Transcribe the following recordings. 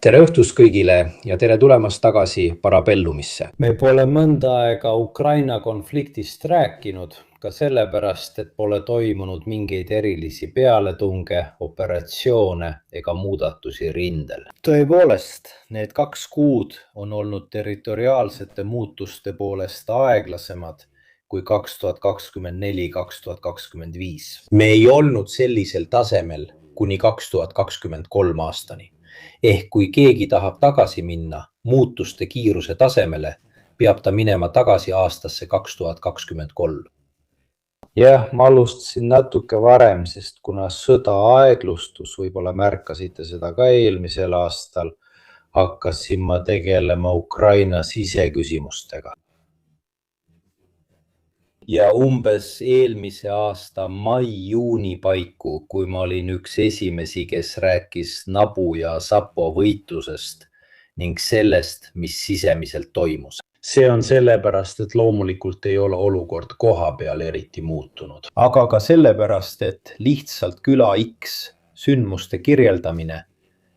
Tere õhtust kõigile ja tere tulemast tagasi Parabellumisse. Me pole mõnda aega Ukraina konfliktist rääkinud, ka sellepärast, et pole toimunud mingeid erilisi pealetunge, operatsioone ega muudatusi rindel. Tõepoolest, need 2 kuud on olnud territoriaalsete muutuste poolest aeglasemad kui 2024-2025. Me ei olnud sellisel tasemel kuni 2023 aastani. Ehk kui keegi tahab tagasi minna muutuste kiiruse tasemele, peab ta minema tagasi aastasse 2023. Jah, ma alustasin natuke varem, sest kuna sõda aeglustus, võib-olla märkasite seda ka eelmisel aastal, hakkasin ma tegelema Ukraina siseküsimustega. Ja umbes eelmise aasta mai-juuni paiku, kui ma olin üks esimesi, kes rääkis NABU ja SAPO võitlusest ning sellest, mis sisemiselt toimus. See on sellepärast, et loomulikult ei ole olukord koha peal eriti muutunud. Aga ka sellepärast, et lihtsalt küla X sündmuste kirjeldamine,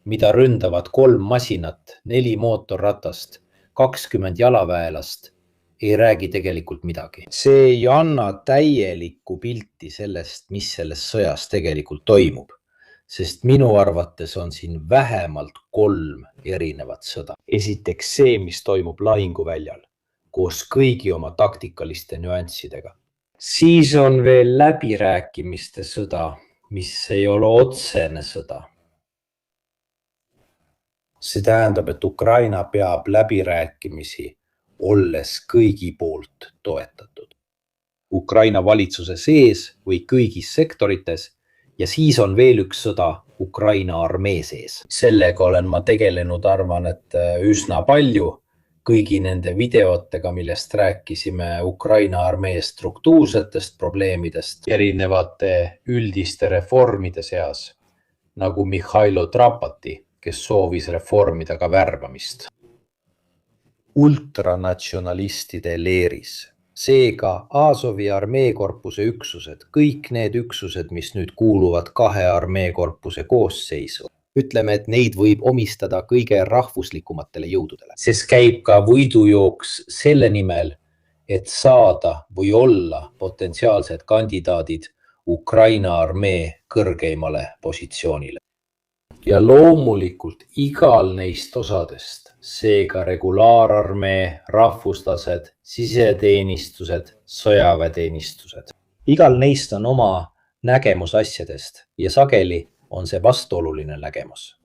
mida ründavad 3 masinat, 4 mootorratast, 20 jalaväelast, ei räägi tegelikult midagi. See ei anna täielikku pilti sellest, mis selles sõjas tegelikult toimub, sest minu arvates on siin vähemalt 3 erinevat sõda. Esiteks see, mis toimub lahinguväljal, koos kõigi oma taktikaliste nüanssidega. Siis on veel läbirääkimiste sõda, mis ei ole otsene sõda. See tähendab, et Ukraina peab läbirääkimisi olles kõigi poolt toetatud. Ukraina valitsuse sees või kõigis sektorites ja siis on veel üks sõda Ukraina armee sees. Sellega olen ma tegelenud, arvan, et üsna palju kõigi nende videotega, millest rääkisime Ukraina armee struktuursetest probleemidest, erinevate üldiste reformide seas, nagu Mihhailo Trapati, kes soovis reformida ka värbamist. Ultranatsionalistide leeris. Seega Azovi armeekorpuse üksused, kõik need üksused, mis nüüd kuuluvad 2 armeekorpuse koosseisu. Ütleme, et neid võib omistada kõige rahvuslikumatele jõududele. Sest käib ka võidujooks selle nimel, et saada või olla potentsiaalsed kandidaadid Ukraina armee kõrgeimale positsioonile. Ja loomulikult igal neist osadest, seega regulaararmee, rahvuslased, siseteenistused, sõjaväeteenistused. Igal neist on oma nägemus asjadest ja sageli on see vastuoluline nägemus.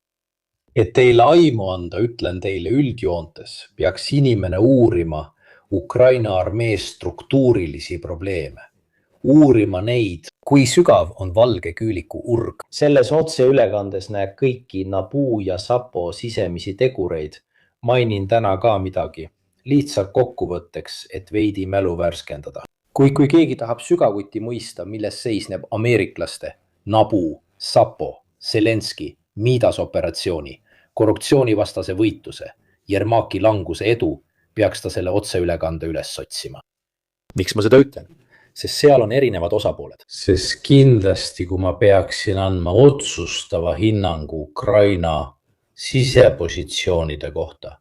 Et teile aimu anda, ütlen teile üldjoontes, peaks inimene uurima Ukraina armee struktuurilisi probleeme. Uurima neid, kui sügav on valge küüliku urg. Selles otseülekandes näeb kõiki NABU ja SAPO sisemisi tegureid. Mainin täna ka midagi. Lihtsalt kokkuvõtteks, et veidi mälu värskendada. Kui keegi tahab sügavuti mõista, milles seisneb ameeriklaste, NABU, SAPO, Zelenski, Midas operatsiooni, korruptsioonivastase võitluse, Jermaki languse edu, peaks ta selle otseülekande üles otsima. Miks ma seda ütlen? Sest seal on erinevad osapooled. Sest kindlasti, kui ma peaksin andma otsustava hinnangu Ukraina sisepositsioonide kohta,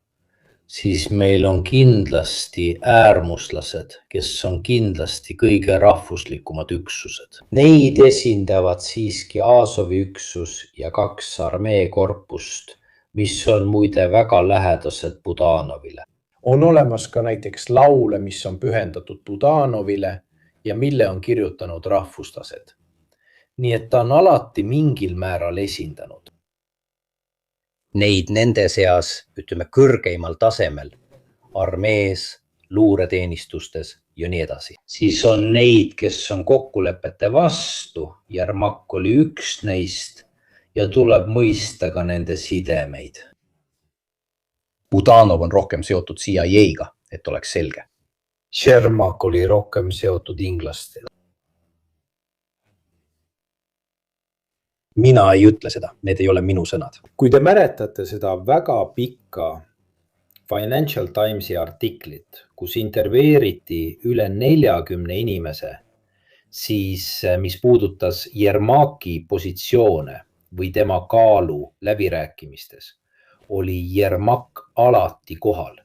siis meil on kindlasti äärmuslased, kes on kindlasti kõige rahvuslikumad üksused. Neid esindavad siiski Azovi üksus ja 2 armeekorpust, mis on muide väga lähedased Budanovile. On olemas ka näiteks laule, mis on pühendatud Budanovile ja mille on kirjutanud rahvuslased. Nii et ta on alati mingil määral esindanud. Neid nende seas, ütleme kõrgeimal tasemel, armees, luureteenistustes ja nii edasi. Siis on neid, kes on kokkulepete vastu, Jermak oli üks neist ja tuleb mõista ka nende sidemeid. Budanov on rohkem seotud CIA-ga, et oleks selge. Jermak oli rohkem seotud inglastega. Mina ei ütle seda, need ei ole minu sõnad. Kui te mäletate seda väga pikka Financial Timesi artiklit, kus intervjueeriti üle 40 inimese, siis mis puudutas Jermaki positsioone või tema kaalu läbirääkimistes, oli Jermak alati kohal,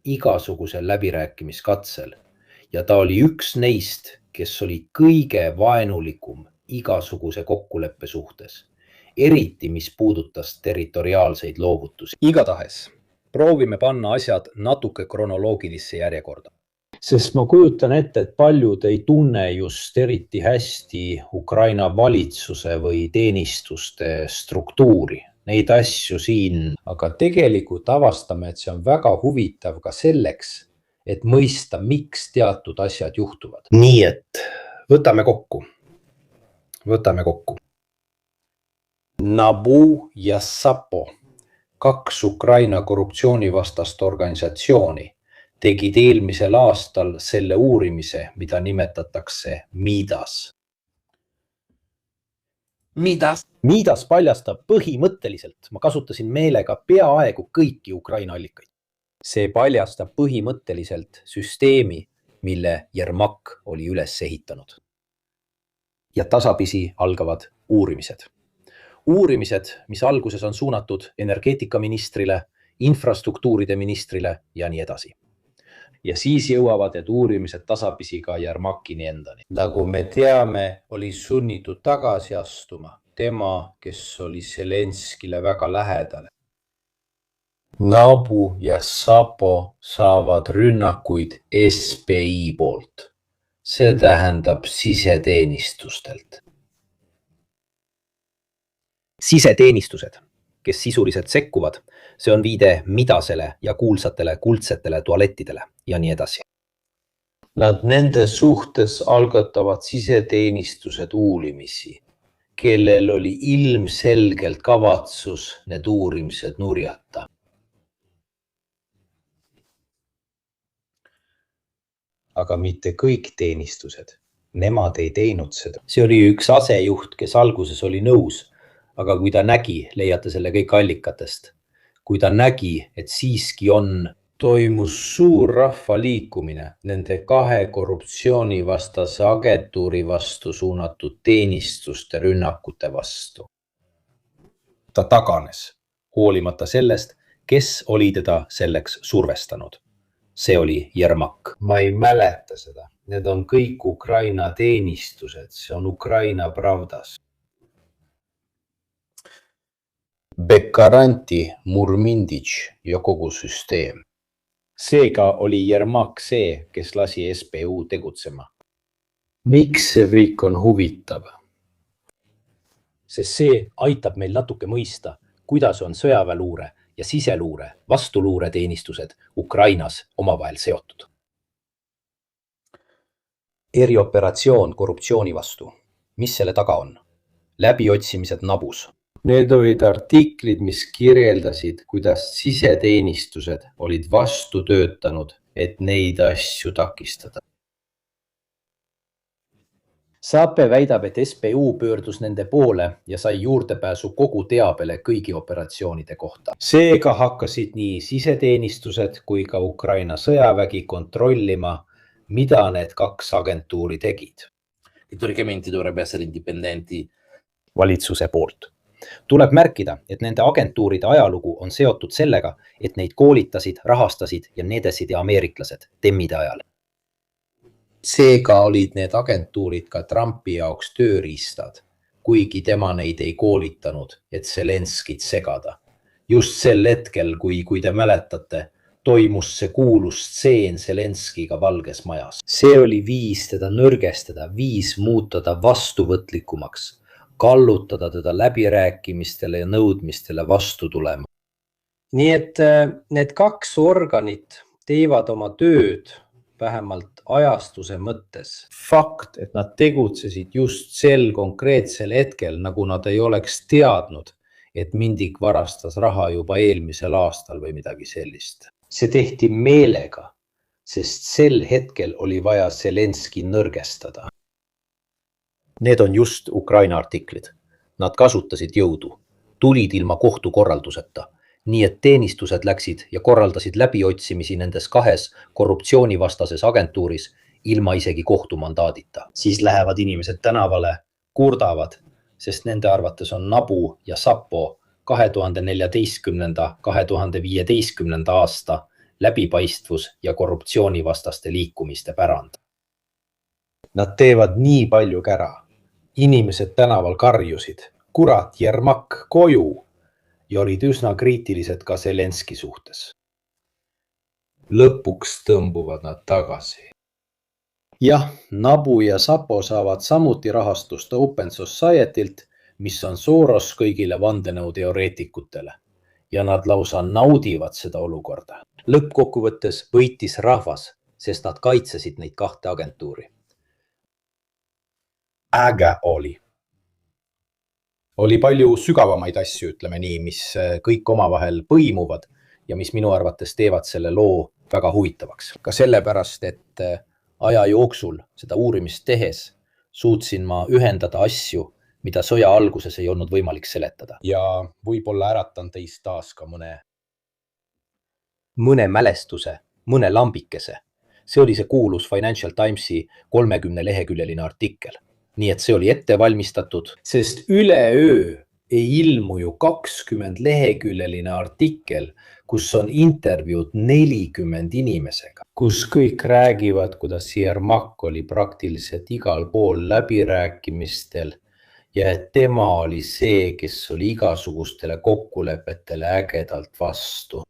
igasugusel läbirääkimiskatsel ja ta oli üks neist, kes oli kõige vaenulikum igasuguse kokkuleppe suhtes, eriti mis puudutas territoriaalseid loovutusi. Igatahes proovime panna asjad natuke kronoloogilisse järjekorda. Sest ma kujutan ette, et paljud ei tunne just eriti hästi Ukraina valitsuse või teenistuste struktuuri. Neid asju siin, aga tegelikult avastame, et see on väga huvitav ka selleks, et mõista, miks teatud asjad juhtuvad. Nii et võtame kokku. NABU ja SAPO, 2 Ukraina korruptsioonivastast organisatsiooni, tegid eelmisel aastal selle uurimise, mida nimetatakse Midas. Midas paljastab põhimõtteliselt, ma kasutasin meelega peaaegu kõiki Ukraina allikaid. See paljastab põhimõtteliselt süsteemi, mille Jermak oli üles ehitanud. Ja tasapisi algavad uurimised. Uurimised, mis alguses on suunatud energeetikaministrile, infrastruktuuride ministrile ja nii edasi. Ja siis jõuavad need uurimised tasapisi ka Jermakini endani. Nagu me teame, oli sunnitud tagasi astuma tema, kes oli Zelenskile väga lähedal. NABU ja SAPO saavad rünnakuid SBI poolt. See tähendab siseteenistustelt. Siseteenistused, kes sisuliselt sekkuvad, see on viide Midasele ja kuulsatele kuldsetele tualettidele ja nii edasi. Nad nende suhtes algatavad siseteenistused uurimisi, kellel oli ilmselgelt kavatsus need uurimised nurjata. Aga mitte kõik teenistused. Nemad ei teinud seda. See oli üks asejuht, kes alguses oli nõus, aga kui ta nägi, leiate selle kõik allikatest, kui ta nägi, et siiski toimus suur rahvaliikumine nende 2 korruptsioonivastase agentuuri vastu suunatud teenistuste rünnakute vastu. Ta taganes, hoolimata sellest, kes oli teda selleks survestanud. See oli Jermak. Ma ei mäleta seda. Need on kõik Ukraina teenistused. See on Ukraina Pravdas. Bekaranti, Murminditš ja kogu süsteem. Seega oli Jermak see, kes lasi SBU tegutsema. Miks see kõik on huvitav? Sest see aitab meil natuke mõista, kuidas on sõjaväeluure ja siseluure, vastuluureteenistused Ukrainas omavahel seotud. Erioperatsioon korruptsiooni vastu. Mis selle taga on? Läbiotsimised NABUs. Need olid artiklid, mis kirjeldasid, kuidas siseteenistused olid vastu töötanud, et neid asju takistada. Sape väidab, et SBU pöördus nende poole ja sai juurdepääsu kogu teabele kõigi operatsioonide kohta. Seega hakkasid nii siseteenistused kui ka Ukraina sõjavägi kontrollima, mida need 2 agentuuri tegid. Teoricamente dovrebbe essere indipendenti. Valitsuse poolt. Tuleb märkida, et nende agentuuride ajalugu on seotud sellega, et neid koolitasid, rahastasid ja nedesid ja ameeriklased temmide ajal. Seega olid need agentuurid ka Trumpi jaoks tööriistad, kuigi tema neid ei koolitanud, et Zelenskit segada. Just sel hetkel, kui te mäletate, toimus see kuulus stseen Zelenskiga Valges Majas. See oli viis teda nõrgestada, viis muuta ta vastuvõtlikumaks, kallutada teda läbirääkimistele ja nõudmistele vastu tulema. Nii et need 2 organit teevad oma tööd vähemalt ajastuse mõttes. Fakt, et nad tegutsesid just sel konkreetsel hetkel, nagu nad ei oleks teadnud, et Mindik varastas raha juba eelmisel aastal või midagi sellist. See tehti meelega, sest sel hetkel oli vaja Zelenski nõrgestada. Need on just Ukraina artiklid. Nad kasutasid jõudu, tulid ilma kohtukorralduseta, nii et teenistused läksid ja korraldasid läbiotsimisi nendes 2 korruptsioonivastases agentuuris ilma isegi kohtumandaadita. Siis lähevad inimesed tänavale, kurdavad, sest nende arvates on NABU ja SAPO 2014–2015 aasta läbipaistvus- ja korruptsioonivastaste liikumiste pärand. Nad teevad nii palju kära. Inimesed tänaval karjusid, kurat, Jermak koju, ja olid üsna kriitilised ka Zelenski suhtes. Lõpuks tõmbuvad nad tagasi. Jah, Nabu ja Sapo saavad samuti rahastust Open Society'lt, mis on Soros kõigile vandenõuteoreetikutele. Ja nad lausa naudivad seda olukorda. Lõppkokkuvõttes võitis rahvas, sest nad kaitsesid neid kahte agentuuri. Äge oli. Oli palju sügavamaid asju, ütleme nii, mis kõik omavahel põimuvad ja mis minu arvates teevad selle loo väga huvitavaks. Ka sellepärast, et aja jooksul seda uurimist tehes suutsin ma ühendada asju, mida sõja alguses ei olnud võimalik seletada. Ja võib-olla äratan teist taas ka mõne mälestuse, mõne lambikese. See oli see kuulus Financial Timesi 30-leheküljeline artikkel. Nii et see oli ette valmistatud, sest üleöö ei ilmu ju 20 leheküljeline artikkel, kus on intervjuud 40 inimesega, kus kõik räägivad, kuidas Jermak oli praktiliselt igal pool läbirääkimistel ja et tema oli see, kes oli igasugustele kokkulepetele ägedalt vastu.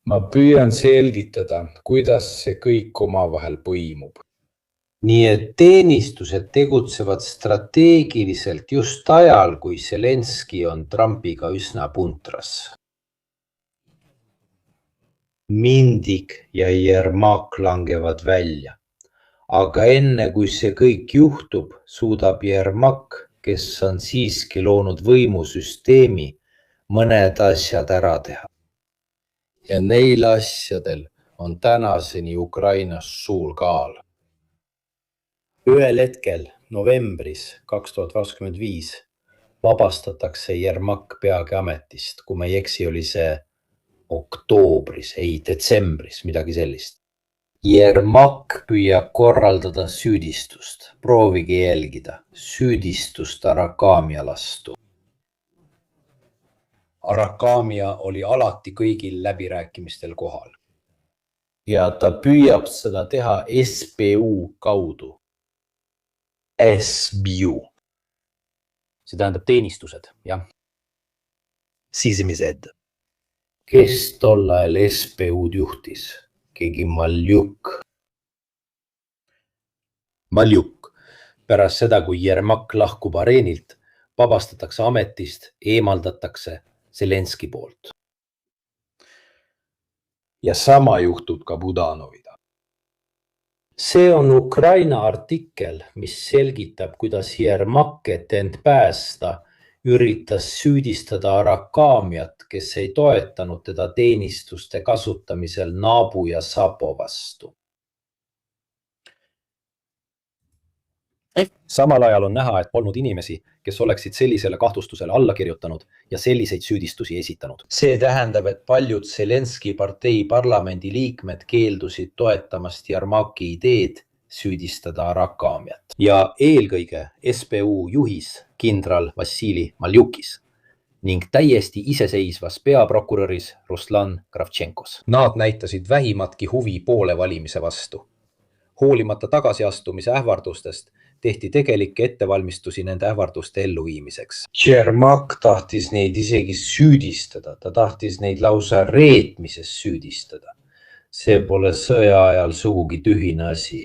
Ma püüan selgitada, kuidas see kõik omavahel põimub. Nii et teenistused tegutsevad strateegiliselt just ajal, kui Zelenski on Trumpiga üsna puntras. Mindik ja Jermak langevad välja. Aga enne kui see kõik juhtub, suudab Jermak, kes on siiski loonud võimusüsteemi, mõned asjad ära teha. Ja neil asjadel on tänaseni Ukrainas suur kaal. Ühel hetkel novembris 2025 vabastatakse Jermak peagi ametist, kui ma ei eksi, oli see oktoobris, ei detsembris, midagi sellist. Jermak püüab korraldada süüdistust, proovige jälgida, süüdistust Arakamia lastu. Arakamia oli alati kõigil läbirääkimistel kohal. Ja ta püüab seda teha SBU kaudu. SBU. See tähendab teenistused, jah. Sisemised. Kes tol ajal SBU-d juhtis? Keegi Maljuk. Maljuk. Pärast seda, kui Jermak lahkub areenilt, vabastatakse ametist, eemaldatakse Zelenski poolt. Ja sama juhtub ka Budanovida. See on Ukraina artikkel, mis selgitab, kuidas Jermak, et end päästa, üritas süüdistada Arakamiat, kes ei toetanud teda teenistuste kasutamisel Nabu ja Sapo vastu. Samal ajal on näha, et polnud inimesi, kes oleksid sellisele kahtlustusele alla kirjutanud ja selliseid süüdistusi esitanud. See tähendab, et paljud Zelenski partei parlamendi liikmed keeldusid toetamast Jermaki ideed süüdistada Arakamiat. Ja eelkõige SBU juhis kindral Vassili Maljukis ning täiesti iseseisvas peaprokuröris Ruslan Kravtšenkos. Nad näitasid vähimatki huvi poole valimise vastu. Hoolimata tagasiastumise ähvardustest tehti tegelikke ettevalmistusi nende ähvarduste elluviimiseks. Jermak tahtis neid isegi süüdistada, ta tahtis neid lausa reetmises süüdistada. See pole sõja ajal sugugi tühine asi.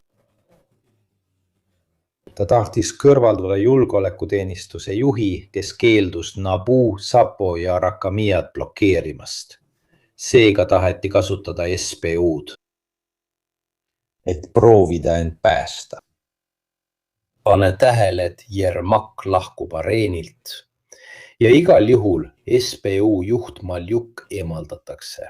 Ta tahtis kõrvaldada julgeolekuteenistuse juhi, kes keeldus Nabu, Sapo ja Arakamiat blokeerimast. Seega taheti kasutada SBU-d, et proovida end päästa. Pane tähele, et Jermak lahkub areenilt ja igal juhul SBU juht Maljuk eemaldatakse.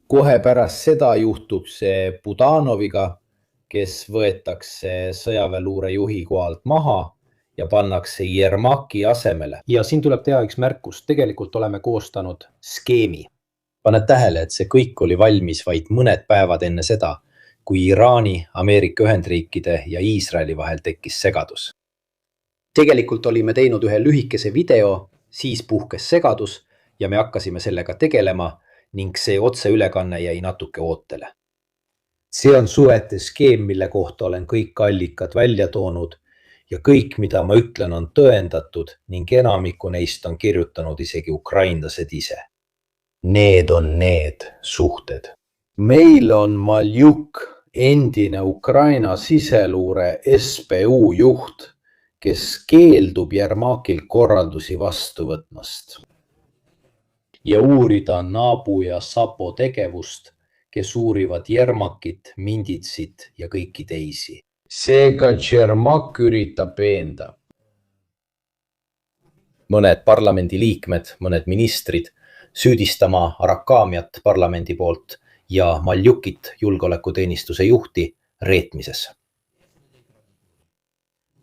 Kohe pärast seda juhtub see Budanoviga, kes võetakse sõjaväeluure juhi kohalt maha ja pannakse Jermaki asemele. Ja siin tuleb teha üks märkus, tegelikult oleme koostanud skeemi. Pane tähele, et see kõik oli valmis vaid mõned päevad enne seda, kui Iraani, Ameerika Ühendriikide ja Iisraeli vahel tekkis segadus. Tegelikult olime teinud ühe lühikese video, siis puhkes segadus ja me hakkasime sellega tegelema ning see otseülekanne jäi natuke ootele. See on suhete skeem, mille kohta olen kõik allikad välja toonud ja kõik, mida ma ütlen, on tõendatud ning enamiku neist on kirjutanud isegi ukrainlased ise. Need on need suhted. Meil on Maljuk, endine Ukraina siseluure SBU juht, kes keeldub Jermakil korraldusi vastu võtmast. Ja uurida Nabu ja Sapo tegevust, kes uurivad Jermakit, Minditsit ja kõiki teisi. Seega Jermak üritab veenda. Mõned parlamendiliikmed, mõned ministrid süüdistama Arakamiat parlamendi poolt ja Maljukit, julgeolekuteenistuse juhti, reetmises.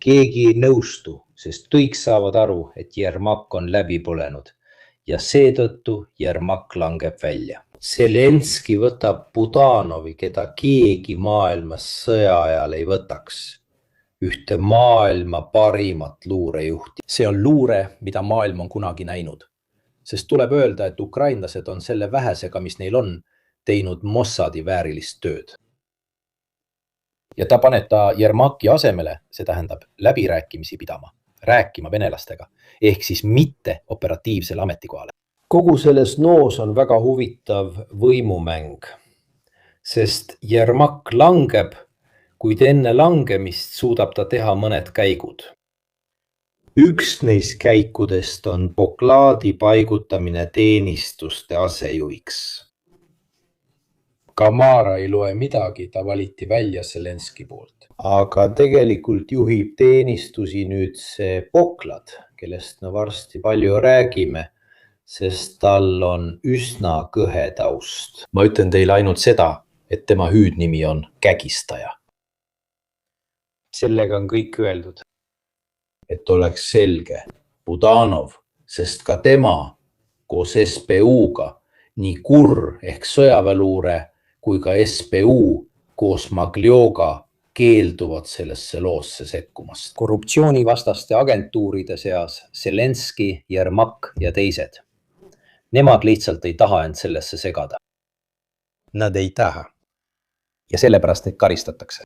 Keegi ei nõustu, sest kõik saavad aru, et Jermak on läbi põlenud ja seetõttu Jermak langeb välja. Zelenski võtab Budanovi, keda keegi maailmas sõja ajal ei võtaks. Ühte maailma parimat luurejuhti. See on luure, mida maailm on kunagi näinud. Sest tuleb öelda, et ukrainlased on selle vähesega, mis neil on, teinud Mossadi väärilist tööd. Ja ta paneb ta Jermaki asemele, see tähendab läbirääkimisi pidama, rääkima venelastega, ehk siis mitte operatiivsele ametikohale. Kogu selles noos on väga huvitav võimumäng, sest Jermak langeb, kuid enne langemist suudab ta teha mõned käigud. Üks neist käikudest on Pokladi paigutamine teenistuste asejuhiks. Kamara ei loe midagi, ta valiti välja Zelenski poolt. Aga tegelikult juhib teenistusi nüüd see Poklad, kellest me varsti palju räägime, sest tal on üsna kõhe taust. Ma ütlen teile ainult seda, et tema hüüdnimi on Kägistaja. Sellega on kõik öeldud. Et oleks selge, Budanov, sest ka tema koos SBU-ga, nii KUR ehk sõjaväeluure kui ka SBU koos Magljoga keelduvad sellesse loosse sekkumast. Korruptsioonivastaste agentuuride seas Zelenski, Jermak ja teised. Nemad lihtsalt ei taha end sellesse segada. Nad ei taha. Ja sellepärast neid karistatakse.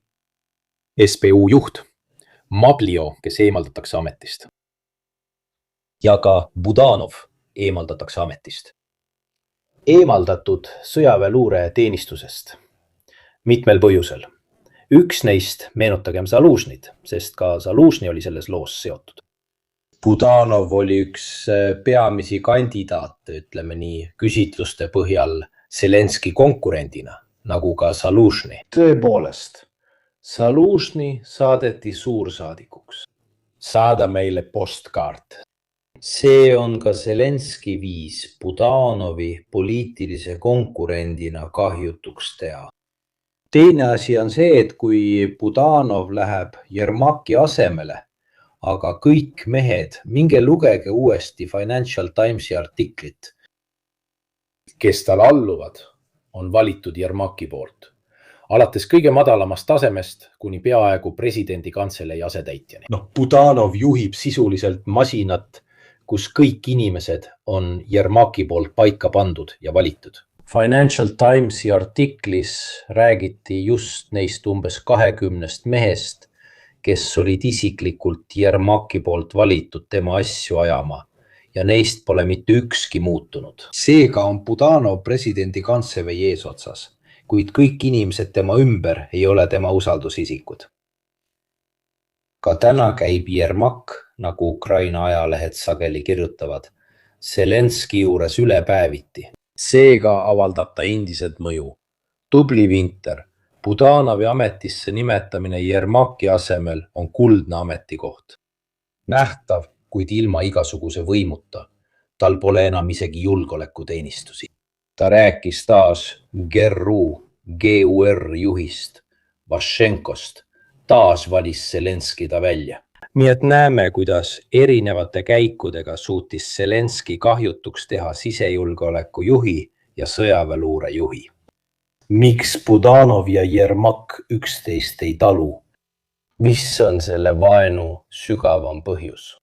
SBU juht, Magljo, kes eemaldatakse ametist. Ja ka Budanov eemaldatakse ametist. Eemaldatud sõjaväeluure teenistusest mitmel põhjusel. Üks neist meenutagem Zalužnit, sest ka Zalužni oli selles loos seotud. Budanov oli üks peamisi kandidaate, ütleme nii, küsitluste põhjal Zelenski konkurendina, nagu ka Zalužni. Tõepoolest, Zalužni saadeti suursaadikuks. Saada meile postkaart. See on ka Zelenski viis Budanovi poliitilise konkurendina kahjutuks teha. Teine asi on see, et kui Budanov läheb Jermaki asemele, aga kõik mehed, minge lugege uuesti Financial Timesi artiklit, kes tal alluvad, on valitud Jermaki poolt. Alates kõige madalamast tasemest kuni peaaegu presidendi kantselei asetäitjani. Budanov juhib sisuliselt masinat, kus kõik inimesed on Jermaki poolt paika pandud ja valitud. Financial Timesi artiklis räägiti just neist umbes 20 mehest, kes olid isiklikult Jermaki poolt valitud tema asju ajama ja neist pole mitte ükski muutunud. Seega on Budanov presidendi kantselei eesotsas, kuid kõik inimesed tema ümber ei ole tema usaldusisikud. Ka täna käib Jermak, nagu Ukraina ajalehed sageli kirjutavad, Zelenski juures ülepäeviti. Seega avaldab ta endiselt mõju. Tubli Vinter, Budanovi ametisse nimetamine Jermaki asemel on kuldne ametikoht. Nähtav, kuid ilma igasuguse võimuta. Tal pole enam isegi julgeolekuteenistusi. Ta rääkis taas GUR juhist, Vašenkost. Taas valis Zelenski ta välja. Nii et näeme, kuidas erinevate käikudega suutis Zelenski kahjutuks teha sisejulgeoleku juhi ja sõjaväeluure juhi. Miks Budanov ja Jermak üksteist ei talu? mis on selle vaenu sügavam põhjus?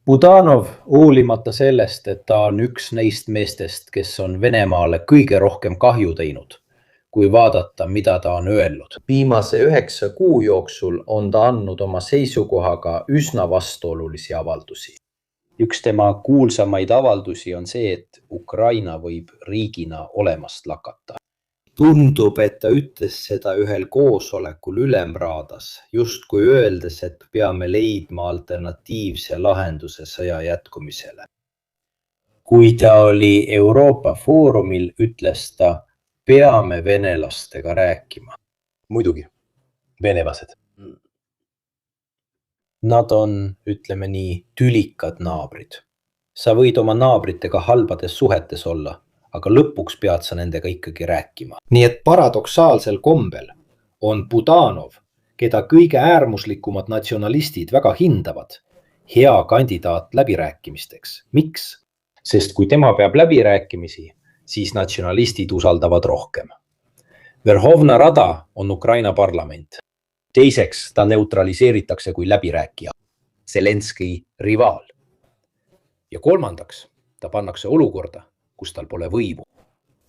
Budanov, hoolimata sellest, et ta on üks neist meestest, kes on Venemaale kõige rohkem kahju teinud, kui vaadata, mida ta on öelnud. Viimase 9 kuu jooksul on ta andnud oma seisukohaga üsna vastuolulisi avaldusi. Üks tema kuulsamaid avaldusi on see, et Ukraina võib riigina olemast lakata. Tundub, et ta ütles seda ühel koosolekul Ülemraadas, justkui öeldes, et peame leidma alternatiivse lahenduse sõja jätkumisele. Kui ta oli Euroopa Foorumil, ütles ta, peame venelastega rääkima. Muidugi, venelased. Nad on, ütleme nii, tülikad naabrid. Sa võid oma naabritega halbades suhetes olla, aga lõpuks pead sa nendega ikkagi rääkima. Nii et paradoksaalsel kombel on Budanov, keda kõige äärmuslikumad natsionalistid väga hindavad, hea kandidaat läbirääkimisteks. Miks? Sest kui tema peab läbirääkimisi, siis natsionalistid usaldavad rohkem. Verhovna Rada on Ukraina parlament. Teiseks, ta neutraliseeritakse kui läbirääkija, Zelenski rivaal. Ja kolmandaks, ta pannakse olukorda, kus tal pole võimu.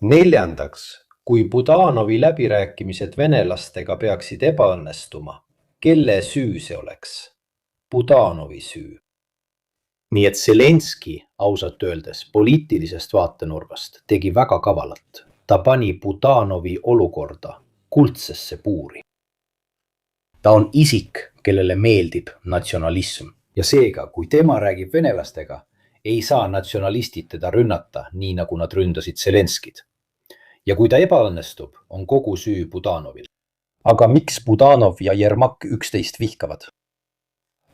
Neljandaks, kui Budanovi läbirääkimised venelastega peaksid ebaõnnestuma, kelle süü see oleks? Budanovi süü. Nii et Zelenski, ausalt öeldes, poliitilisest vaatenurgast tegi väga kavalat. Ta pani Budanovi olukorda kuldsesse puuri. Ta on isik, kellele meeldib natsionalism. Ja seega, kui tema räägib venelastega, ei saa natsionalistid teda rünnata, nii nagu nad ründasid Zelenskid. Ja kui ta ebaõnnestub, on kogu süü Budanovil. Aga miks Budanov ja Jermak üksteist vihkavad?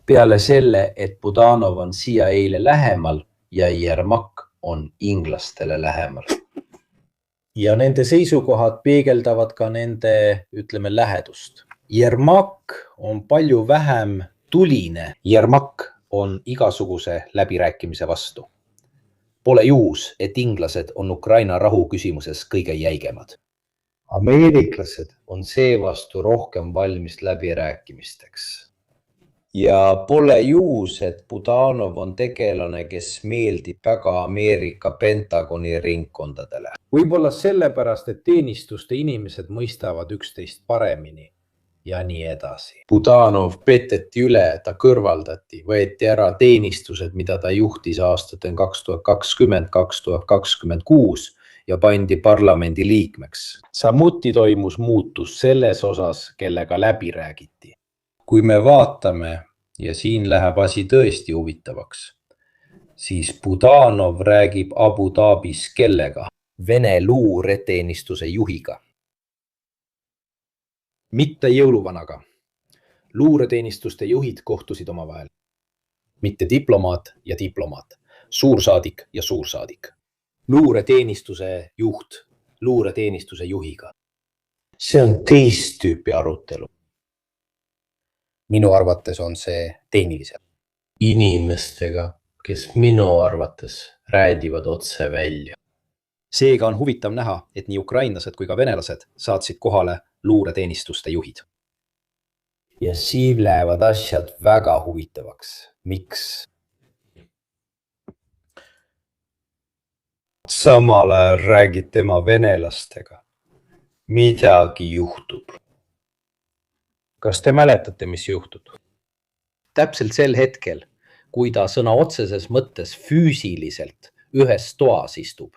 Peale selle, et Budanov on siia eile lähemal ja Jermak on inglastele lähemal. Ja nende seisukohad peegeldavad ka nende, ütleme, lähedust. Jermak on palju vähem tuline. Jermak on igasuguse läbirääkimise vastu. Pole juhus, et inglased on Ukraina rahu küsimuses kõige jäigemad. Ameeriklased on seevastu rohkem valmis läbirääkimisteks. Ja pole juhus, et Budanov on tegelane, kes meeldib väga Ameerika Pentagoni ringkondadele. Võib-olla sellepärast, et teenistuste inimesed mõistavad üksteist paremini ja nii edasi. Budanov peteti üle, ta kõrvaldati, võeti ära teenistused, mida ta juhtis aastatel 2020-2026 ja pandi parlamendi liikmeks. Samuti toimus muutus selles osas, kellega läbi räägiti. Kui me vaatame, ja siin läheb asi tõesti huvitavaks, siis Budanov räägib Abu Dhabis kellega? Vene luureteenistuse juhiga. Mitte jõuluvanaga. Luureteenistuste juhid kohtusid omavahel. Mitte diplomaat ja diplomaat. Suursaadik ja suursaadik. Luureteenistuse juht luureteenistuse juhiga. See on teist tüüpi arutelu. Minu arvates on see tehnilisem. Inimestega, kes minu arvates räädivad otse välja. Seega on huvitav näha, et nii ukrainlased kui ka venelased saatsid kohale luureteenistuste juhid. Ja siin lähevad asjad väga huvitavaks. Miks? Samal ajal räägid tema venelastega. Midagi juhtub. Kas te mäletate, mis juhtub? Täpselt sel hetkel, kui ta sõna otseses mõttes füüsiliselt ühes toas istub.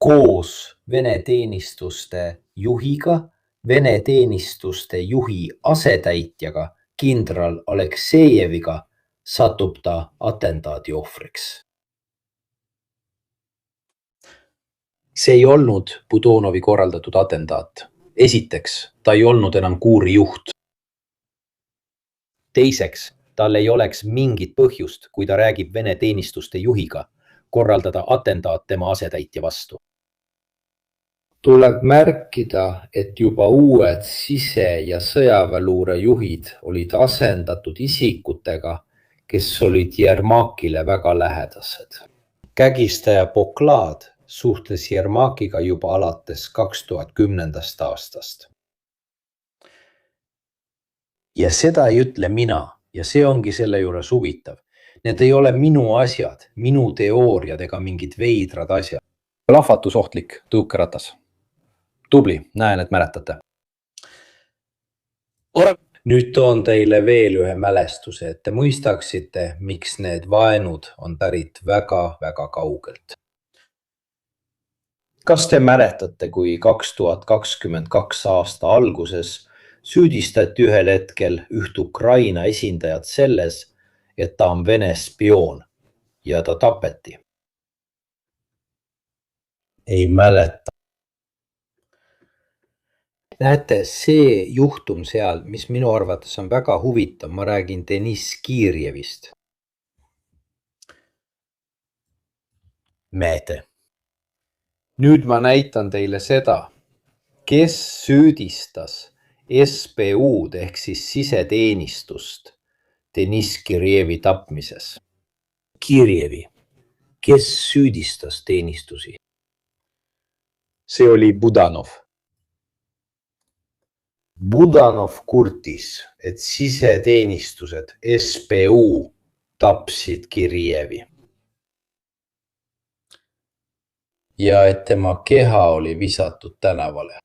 Koos Vene teenistuste juhiga, Vene teenistuste juhi asetäitjaga, kindral Aleksejeviga satub ta atentaadi ohvriks. See ei olnud Budanovi korraldatud atentaat. Esiteks, ta ei olnud enam kuuri juht. Teiseks, tal ei oleks mingit põhjust, kui ta räägib Vene teenistuste juhiga, korraldada atentaat tema asetäitja vastu. Tuleb märkida, et juba uued sise- ja sõjaväeluure juhid olid asendatud isikutega, kes olid Jermakile väga lähedased. Kägistaja Poklad suhtles Jermakiga juba alates 2010. aastast. ja seda ei ütle mina ja see ongi selle juures huvitav. Need ei ole minu asjad, minu teooriad ega mingid veidrad asjad. Plahvatusohtlik tõukeratas. Tubli, näen, et mäletate. Nüüd toon teile veel ühe mälestuse, et te mõistaksite, miks need vaenud on pärit väga-väga kaugelt. Kas te mäletate, kui 2022 aasta alguses süüdistati ühel hetkel üht Ukraina esindajat selles, et ta on Vene spioon ja ta tapeti? Ei mäleta. Näete, see juhtum seal, mis minu arvates on väga huvitav, ma räägin Deniss Kirjevist. Näete. Nüüd ma näitan teile seda, kes süüdistas SBU-d ehk siis siseteenistust Deniss Kirjevi tapmises. Kirjevi, kes süüdistas teenistusi? See oli Budanov. Budanov kurtis, et siseteenistused SBU tapsid Kirjevi. Ja et tema keha oli visatud tänavale.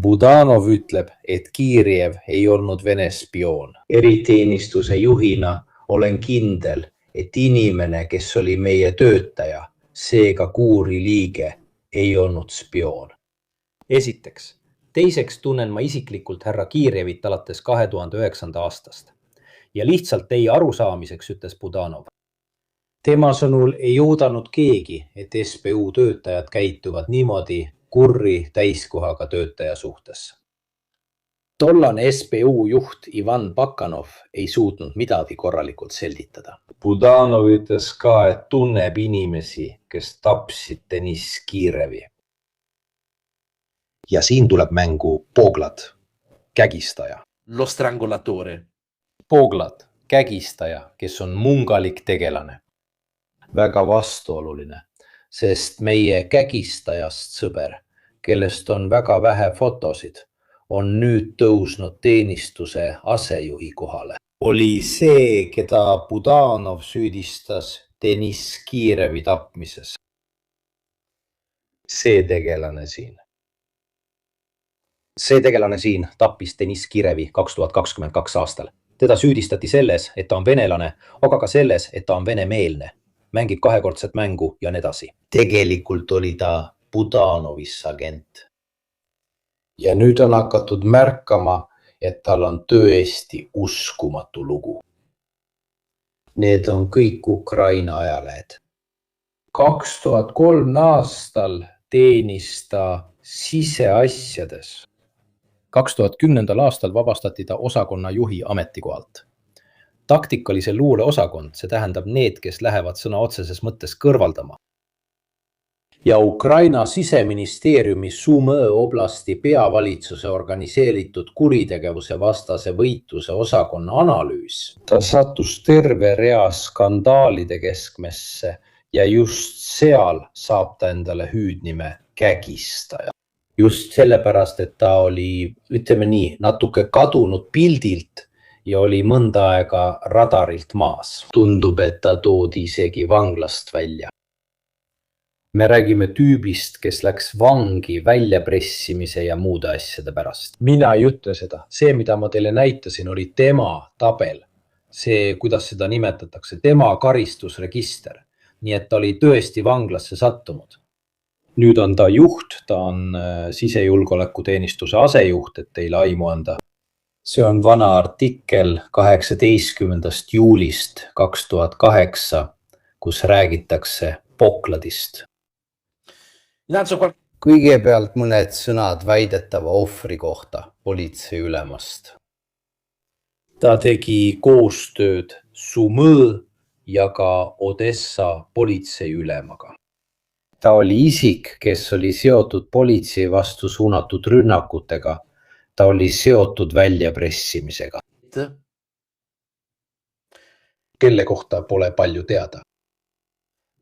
Budanov ütleb, et Kirjev ei olnud Vene spioon. Eriteenistuse juhina olen kindel, et inimene, kes oli meie töötaja, seega kuuri liige, ei olnud spioon. Esiteks. Teiseks tunnen ma isiklikult härra Kirjevit alates 2009. aastast. Ja lihtsalt teie arusaamiseks ütles Budanov. Tema sõnul ei oodanud keegi, et SBU töötajad käituvad niimoodi kurri täiskohaga töötaja suhtes. Tollane SBU juht Ivan Bakanov ei suutnud midagi korralikult selgitada. Budanov ütles ka, et tunneb inimesi, kes tapsid Deniss Kirjevi. Ja siin tuleb mängu Poglad, kägistaja. Lo strangolatore. Poglad, kägistaja, kes on mungalik tegelane. Väga vastuoluline, sest meie kägistajast sõber, kellest on väga vähe fotosid, on nüüd tõusnud teenistuse asejuhi kohale. Oli see, keda Budanov süüdistas Deniss Kirjevi tapmises. See tegelane siin. See tegelane siin tappis Deniss Kirjevi 2022 aastal. Teda süüdistati selles, et ta on venelane, aga ka selles, et ta on venemeelne. Mängib kahekordset mängu ja nedasi. Tegelikult oli ta Budanovis agent. Ja nüüd on hakatud märkama, et tal on tõesti uskumatu lugu. Need on kõik Ukraina ajalehed. 2003 aastal teenis ta siseasjades. 2010. aastal vabastati ta osakonna juhi ametikohalt. Taktikalise luule osakond, see tähendab need, kes lähevad sõna otseses mõttes kõrvaldama. Ja Ukraina siseministeeriumi Sumõ oblasti peavalitsuse organiseeritud kuritegevuse vastase võitluse osakonna analüüs. Ta sattus terve rea skandaalide keskmesse ja just seal saab ta endale hüüdnime kägistaja. Just sellepärast, et ta oli, ütleme nii, natuke kadunud pildilt ja oli mõnda aega radarilt maas. Tundub, et ta toodi isegi vanglast välja. Me räägime tüübist, kes läks vangi väljapressimise ja muude asjade pärast. Mina ei ütle seda. See, mida ma teile näitasin, oli tema tabel. See, kuidas seda nimetatakse, tema karistusregister. Nii et ta oli tõesti vanglasse sattunud. Nüüd on ta juht, ta on sisejulgeolekuteenistuse asejuht, et teile aimu anda. See on vana artikkel 18. juulist 2008, kus räägitakse Pokladist. Kõigepealt mõned sõnad väidetava ohvri kohta politseiülemast. Ta tegi koostööd Sumõ ja ka Odessa politseiülemaga. Ta oli isik, kes oli seotud politsei vastu suunatud rünnakutega. Ta oli seotud väljapressimisega. Kelle kohta pole palju teada.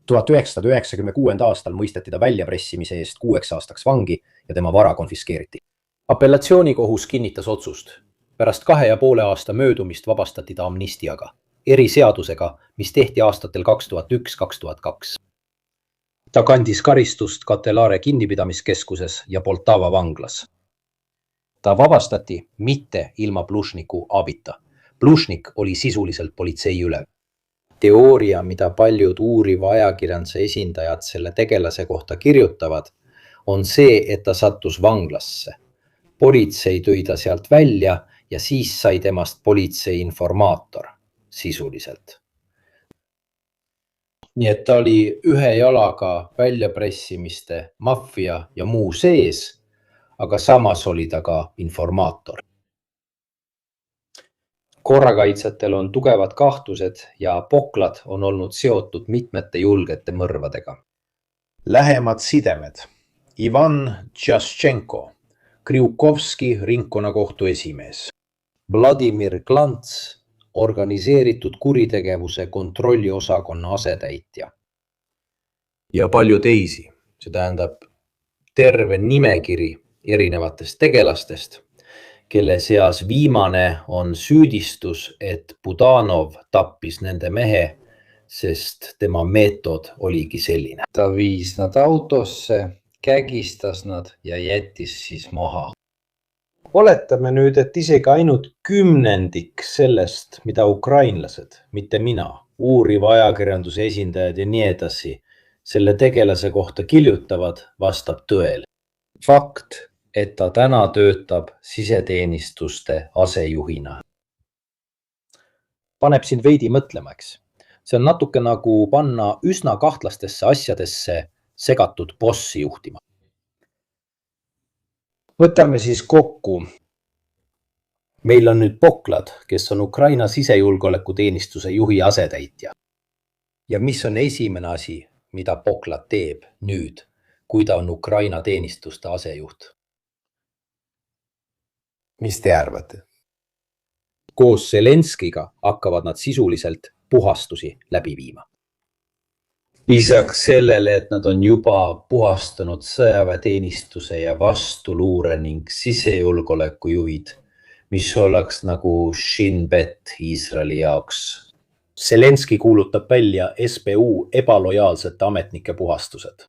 1996. aastal mõisteti ta väljapressimise eest 6 aastaks vangi ja tema vara konfiskeeriti. Apellatsioonikohus kinnitas otsust. Pärast 2,5 aasta möödumist vabastati ta amnistiaga, eriseadusega, mis tehti aastatel 2001-2002. Ta kandis karistust Katelare kinnipidamiskeskuses ja Poltava vanglas. Ta vabastati mitte ilma Plušniku abita. Plušnik oli sisuliselt politsei ülev. Teooria, mida paljud uuriva ajakirjanduse esindajad selle tegelase kohta kirjutavad, on see, et ta sattus vanglasse. Politsei tõi ta sealt välja ja siis sai temast politsei informaator, sisuliselt. Nii et ta oli ühe jalaga väljapressimiste, maffia ja muu sees, aga samas oli ta ka informaator. Korrakaitsjatel on tugevad kahtlused ja Poklad on olnud seotud mitmete julgete mõrvadega. Lähemad sidemed. Ivan Tšaščenko, Kriukovski ringkonnakohtu esimees. Vladimir Klants, organiseeritud kuritegevuse kontrolliosakonna asetäitja. Ja palju teisi, see tähendab terve nimekiri erinevatest tegelastest, kelle seas viimane on süüdistus, et Budanov tappis nende mehe, sest tema meetod oligi selline. Ta viis nad autosse, kägistas nad ja jättis siis maha. Oletame nüüd, et isegi ainult 10% sellest, mida ukrainlased, mitte mina, uuriva ajakirjanduse esindajad ja nii edasi, selle tegelase kohta kirjutavad, vastab tõele. Fakt, et ta täna töötab siseteenistuste asejuhina. Paneb sind veidi mõtlema, eks. See on natuke nagu panna üsna kahtlastesse asjadesse segatud bossi juhtima. Võtame siis kokku. Meil on nüüd Poklad, kes on Ukraina sisejulgeolekuteenistuse juhi asetäitja. Ja mis on esimene asi, mida Poklad teeb nüüd, kui ta on Ukraina teenistuste asejuht? Mis te arvate? Koos Zelenskiga hakkavad nad sisuliselt puhastusi läbi viima. Lisaks sellele, et nad on juba puhastanud sõjaväeteenistuse ja vastuluure ning sisejulgeolekujuhid, mis oleks nagu Shin Bet Iisraeli jaoks. Zelenski kuulutab välja SBU ebalojaalsete ametnike puhastused.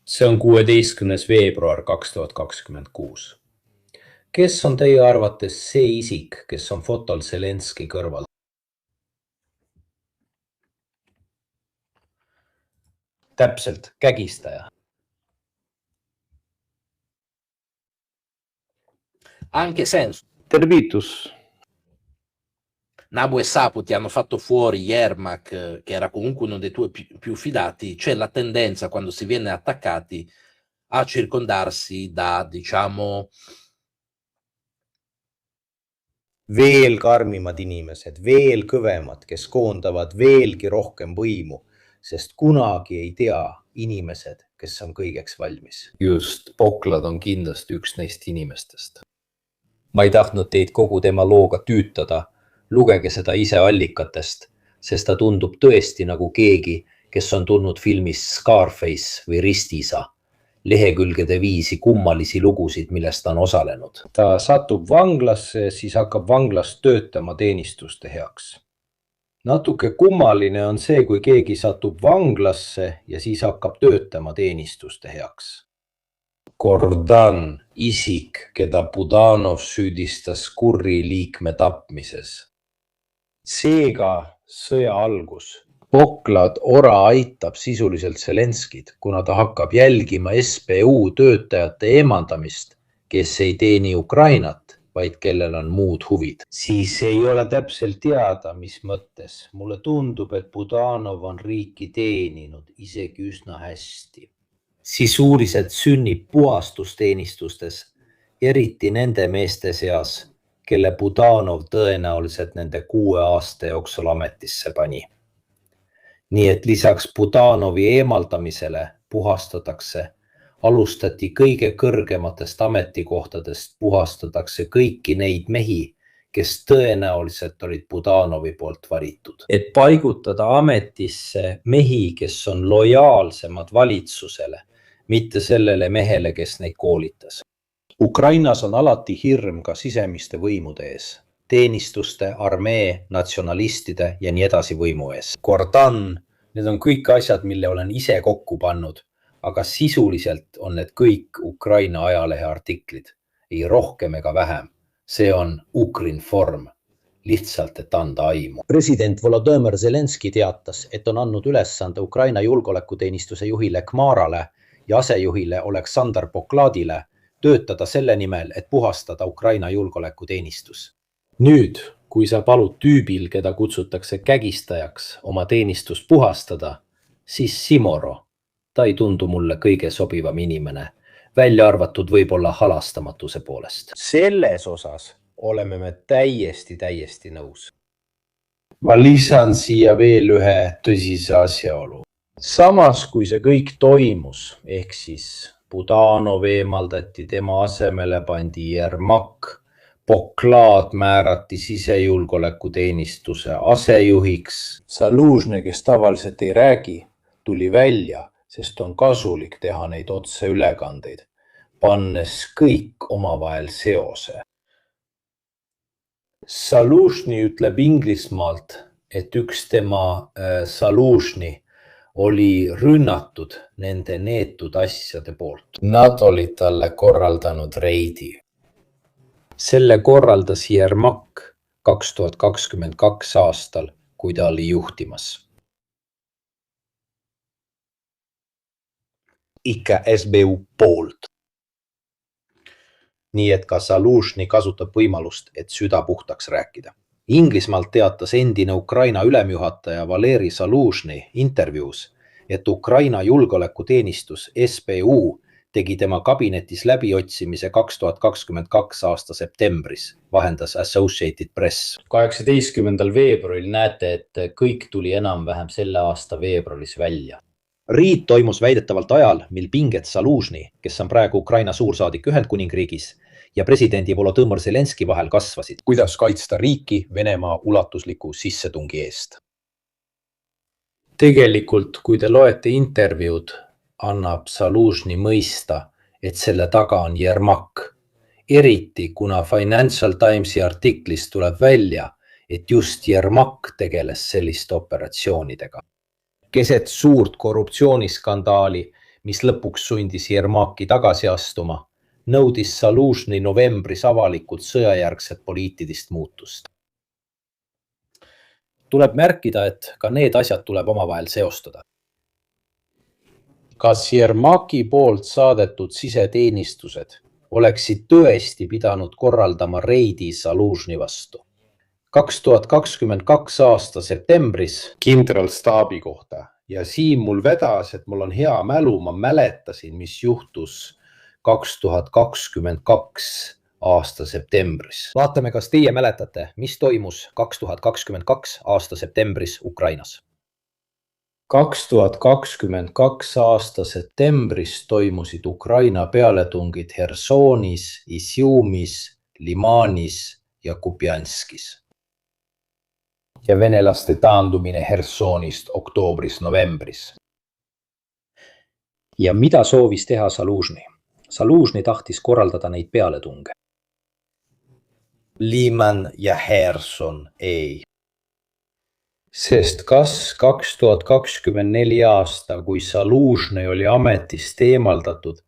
See on 16. veebruar 2026. Kes on teie arvates see isik, kes on fotol Zelenski kõrval? Täpselt, kägistaja. Anche senso. Tervitus. Nabu e Sapu ti hanno fatto fuori Yermak, che era comunque uno dei tuoi più fidati. C'è la tendenza, quando si viene attaccati, a circondarsi da, diciamo, veel karmimad inimesed, veel kõvemad, kes koondavad veelgi rohkem võimu, sest kunagi ei tea inimesed, kes on kõigeks valmis. Just, Poklad on kindlasti üks neist inimestest. Ma ei tahtnud teid kogu tema looga tüütada, lugege seda ise allikatest, sest ta tundub tõesti nagu keegi, kes on tulnud filmis Scarface või Ristisa, lehekülgede viisi kummalisi lugusid, millest ta on osalenud. Ta satub vanglasse, siis hakkab vanglas töötama teenistuste heaks. Natuke kummaline on see, kui keegi satub vanglasse ja siis hakkab töötama teenistuste heaks. Kordan, isik, keda Budanov süüdistas kurri liikme tapmises. Seega sõja algus. Poklad ora aitab sisuliselt Zelenskit, kuna ta hakkab jälgima SBU töötajate eemaldamist, kes ei teeni Ukrainat, vaid kellel on muud huvid. Siis ei ole täpselt teada, mis mõttes. Mulle tundub, et Budanov on riiki teeninud isegi üsna hästi. Sisuliselt sünnib puhastusteenistustes, eriti nende meeste seas, kelle Budanov tõenäoliselt nende 6 aasta jooksul ametisse pani. Nii et lisaks Budanovi eemaldamisele puhastatakse, alustati kõige kõrgematest ametikohtadest, puhastatakse kõiki neid mehi, kes tõenäoliselt olid Budanovi poolt valitud. Et paigutada ametisse mehi, kes on lojaalsemad valitsusele, mitte sellele mehele, kes neid koolitas. Ukrainas on alati hirm ka sisemiste võimude ees. teenistuste, armee, natsionalistide ja nii edasi võimu ees. Kordan, need on kõik asjad, mille olen ise kokku pannud, aga sisuliselt on need kõik Ukraina ajalehe artiklid. Ei rohkem ega vähem. See on Ukrinform. Lihtsalt, et anda aimu. President Volodõmõr Zelenski teatas, et on andnud ülesande Ukraina julgeolekuteenistuse juhile Kmarale ja asejuhile Oleksandr Pokladile töötada selle nimel, et puhastada Ukraina julgeolekuteenistus. Nüüd, kui sa palud tüübil, keda kutsutakse kägistajaks, oma teenistust puhastada, siis Simoro, ta ei tundu mulle kõige sobivam inimene, välja arvatud võib-olla halastamatuse poolest. Selles osas oleme me täiesti nõus. Ma lisan siia veel ühe tõsise asjaolu. Samas, kui see kõik toimus, ehk siis Budanov eemaldati, tema asemele pandi Yermak, Poklad määrati sisejulgeolekuteenistuse asejuhiks. Zalužny, kes tavaliselt ei räägi, tuli välja, sest on kasulik teha neid otseülekandeid, pannes kõik omavahel seose. Zalužny ütleb Inglismaalt, et üks tema Zalužny oli rünnatud nende neetud asjade poolt. Nad olid talle korraldanud reidi. Selle korraldas Yermak 2022 aastal, kui ta oli juhtimas. Ikka SBU poolt. Nii et ka Zalužny kasutab võimalust, et süda puhtaks rääkida. Inglismaalt teatas endine Ukraina ülemjuhataja Valeri Zalužny intervjuus, et Ukraina julgeolekuteenistus SBU tegi tema kabinetis läbiotsimise 2022 aasta septembris, vahendas Associated Press. 18. veebruaril näete, et kõik tuli enam-vähem selle aasta veebruaris välja. Riit toimus väidetavalt ajal, mil pinged Zalužny, kes on praegu Ukraina suursaadik Ühendkuningriigis, ja presidendi Volodõmõr Zelenski vahel kasvasid. Kuidas kaitsta riiki Venemaa ulatusliku sissetungi eest? Tegelikult, kui te loete intervjuud, annab Zalužny mõista, et selle taga on Yermak. Eriti, kuna Financial Timesi artiklis tuleb välja, et just Yermak tegeles selliste operatsioonidega. Keset suurt korruptsiooniskandaali, mis lõpuks sundis Yermaki tagasi astuma, nõudis Zalužny novembris avalikult sõjajärgset poliitilist muutust. Tuleb märkida, et ka need asjad tuleb omavahel seostada. Kas Yermaki poolt saadetud siseteenistused oleksid tõesti pidanud korraldama reidi Zalužny vastu? 2022 aasta septembris kindralstaabi kohta ja siin mul vedas, et mul on hea mälu, ma mäletasin, mis juhtus 2022 aasta septembris. Vaatame, kas teie mäletate, mis toimus 2022 aasta septembris Ukrainas. 2022 aasta septembris toimusid Ukraina pealetungid Hersonis, Isiumis, Limanis ja Kupjanskis. Ja venelaste taandumine Hersonist oktoobris-novembris. Ja mida soovis teha Zalužny? Zalužny tahtis korraldada neid pealetunge. Liman ja Herson ei. Sest kas 2024 aasta, kui Zalužny oli ametist eemaldatud,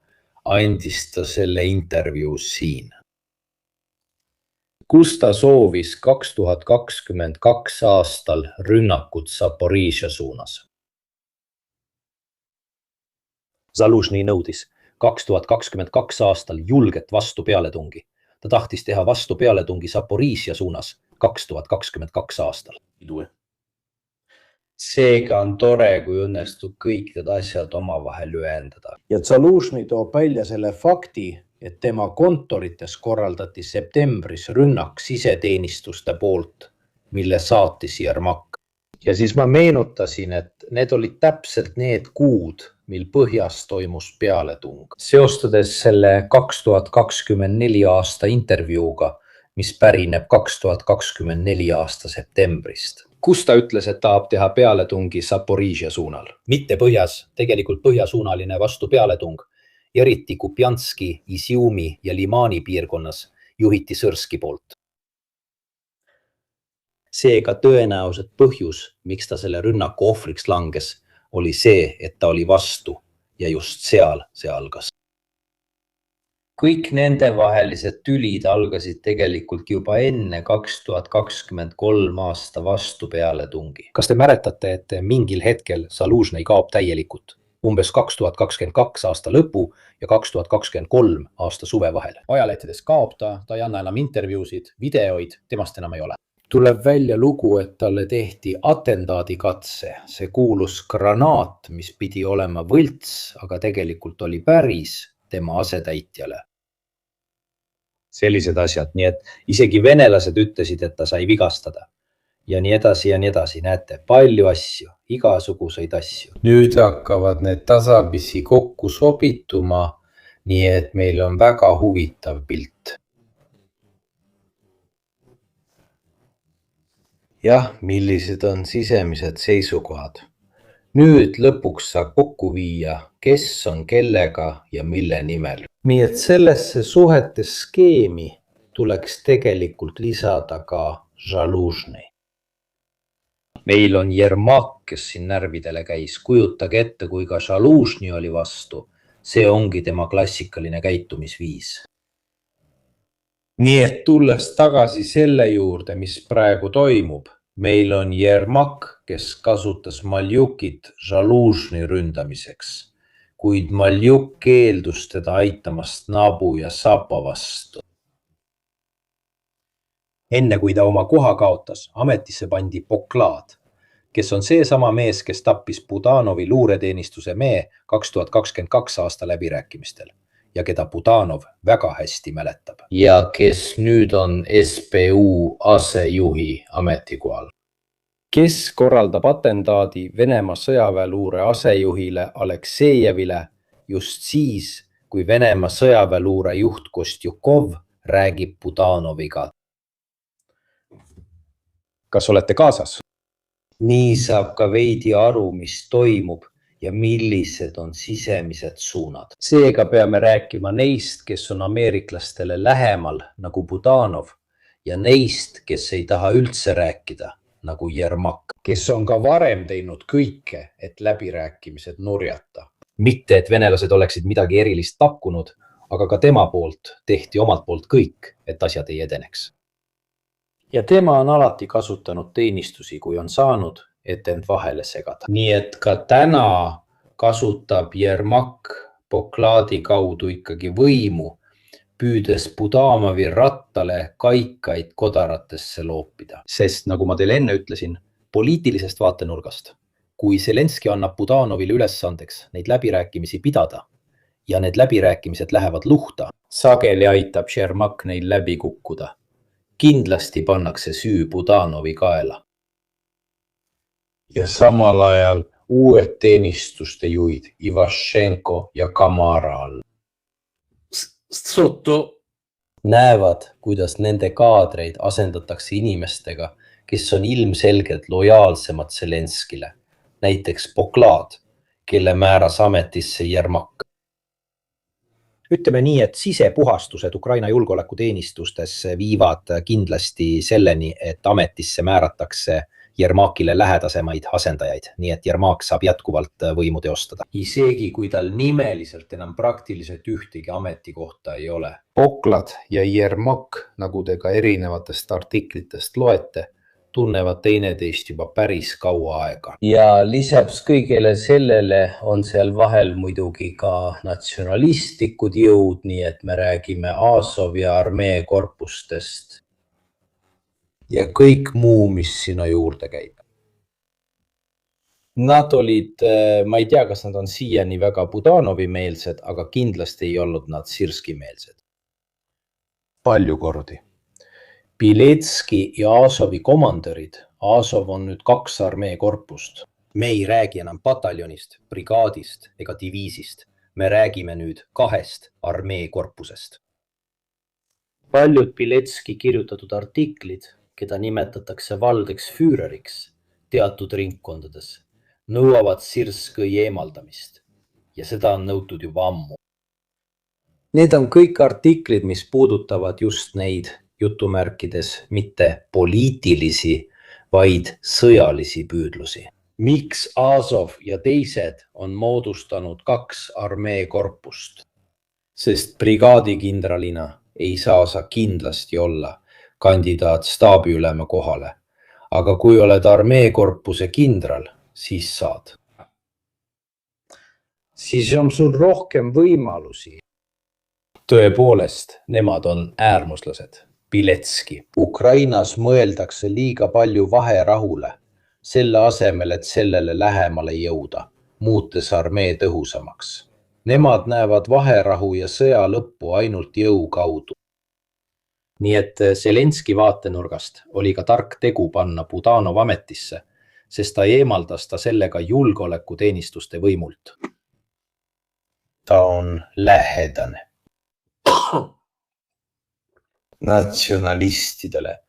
andis ta selle intervjuus siin. Kus ta soovis 2022 aastal rünnakut Zaporižžja suunas? Zalužny nõudis 2022 aastal julget vastupealetungi. Ta tahtis teha vastupealetungi Zaporižžja suunas 2022 aastal. Seega on tore, kui õnnestub kõik need asjad omavahel ühendada. Ja Zalužny toob välja selle fakti, et tema kontorites korraldati septembris rünnak siseteenistuste poolt, mille saatis Yermak. Ja siis ma meenutasin, et need olid täpselt need kuud, mil põhjas toimus pealetung. Seostades selle 2024 aasta intervjuuga, mis pärineb 2024 aasta septembrist. Kus ta ütles, et tahab teha pealetungi Zaporižžja suunal? Mitte põhjas, tegelikult põhjasuunaline vastupealetung. Eriti Kupjanski, Isiumi ja Limani piirkonnas juhiti Sõrski poolt. Seega tõenäoliselt põhjus, miks ta selle rünnaku ohvriks langes, oli see, et ta oli vastu ja just seal see algas. Kõik nendevahelised tülid algasid tegelikult juba enne 2023 aasta vastupealetungi. Kas te mäletate, et mingil hetkel Zalužnõi kaob täielikult? Umbes 2022 aasta lõpu ja 2023 aasta suve vahel. Ajalehtedes kaob ta ei anna enam intervjuusid, videoid, temast enam ei ole. Tuleb välja lugu, et talle tehti atentaadikatse. See kuulus granaat, mis pidi olema võlts, aga tegelikult oli päris tema asetäitjale. Sellised asjad, nii et isegi venelased ütlesid, et ta sai vigastada. Ja nii edasi, näete, palju asju, igasuguseid asju. Nüüd hakkavad need tasapisi kokku sobituma, nii et meil on väga huvitav pilt. Jah, millised on sisemised seisukohad? Nüüd lõpuks saab kokku viia, kes on kellega ja mille nimel. Nii et sellesse suhete skeemi tuleks tegelikult lisada ka Zalužnõi. Meil on Jermak, kes siin närvidele käis. Kujutage ette, kui ka Zalužnõi oli vastu. See ongi tema klassikaline käitumisviis. Nii et tulles tagasi selle juurde, mis praegu toimub, meil on Jermak, kes kasutas Maljukit Zalužnõi ründamiseks, kuid Maljuk keeldus teda aitamast Nabu ja Sapa vastu. Enne kui ta oma koha kaotas, ametisse pandi Poklad, kes on seesama mees, kes tappis Budanovi luureteenistuse mee 2022 aasta läbirääkimistel ja keda Budanov väga hästi mäletab. Ja kes nüüd on SBU asejuhi ametikohal. Kes korraldab atentaadi Venemaa sõjaväeluure asejuhile Aleksejevile just siis, kui Venemaa sõjaväeluure juht Kostjukov räägib Budanoviga. Kas olete kaasas? Nii saab ka veidi aru, mis toimub ja millised on sisemised suunad. Seega peame rääkima neist, kes on ameeriklastele lähemal, nagu Budanov, ja neist, kes ei taha üldse rääkida, nagu Jermak, kes on ka varem teinud kõike, et läbirääkimised nurjata. Mitte, et venelased oleksid midagi erilist pakkunud, aga ka tema poolt tehti omalt poolt kõik, et asjad ei edeneks. Ja tema on alati kasutanud teenistusi, kui on saanud, et end vahele segada. Nii et ka täna kasutab Jermak Pokladi kaudu ikkagi võimu, püüdes Budanovi rattale kaikaid kodaratesse loopida. Sest nagu ma teile enne ütlesin, poliitilisest vaatenurgast, kui Zelenski annab Budanovile ülesandeks neid läbirääkimisi pidada ja need läbirääkimised lähevad luhta, sageli aitab Jermak neil läbi kukkuda. Kindlasti pannakse süü Budanovi kaela. Ja samal ajal uued teenistuste juhid Ivašenko ja Kamara all näevad, kuidas nende kaadreid asendatakse inimestega, kes on ilmselgelt lojaalsemad Zelenskile, näiteks Poklad, kelle määras ametisse Jermak. Ütleme nii, et sisepuhastused Ukraina julgeolekuteenistustes viivad kindlasti selleni, et ametisse määratakse Jermakile lähedasemaid asendajaid, nii et Jermak saab jätkuvalt võimu teostada. Isegi kui tal nimeliselt enam praktiliselt ühtegi ametikohta ei ole. Poklad ja Jermak, nagu te ka erinevatest artiklitest loete, tunnevad teineteist juba päris kaua aega. Ja lisaks kõigele sellele on seal vahel muidugi ka natsionalistlikud jõud, nii et me räägime Azovi armee korpustest ja kõik muu, mis sinna juurde käib. Nad olid, ma ei tea, kas nad on siiani väga Budanovi meelsed, aga kindlasti ei olnud nad Sirski meelsed. Palju kordi. Biletski ja Azovi komandörid. Azov on nüüd 2 armee korpust. Me ei räägi enam pataljonist, brigaadist ega diviisist. Me räägime nüüd 2 armee korpusest. Paljud Biletski kirjutatud artiklid, keda nimetatakse valdeks Führeriks teatud ringkondades, nõuavad Sirskõi eemaldamist ja seda on nõutud juba ammu. Need on kõik artiklid, mis puudutavad just neid jutumärkides mitte poliitilisi, vaid sõjalisi püüdlusi. Miks Azov ja teised on moodustanud 2 armeekorpust? Sest brigaadikindralina ei saa sa kindlasti olla kandidaat staabiülema kohale. Aga kui oled armeekorpuse kindral, siis saad. Siis on sul rohkem võimalusi. Tõepoolest, nemad on äärmuslased. Piletski. Ukrainas mõeldakse liiga palju vaherahule, selle asemel, et sellele lähemale jõuda, muutes armee tõhusamaks. Nemad näevad vaherahu ja sõja lõppu ainult jõu kaudu. Nii et Zelenski vaatenurgast oli ka tark tegu panna Budanov ametisse, sest ta eemaldas ta sellega julgeolekuteenistuste võimult. Ta on lähedane natsionalistidele.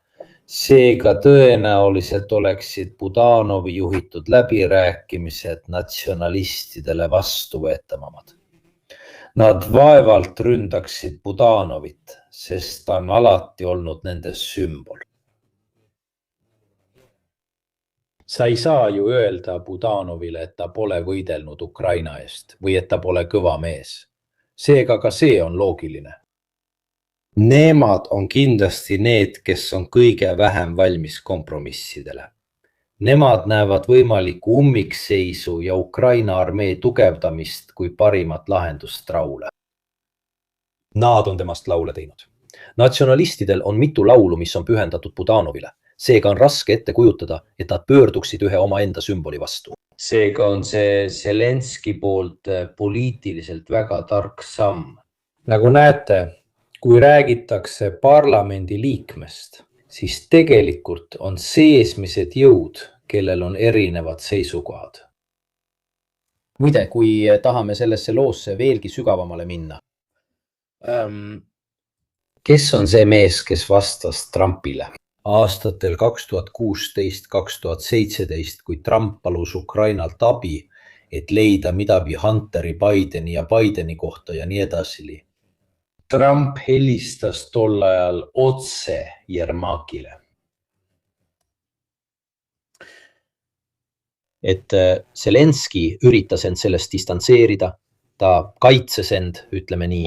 Seega tõenäoliselt oleksid Budanovi juhitud läbirääkimised natsionalistidele vastuvõetavamad. Nad vaevalt ründaksid Budanovit, sest ta on alati olnud nende sümbol. Sa ei saa ju öelda Budanovile, et ta pole võidelnud Ukraina eest või et ta pole kõva mees. Seega ka see on loogiline. Nemad on kindlasti need, kes on kõige vähem valmis kompromissidele. Nemad näevad võimalikku ummikseisu ja Ukraina armee tugevdamist kui parimat lahendust raule. Nad on temast laule teinud. Natsionalistidel on mitu laulu, mis on pühendatud Budanovile. Seega on raske ette kujutada, et nad pöörduksid ühe omaenda sümboli vastu. Seega on see Zelenski poolt poliitiliselt väga tark samm. Nagu näete, kui räägitakse parlamendi liikmest, siis tegelikult on seesmised jõud, kellel on erinevad seisukohad. Muide, kui tahame sellesse loosse veelgi sügavamale minna. Kes on see mees, kes vastas Trumpile? Aastatel 2016-2017, kui Trump palus Ukrainalt abi, et leida midagi Hunteri, Bideni ja Bideni kohta ja nii edasi. Trump helistas tol ajal otse Jermakile. Et Zelenski üritas end sellest distantseerida, ta kaitses end, ütleme nii.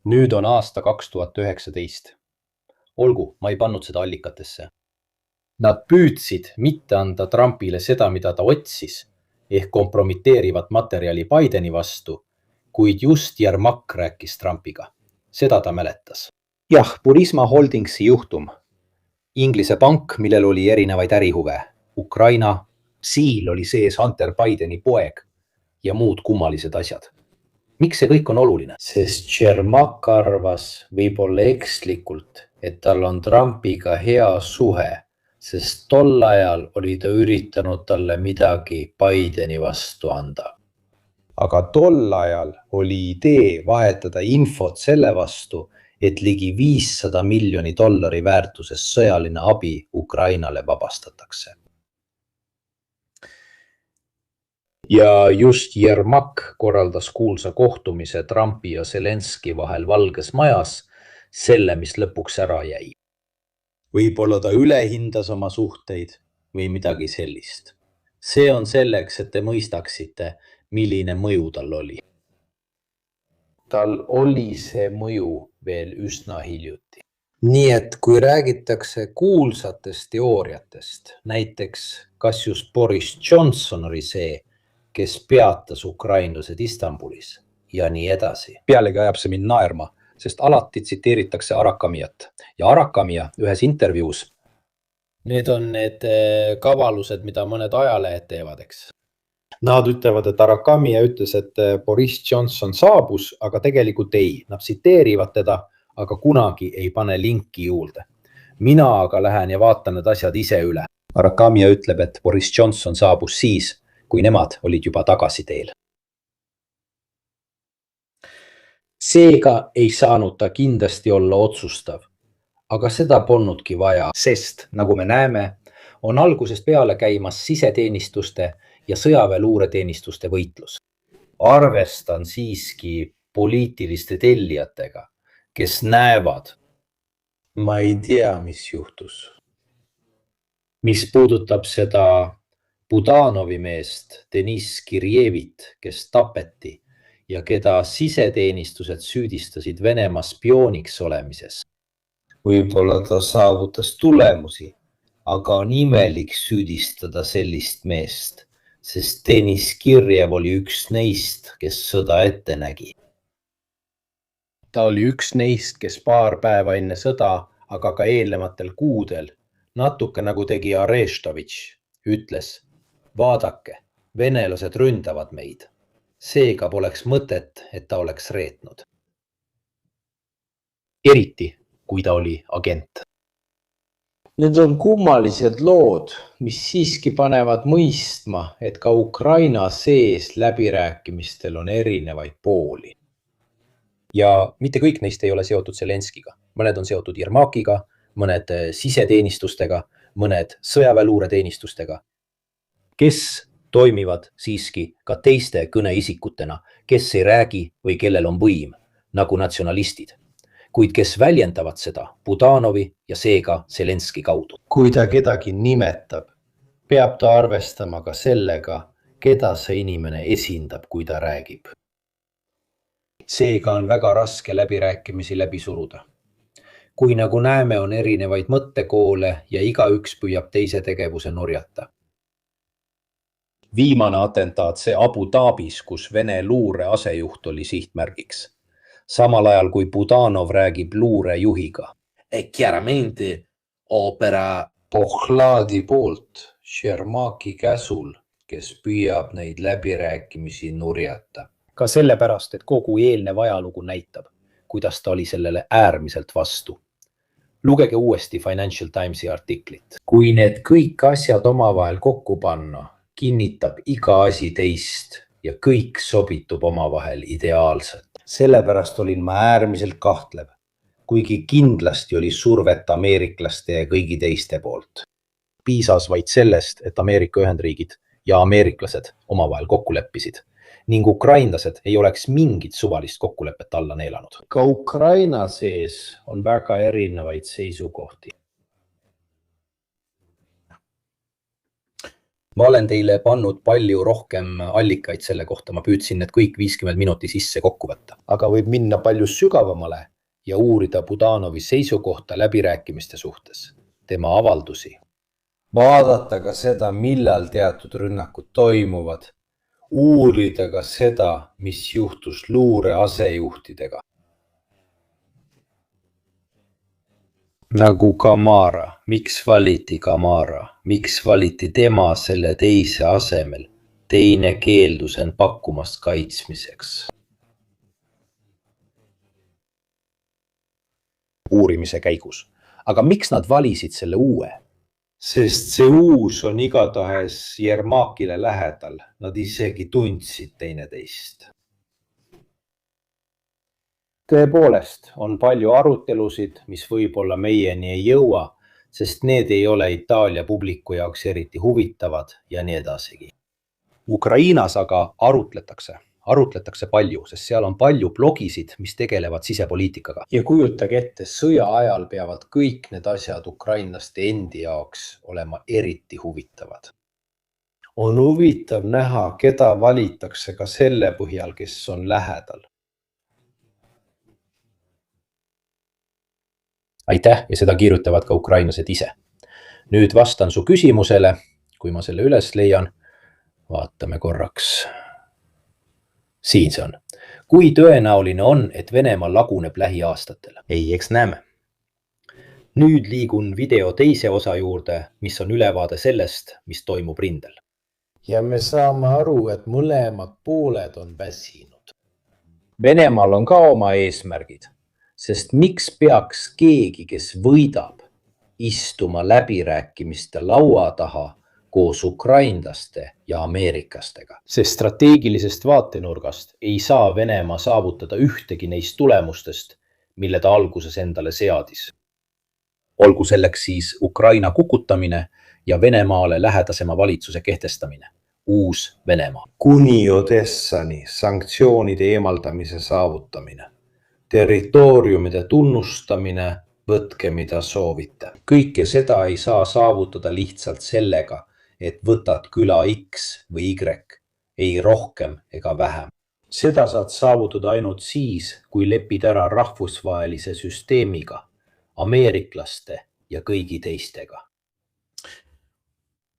Nüüd on aasta 2019. Olgu, ma ei pannud seda allikatesse. Nad püüdsid mitte anda Trumpile seda, mida ta otsis, ehk kompromiteerivat materjali Bideni vastu, kuid just Jermak rääkis Trumpiga. Seda ta mäletas. Jah, Burisma Holdingsi juhtum. Inglise pank, millel oli erinevaid ärihuve. Ukraina, Siil oli sees Hunter Bideni poeg ja muud kummalised asjad. Miks see kõik on oluline? Sest Jermak arvas võib-olla ekslikult, et tal on Trumpiga hea suhe, sest tol ajal oli ta üritanud talle midagi Bideni vastu anda. Aga tol ajal oli idee vahetada infot selle vastu, et ligi $500 miljonit väärtuses sõjaline abi Ukrainale vabastatakse. Ja just Jermak korraldas kuulsa kohtumise Trumpi ja Zelenski vahel Valges Majas, selle, mis lõpuks ära jäi. Võib-olla ta ülehindas oma suhteid või midagi sellist. See on selleks, et te mõistaksite, milline mõju tal oli. Tal oli see mõju veel üsna hiljuti. Nii et kui räägitakse kuulsatest teooriatest, näiteks kas just Boris Johnson oli see, kes peatas ukrainlased Istanbulis ja nii edasi. Pealegi ajab see mind naerma, sest alati tsiteeritakse Arakamiat ja Arakamia ühes intervjuus. Need on need kavalused, mida mõned ajalehed teevad, eks. Nad ütlevad, et Arakamia ütles, et Boris Johnson saabus, aga tegelikult ei. Nad tsiteerivad teda, aga kunagi ei pane linki juurde. Mina aga lähen ja vaatan need asjad ise üle. Arakamia ütleb, et Boris Johnson saabus siis, kui nemad olid juba tagasi teel. Seega ei saanud ta kindlasti olla otsustav, aga seda polnudki vaja, sest, nagu me näeme, on algusest peale käimas siseteenistuste ja sõjaväeluureteenistuste võitlus. Arvestan siiski poliitiliste tellijatega, kes näevad. Ma ei tea, mis juhtus. mis puudutab seda Budanovi meest, Deniss Kirjevit, kes tapeti ja keda siseteenistused süüdistasid Venemaa spiooniks olemises. Võib-olla ta saavutas tulemusi, aga on imelik süüdistada sellist meest, sest Deniss Kirjev oli üks neist, kes sõda ette nägi. Ta oli üks neist, kes paar päeva enne sõda, aga ka eelnematel kuudel, natuke nagu tegi Arestovitš, ütles: vaadake, venelased ründavad meid. Seega poleks mõtet, et ta oleks reetnud. Eriti, kui ta oli agent. Need on kummalised lood, mis siiski panevad mõistma, et ka Ukraina sees läbirääkimistel on erinevaid pooli. Ja mitte kõik neist ei ole seotud Zelenskiga. Mõned on seotud Jermakiga, mõned siseteenistustega, mõned sõjaväeluureteenistustega, kes toimivad siiski ka teiste kõneisikutena, kes ei räägi või kellel on võim, nagu natsionalistid, kuid kes väljendavad seda Budanovi ja seega Zelenski kaudu. Kui ta kedagi nimetab, peab ta arvestama ka sellega, keda see inimene esindab, kui ta räägib. Seega on väga raske läbirääkimisi läbi suruda. Kui nagu näeme, on erinevaid mõttekoole ja igaüks püüab teise tegevuse nurjata. Viimane atentaat see Abu Dhabis, kus Vene luure asejuht oli sihtmärgiks. Samal ajal kui Budanov räägib luurejuhiga. Chiaramente opera Pohladi poolt, Shermaki käsul, kes püüab neid läbirääkimisi nurjata. Ka sellepärast, et kogu eelnev ajalugu näitab, kuidas ta oli sellele äärmiselt vastu. Lugege uuesti Financial Timesi artiklit. Kui need kõik asjad omavahel kokku panna, kinnitab iga asi teist ja kõik sobitub omavahel ideaalselt. Sellepärast olin ma äärmiselt kahtlev, kuigi kindlasti oli survet ameeriklaste ja kõigi teiste poolt. Piisas vaid sellest, et Ameerika Ühendriigid ja ameeriklased omavahel kokku leppisid ning ukrainlased ei oleks mingit suvalist kokkulepet alla neelanud. Ka Ukraina sees on väga erinevaid seisukohti. Ma olen teile pannud palju rohkem allikaid selle kohta, ma püüdsin need kõik 50 minuti sisse kokku võtta. Aga võib minna palju sügavamale ja uurida Budanovi seisukohta läbirääkimiste suhtes, tema avaldusi. Vaadata ka seda, millal teatud rünnakud toimuvad. Uurida ka seda, mis juhtus luure asejuhtidega. Nagu Kamara. Miks valiti Kamara? Miks valiti tema selle teise asemel? Teine keeldus end pakkumast kaitsmiseks. Uurimise käigus. Aga miks nad valisid selle uue? Sest see uus on igatahes Jermakile lähedal. Nad isegi tundsid teineteist. Tõepoolest on palju arutelusid, mis võib-olla meieni ei jõua, sest need ei ole Itaalia publiku jaoks eriti huvitavad ja nii edasigi. Ukrainas aga arutletakse palju, sest seal on palju blogisid, mis tegelevad sisepoliitikaga. Ja kujutage ette, sõja ajal peavad kõik need asjad ukrainlaste endi jaoks olema eriti huvitavad. On huvitav näha, keda valitakse ka selle põhjal, kes on lähedal. Aitäh ja seda kirjutavad ka ukrainlased ise. Nüüd vastan su küsimusele, kui ma selle üles leian. Vaatame korraks. Siin see on. Kui tõenäoline on, et Venemaa laguneb lähiaastatel? Ei, eks näeme. Nüüd liigun video teise osa juurde, mis on ülevaade sellest, mis toimub rindel. Ja me saame aru, et mõlemad pooled on väsinud. Venemaal on ka oma eesmärgid, sest miks peaks keegi, kes võidab, istuma läbirääkimiste laua taha koos ukrainlaste ja ameeriklastega. Sest strateegilisest vaatenurgast ei saa Venemaa saavutada ühtegi neist tulemustest, mille ta alguses endale seadis. Olgu selleks siis Ukraina kukutamine ja Venemaale lähedasema valitsuse kehtestamine. Uus Venemaa. Kuni Odessani sanktsioonide eemaldamise saavutamine. Territooriumide tunnustamine võtke mida soovite. Kõike seda ei saa saavutada lihtsalt sellega, et võtad küla X või Y, ei rohkem ega vähem. Seda saad saavutada ainult siis, kui lepid ära rahvusvahelise süsteemiga, ameeriklaste ja kõigi teistega.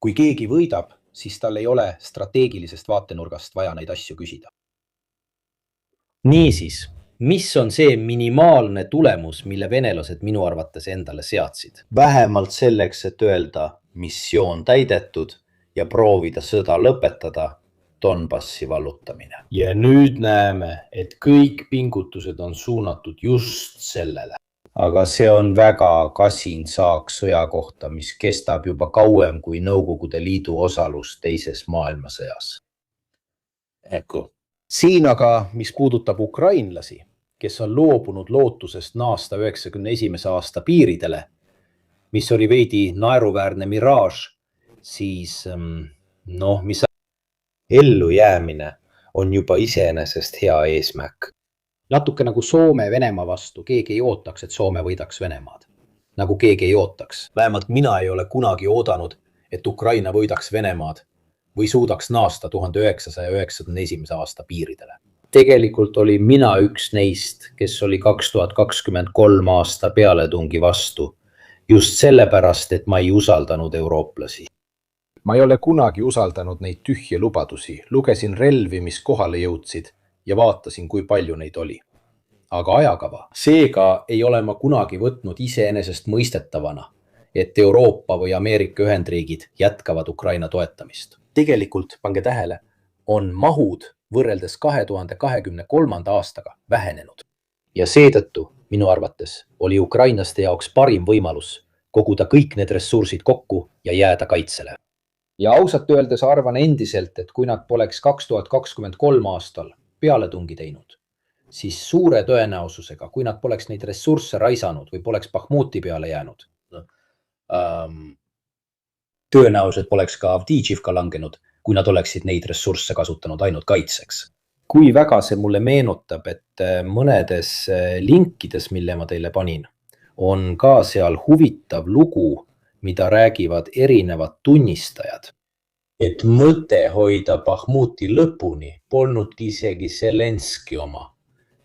Kui keegi võidab, siis tal ei ole strateegilisest vaatenurgast vaja neid asju küsida. Niisiis, mis on see minimaalne tulemus, mille venelased minu arvates endale seadsid? Vähemalt selleks, et öelda missioon täidetud ja proovida sõda lõpetada, Donbassi vallutamine. Ja nüüd näeme, et kõik pingutused on suunatud just sellele. Aga see on väga kasin saak sõja kohta, mis kestab juba kauem kui Nõukogude Liidu osalus teises maailmasõjas. Ecco. Siin aga, mis puudutab ukrainlasi, kes on loobunud lootusest naasta 91. aasta piiridele, mis oli veidi naeruväärne miraaž, siis mis ellujäämine on juba iseenesest hea eesmärk. Natuke nagu Soome Venemaa vastu, keegi ei ootaks, et Soome võidaks Venemaad. Nagu keegi ei ootaks. Vähemalt mina ei ole kunagi oodanud, et Ukraina võidaks Venemaad või suudaks naasta 1991. aasta piiridele. Tegelikult oli mina üks neist, kes oli 2023 aasta pealetungi vastu. Just sellepärast, et ma ei usaldanud eurooplasi. Ma ei ole kunagi usaldanud neid tühje lubadusi. Lugesin relvi, mis kohale jõudsid ja vaatasin, kui palju neid oli. Aga ajakava. Seega ei ole ma kunagi võtnud iseenesest mõistetavana, et Euroopa või Ameerika Ühendriigid jätkavad Ukraina toetamist. Tegelikult, pange tähele, on mahud võrreldes 2023. aastaga vähenenud. Ja seetõttu, minu arvates, oli ukrainlaste jaoks parim võimalus koguda kõik need ressursid kokku ja jääda kaitsele. Ja ausalt öeldes arvan endiselt, et kui nad poleks 2023 aastal pealetungi teinud, siis suure tõenäosusega, kui nad poleks neid ressursse raisanud või poleks Bahmuti peale jäänud, tõenäoliselt poleks ka Avdiivka langenud, kui nad oleksid neid ressursse kasutanud ainult kaitseks. Kui väga see mulle meenutab, et mõnedes linkides, mille ma teile panin, on ka seal huvitav lugu, mida räägivad erinevad tunnistajad. Et mõte hoida Bahmuti lõpuni polnud isegi Zelenski oma.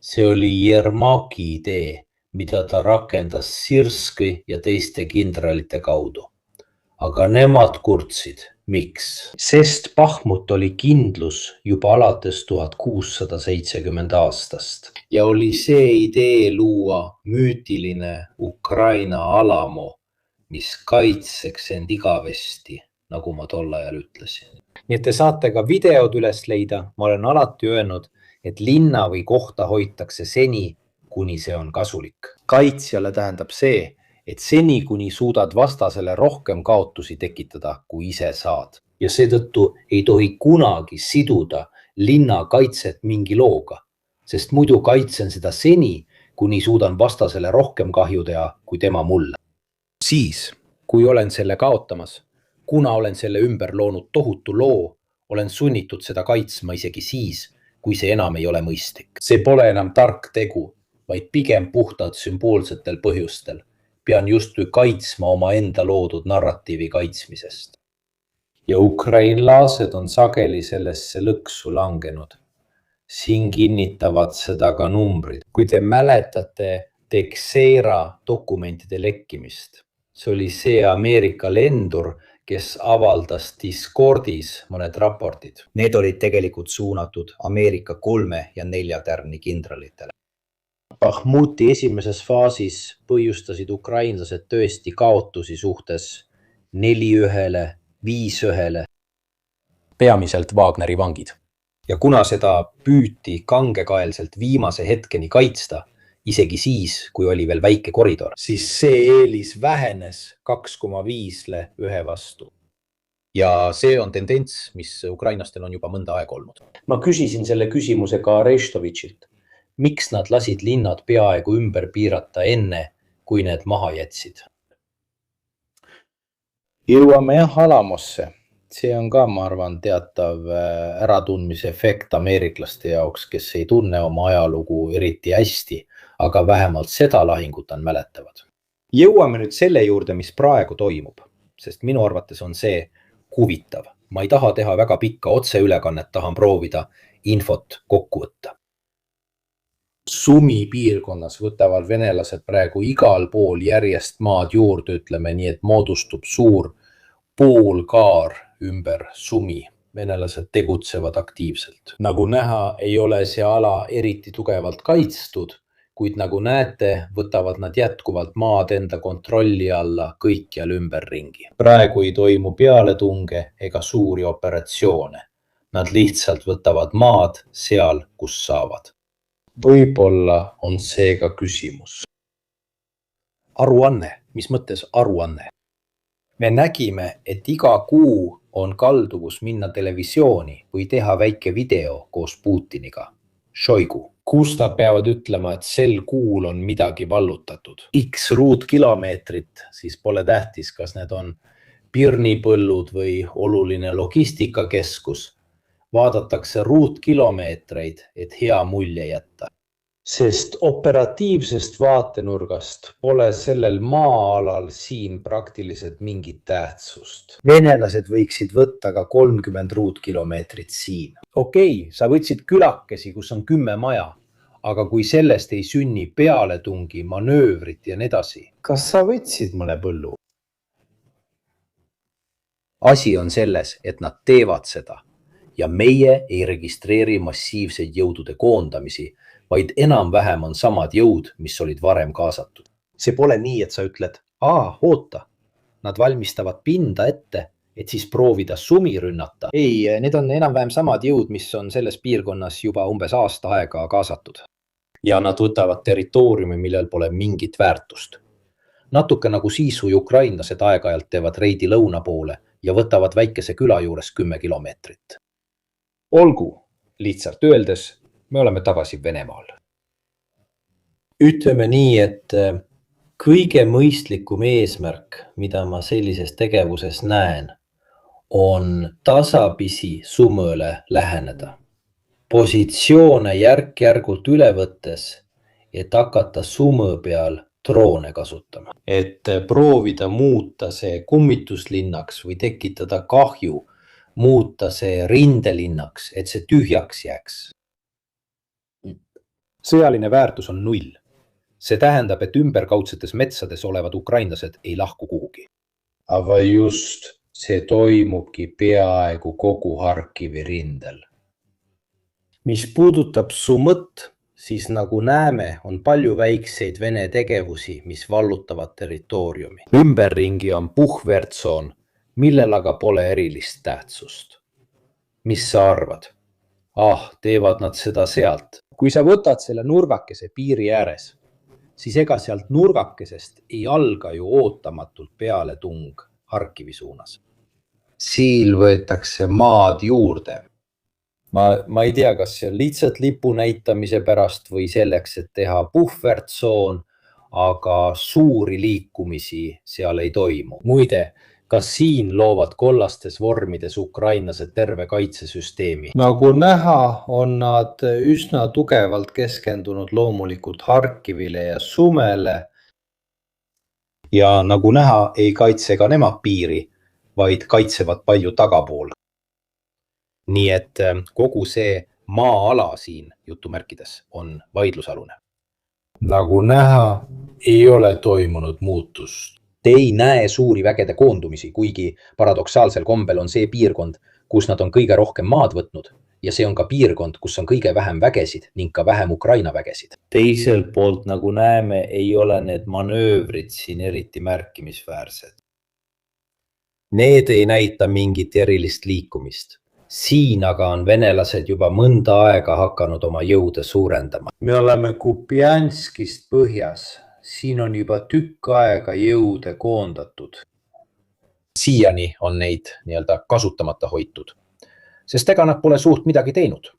See oli Yermaki idee, mida ta rakendas Sirski ja teiste kindralite kaudu. Aga nemad kurtsid. Miks? Sest Bahmut oli kindlus juba alates 1670 aastast. Ja oli see idee luua müütiline Ukraina Alamo, mis kaitseks end igavesti, nagu ma tol ajal ütlesin. Nii et te saate ka videod üles leida. Ma olen alati öelnud, et linna või kohta hoitakse seni, kuni see on kasulik. Kaitsjale tähendab see, et seni, kuni suudad vastasele rohkem kaotusi tekitada, kui ise saad. Ja seetõttu ei tohi kunagi siduda linna kaitset mingi looga, sest muidu kaitsen seda seni, kuni suudan vastasele rohkem kahju teha, kui tema mulle. Siis, kui olen selle kaotamas, kuna olen selle ümber loonud tohutu loo, olen sunnitud seda kaitsma isegi siis, kui see enam ei ole mõistlik. See pole enam tark tegu, vaid pigem puhtalt sümboolsetel põhjustel. Pean justkui kaitsma oma enda loodud narratiivi kaitsmisest. Ja ukrainlased on sageli sellesse lõksu langenud. Siin kinnitavad seda ka numbrid. Kui te mäletate Texeira dokumentide lekkimist, see oli see Ameerika lendur, kes avaldas Discordis mõned raportid. Need olid tegelikult suunatud Ameerika 3 ja 4 tärni kindralitele. Bahmuti esimeses faasis põhjustasid ukrainlased tõesti kaotusi suhtes 4-1, 5-1. Peamiselt Wagneri vangid. Ja kuna seda püüti kangekaelselt viimase hetkeni kaitsta, isegi siis, kui oli veel väike koridor, siis see eelis vähenes 2,5-le 1 vastu. Ja see on tendents, mis ukrainlastel on juba mõnda aega olnud. Ma küsisin selle küsimuse ka Arestovitšilt. Miks nad lasid linnad peaaegu ümber piirata enne, kui need maha jätsid? Jõuame Alamosse. See on ka, ma arvan, teatav äratundmise efekt ameeriklaste jaoks, kes ei tunne oma ajalugu eriti hästi, aga vähemalt seda lahingut on mäletavad. jõuame nüüd selle juurde, mis praegu toimub, sest minu arvates on see huvitav. Ma ei taha teha väga pikka otseülekannet, tahan proovida infot kokku võtta. Sumi piirkonnas võtavad venelased praegu igal pool järjest maad juurde, ütleme nii, et moodustub suur poolkaar ümber Sumi. Venelased tegutsevad aktiivselt. Nagu näha, ei ole see ala eriti tugevalt kaitstud, kuid nagu näete, võtavad nad jätkuvalt maad enda kontrolli alla kõikjal ümberringi. Praegu ei toimu pealetunge ega suuri operatsioone. Nad lihtsalt võtavad maad seal, kus saavad. Võib-olla on seega küsimus. Aruanne. Mis mõttes aruanne? Me nägime, et iga kuu on kalduvus minna televisiooni või teha väike video koos Putiniga. Šoigu. Kus nad peavad ütlema, et sel kuul on midagi vallutatud. X ruutkilomeetrit, siis pole tähtis, kas need on pirnipõllud või oluline logistikakeskus. Vaadatakse ruutkilomeetreid, et hea mulje jätta. Sest operatiivsest vaatenurgast pole sellel maa-alal siin praktiliselt mingit tähtsust. Venelased võiksid võtta ka 30 ruutkilomeetrit siin. Okei, sa võtsid külakesi, kus on 10 maja, aga kui sellest ei sünni pealetungi, manöövrit ja nii edasi. Kas sa võtsid mõne põllu? Asi on selles, et nad teevad seda ja meie ei registreeri massiivseid jõudude koondamisi, vaid enam-vähem on samad jõud, mis olid varem kaasatud. See pole nii, et sa ütled, oota, nad valmistavad pinda ette, et siis proovida Sumi rünnata. Ei, need on enam-vähem samad jõud, mis on selles piirkonnas juba umbes aasta aega kaasatud. Ja nad võtavad territooriumi, millel pole mingit väärtust. Natuke nagu siis, kui ukrainlased aeg-ajalt teevad reidi lõuna poole ja võtavad väikese küla juures 10 kilomeetrit. Olgu, lihtsalt öeldes, me oleme tagasi Venemaal. Ütleme nii, et kõige mõistlikum eesmärk, mida ma sellises tegevuses näen, on tasapisi Sumõle läheneda. Positsioone järk-järgult üle võttes, et hakata Sumõ peal droone kasutama. Et proovida muuta see kummituslinnaks või tekitada kahju, muuta see rindelinnaks, et see tühjaks jääks. Sõjaline väärtus on 0. See tähendab, et ümberkaudsetes metsades olevad ukrainlased ei lahku kuhugi. Aga just see toimubki peaaegu kogu Harkivi rindel. Mis puudutab Sumõt, siis nagu näeme, on palju väikseid Vene tegevusi, mis vallutavad territooriumi. Ümberringi on puhvertsoon, millel aga pole erilist tähtsust. Mis sa arvad? Teevad nad seda sealt. Kui sa võtad selle nurgakese piiri ääres, siis ega sealt nurgakesest ei alga ju ootamatult peale tung Harkivi suunas. Siil võetakse maad juurde. Ma ei tea, kas see on lihtsalt lipu näitamise pärast või selleks, et teha puhvertsoon, aga suuri liikumisi seal ei toimu. Muide, kas siin loovad kollastes vormides ukrainlased terve kaitsesüsteemi? Nagu näha, on nad üsna tugevalt keskendunud loomulikult Harkivile ja Sumele. Ja nagu näha, ei kaitse ka nemad piiri, vaid kaitsevad palju tagapool. Nii et kogu see maa-ala siin jutumärkides on vaidlusalune. Nagu näha, ei ole toimunud muutust. Te ei näe suuri vägede koondumisi, kuigi paradoksaalsel kombel on see piirkond, kus nad on kõige rohkem maad võtnud ja see on ka piirkond, kus on kõige vähem vägesid ning ka vähem Ukraina vägesid. Teiselt poolt, nagu näeme, ei ole need manöövrid siin eriti märkimisväärsed. Need ei näita mingit erilist liikumist. Siin aga on venelased juba mõnda aega hakanud oma jõude suurendama. Me oleme Kupianskist põhjas. Siin on juba tükk aega jõude koondatud. Siiani on neid nii-öelda kasutamata hoitud, sest ega nad pole suurt midagi teinud.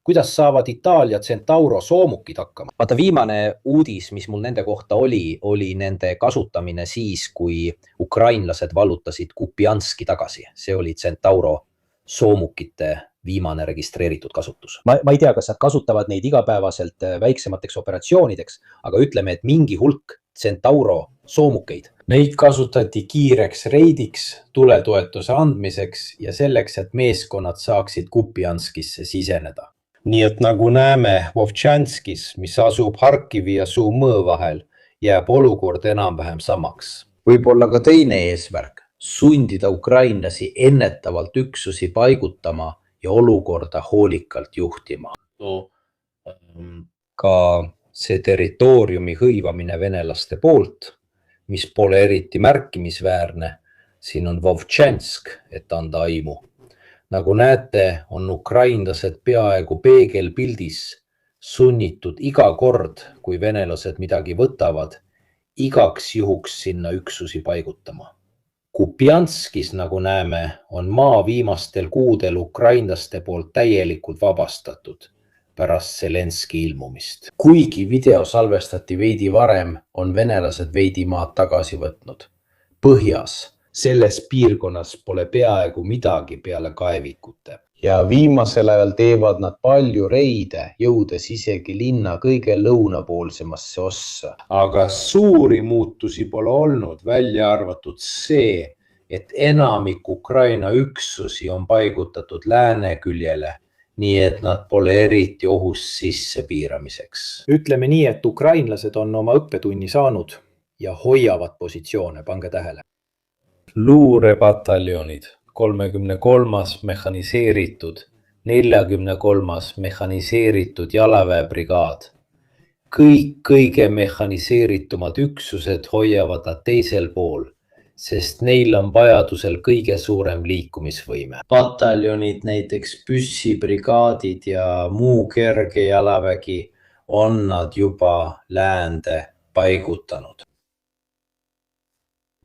Kuidas saavad Itaalia Centauro soomukid hakkama? Vaata, viimane uudis, mis mul nende kohta oli nende kasutamine siis, kui ukrainlased vallutasid Kupianski tagasi. See oli Centauro soomukite viimane registreeritud kasutus. Ma ei tea, kas nad kasutavad neid igapäevaselt väiksemateks operatsioonideks, aga ütleme, et mingi hulk Centauro soomukeid. Neid kasutati kiireks reidiks, tuletoetuse andmiseks ja selleks, et meeskonnad saaksid Kupianskisse siseneda. nii et nagu näeme, Vovtšanskis, mis asub Harkivi ja Sumõ vahel, jääb olukord enam-vähem samaks. Võib-olla ka teine eesmärk, sundida ukrainlasi ennetavalt üksusi paigutama ja olukorda hoolikalt juhtima. Ka see territooriumi hõivamine venelaste poolt, mis pole eriti märkimisväärne, siin on Vovtšansk, et anda aimu. Nagu näete, on ukrainlased peaaegu peegelpildis sunnitud iga kord, kui venelased midagi võtavad, igaks juhuks sinna üksusi paigutama. Kupianskis, nagu näeme, on maa viimastel kuudel ukrainlaste poolt täielikult vabastatud pärast Zelenski ilmumist. Kuigi video salvestati veidi varem, on venelased veidi maad tagasi võtnud. Põhjas, selles piirkonnas pole peaaegu midagi peale kaevikute. Ja viimasel ajal teevad nad palju reide, jõudes isegi linna kõige lõunapoolsemasse ossa. Aga suuri muutusi pole olnud, välja arvatud see, et enamik Ukraina üksusi on paigutatud lääne küljele, nii et nad pole eriti ohus sisse piiramiseks. Ütleme nii, et ukrainlased on oma õppetunni saanud ja hoiavad positsioone, pange tähele. Luurepataljonid, 33. mehhaniseeritud, 43. mehhaniseeritud jalaväebrigaad. Kõik kõige mehhaniseeritumad üksused hoiavad nad teisel pool, sest neil on vajadusel kõige suurem liikumisvõime. Pataljonid, näiteks püssibrigaadid ja muu kerge jalavägi on nad juba läände paigutanud.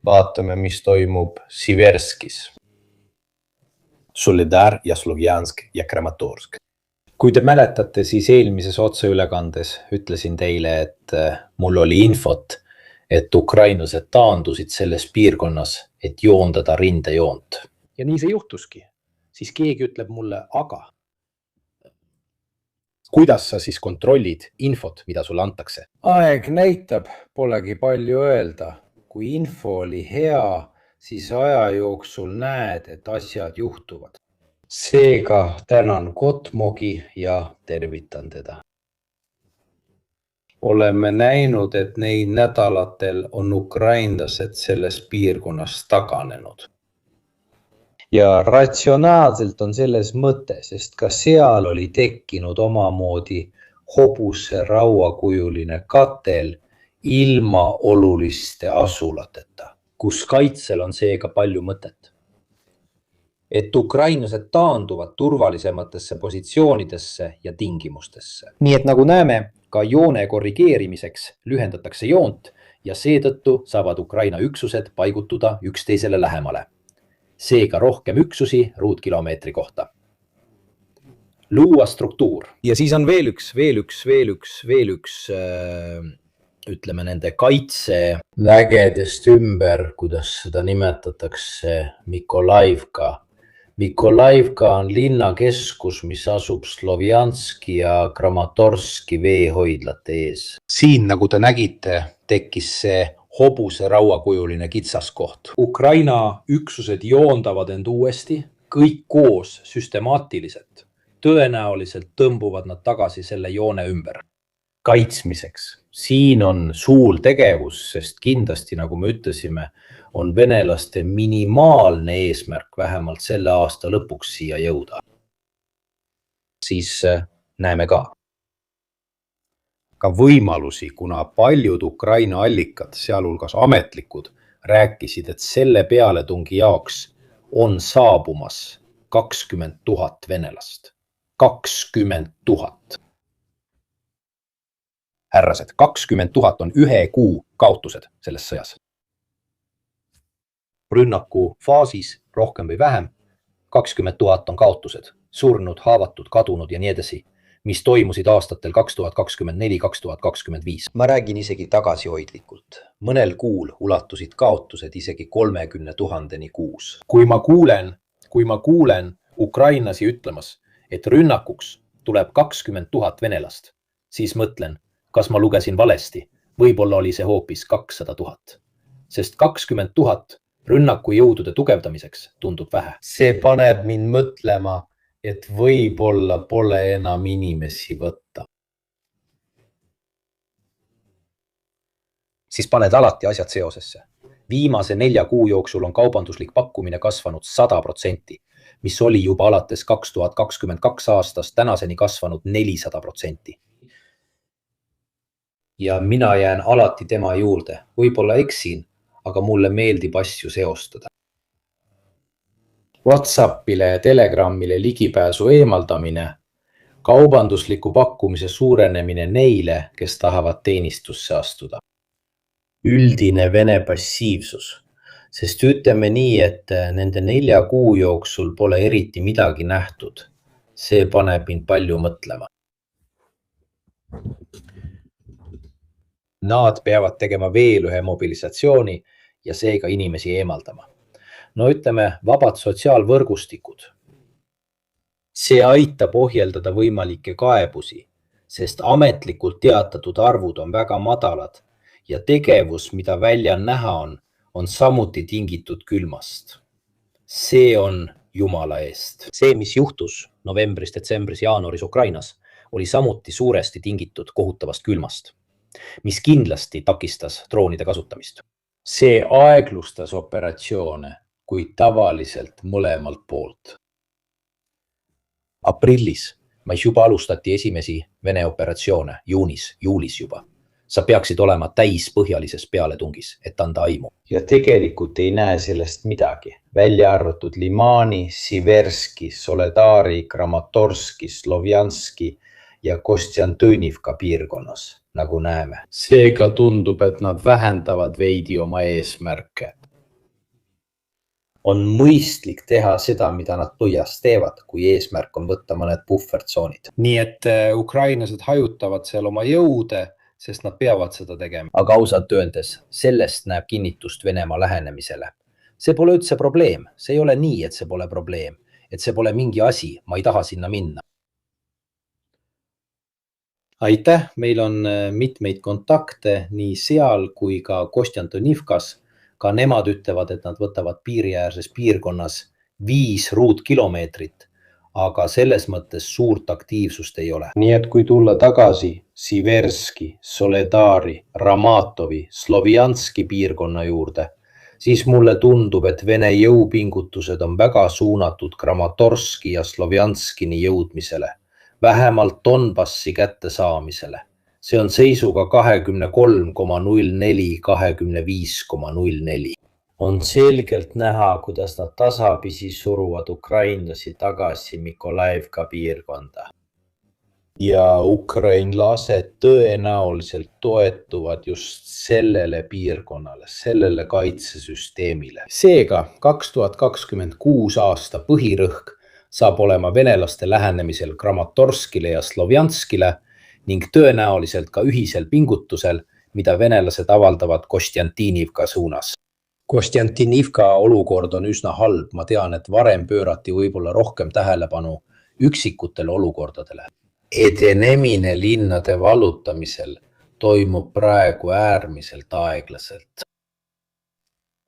Vaatame, mis toimub Siverskis. Soledar ja Slovjansk ja Kramatorsk. Kui te mäletate, siis eelmises otseülekandes ütlesin teile, et mul oli infot, et ukrainlased taandusid selles piirkonnas, et joondada rindejoont. Ja nii see juhtuski. Siis keegi ütleb mulle, aga kuidas sa siis kontrollid infot, mida sulle antakse? Aeg näitab, polegi palju öelda. Kui info oli hea, siis aja jooksul näed, et asjad juhtuvad. Seega tänan Kotmogi ja tervitan teda. Oleme näinud, et neil nädalatel on ukrainlased selles piirkonnas taganenud. Ja ratsionaalselt on selles mõte, sest ka seal oli tekkinud omamoodi hobuse rauakujuline katel ilma oluliste asulateta, kus kaitsel on seega palju mõtet. Et ukrainlased taanduvad turvalisematesse positsioonidesse ja tingimustesse. Nii et nagu näeme, ka joone korrigeerimiseks lühendatakse joont ja seetõttu saavad Ukraina üksused paigutuda üksteisele lähemale. Seega rohkem üksusi ruutkilomeetri kohta. Luua struktuur. Ja siis on veel üks ütleme nende kaitsevägedest ümber, kuidas seda nimetatakse, Mikolaivka. Mikolaivka on linnakeskus, mis asub Slovjanski ja Kramatorski veehoidlate ees. Siin, nagu te nägite, tekkis see hobuse rauakujuline kitsaskoht. Ukraina üksused joondavad end uuesti, kõik koos süstemaatiliselt. Tõenäoliselt tõmbuvad nad tagasi selle joone ümber. Kaitsmiseks. Siin on suur tegevus, sest kindlasti, nagu me ütlesime, on venelaste minimaalne eesmärk vähemalt selle aasta lõpuks siia jõuda. Siis näeme ka. Ka võimalusi, kuna paljud Ukraina allikad, sealhulgas ametlikud, rääkisid, et selle pealetungi jaoks on saabumas 20 000 venelast. 20 000. Härrased, 20 000 on ühe kuu kaotused selles sõjas. Rünnaku faasis, rohkem või vähem, 20 000 on kaotused, surnud, haavatud, kadunud ja nii edasi, mis toimusid aastatel 2024-2025. Ma räägin isegi tagasihoidlikult. Mõnel kuul ulatusid kaotused isegi 30 000 kuus. Kui ma kuulen ukrainlasi ütlemas, et rünnakuks tuleb 20 000 venelast, siis mõtlen, kas ma lugesin valesti, võib-olla oli see hoopis 200 000. sest 20 000 rünnakujõudude tugevdamiseks tundub vähe. see paneb mind mõtlema, et võib-olla pole enam inimesi võtta. Siis paned alati asjad seosesse. Viimase 4 kuu jooksul on kaubanduslik pakkumine kasvanud 100%, mis oli juba alates 2022 aastast tänaseni kasvanud 400%. Ja mina jään alati tema juurde. Võib-olla eksin, aga mulle meeldib asju seostada. WhatsAppile ja Telegramile ligipääsu eemaldamine, kaubandusliku pakkumise suurenemine neile, kes tahavad teenistusse astuda. Üldine Vene passiivsus, sest ütleme nii, et nende 4 kuu jooksul pole eriti midagi nähtud. See paneb mind palju mõtlema. Nad peavad tegema veel ühe mobilisatsiooni ja seega inimesi eemaldama. No ütleme, vabad sotsiaalvõrgustikud. See aitab ohjeldada võimalikke kaebusi, sest ametlikult teatatud arvud on väga madalad ja tegevus, mida välja näha on samuti tingitud külmast. See on Jumala eest. See, mis juhtus novembris, detsembris, jaanuaris Ukrainas, oli samuti suuresti tingitud kohutavast külmast, mis kindlasti takistas droonide kasutamist. See aeglustas operatsioone, kuid tavaliselt mõlemalt poolt. Aprillis, mais juba alustati esimesi Vene operatsioone, juulis juba. Sa peaksid olema täispõhjalises pealetungis, et anda aimu. Ja tegelikult ei näe sellest midagi. Välja arvatud Limani, Siverski, Soledari, Kramatorski, Slovjanski ja Kostjantõnivka piirkonnas, nagu näeme. Seega tundub, et nad vähendavad veidi oma eesmärke. On mõistlik teha seda, mida nad põhjas teevad, kui eesmärk on võtta mõned puhvertsoonid. Nii et ukrainlased hajutavad seal oma jõude, sest nad peavad seda tegema. Aga ausalt öeldes, sellest näeb kinnitust Venemaa lähenemisele. See pole üldse probleem. See ei ole nii, et see pole probleem. Et see pole mingi asi, ma ei taha sinna minna. Aitäh, meil on mitmeid kontakte nii seal kui ka Kostjantõnivkas. Ka nemad ütlevad, et nad võtavad piiriäärses piirkonnas 5 ruutkilomeetrit, aga selles mõttes suurt aktiivsust ei ole. Nii et kui tulla tagasi Siverski, Soledari, Ramatovi, Slovjanski piirkonna juurde, siis mulle tundub, et Vene jõupingutused on väga suunatud Kramatorski ja Slovjanskini jõudmisele, vähemalt Donbassi kätte saamisele. See on seisuga 23,04, 25,04. On selgelt näha, kuidas nad tasapisi suruvad ukrainlasi tagasi Mikolaivka piirkonda. Ja ukrainlased tõenäoliselt toetuvad just sellele piirkonnale, sellele kaitsesüsteemile. Seega 2026 aasta põhirõhk saab olema venelaste lähenemisel Kramatorskile ja Slovjanskile ning tõenäoliselt ka ühisel pingutusel, mida venelased avaldavad Kostjantinivka suunas. Kostjantinivka olukord on üsna halb. Ma tean, et varem pöörati võib-olla rohkem tähelepanu üksikutele olukordadele. Edenemine linnade vallutamisel toimub praegu äärmiselt aeglaselt.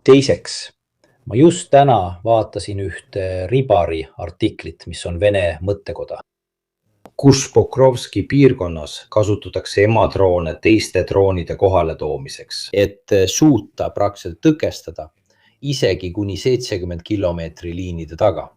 Teiseks, ma just täna vaatasin ühte Ribari artiklit, mis on Vene mõttekoda, kus Pokrovski piirkonnas kasutatakse emadroone teiste droonide kohale toomiseks, et suuta praktiliselt tõkestada isegi kuni 70 kilomeetri liinide taga.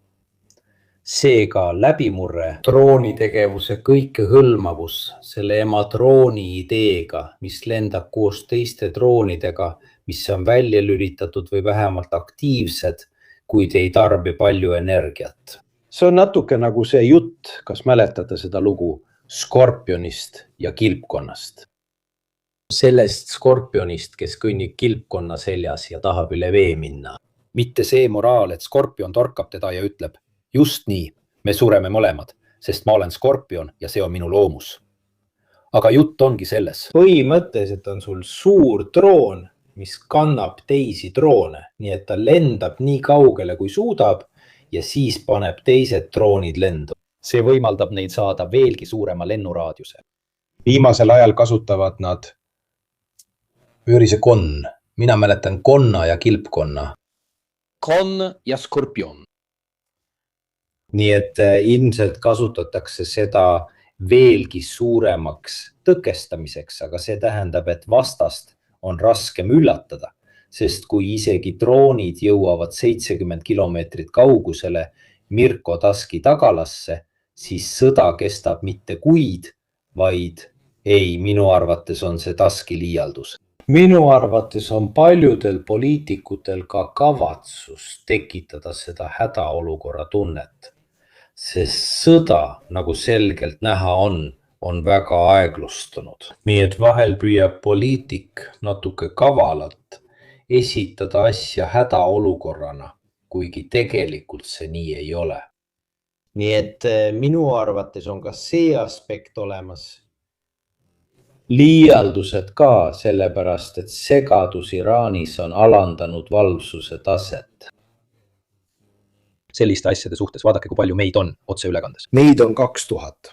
Seega läbimurre Droonitegevuse kõikehõlmavus selle emadrooni ideega, mis lendab koos teiste droonidega, mis on välja lülitatud või vähemalt aktiivsed, kuid ei tarbi palju energiat. See on natuke nagu see jutt, kas mäletate seda lugu Skorpionist ja kilpkonnast. Sellest skorpionist, kes kõnnib kilpkonna seljas ja tahab üle vee minna. Mitte see moraal, et skorpion torkab teda ja ütleb, just nii, me sureme mõlemad, sest ma olen skorpion ja see on minu loomus. Aga jutt ongi selles. Põhimõtteliselt on sul suur droon, mis kannab teisi droone, nii et ta lendab nii kaugele kui suudab ja siis paneb teised droonid lendu. See võimaldab neid saada veelgi suurema lennuraadiuse. Viimasel ajal kasutavad nad Örise Konn mina mäletan konna ja kilpkonna. Con ja skorpion. Nii et ilmselt kasutatakse seda veelgi suuremaks tõkestamiseks, aga see tähendab, et vastast on raskem üllatada, sest kui isegi droonid jõuavad 70 kilomeetrit kaugusele Mirko Taski tagalasse, siis sõda kestab mitte kuid, vaid ei, minu arvates on see Taski liialdus. Minu arvates on paljudel poliitikutel ka kavatsus tekitada seda hädaolukorra tunnet, sest sõda, nagu selgelt näha on väga aeglustunud. Nii et vahel püüab poliitik natuke kavalalt esitada asja hädaolukorrana, kuigi tegelikult see nii ei ole. Nii et minu arvates on ka see aspekt olemas. Liialdused ka, sellepärast et segadus Iraanis on alandanud valvsuse taset. Selliste asjade suhtes vaadake, kui palju meid on otseülekandes. Meid on 2000.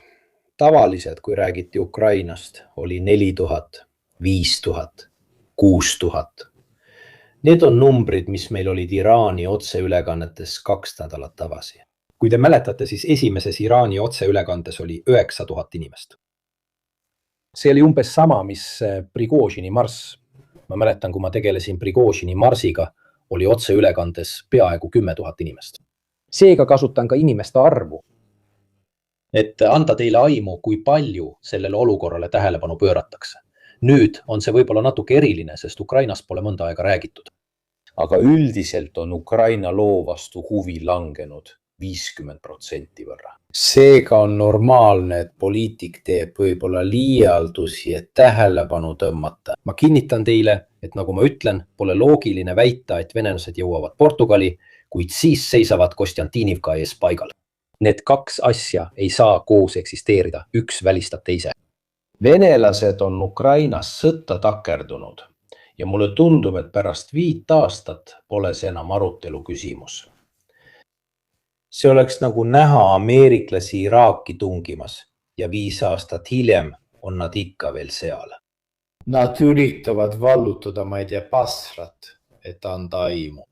Tavaliselt, kui räägiti Ukrainast, oli 4000, 5000, 6000. Need on numbrid, mis meil olid Iraani otseülekannetes 2 nädalat tagasi. Kui te mäletate, siis esimeses Iraani otseülekandes oli 9000 inimest. See oli umbes sama, mis Prigožini marss. Ma mäletan, kui ma tegelesin Prigožini marsiga, oli otseülekandes peaaegu 10 000 inimest. Seega kasutan ka inimeste arvu, et anda teile aimu, kui palju sellele olukorrale tähelepanu pööratakse. Nüüd on see võib-olla natuke eriline, sest Ukrainast pole mõnda aega räägitud. Aga üldiselt on Ukraina loo vastu huvi langenud 50% võrra. Seega on normaalne, et poliitik teeb võib-olla liialdusi, et tähelepanu tõmmata. Ma kinnitan teile, et nagu ma ütlen, pole loogiline väita, et venelased jõuavad Portugali, kuid siis seisavad Konstantinivka ees paigal. Need 2 asja ei saa koos eksisteerida, üks välistab teise. Venelased on Ukrainas sõtta takerdunud ja mulle tundub, et pärast 5 aastat pole see enam arutelu küsimus. See oleks nagu näha ameeriklasi Iraaki tungimas ja 5 aastat hiljem on nad ikka veel seal. Nad üritavad vallutada, ma ei tea, Basrat, et anda aimu.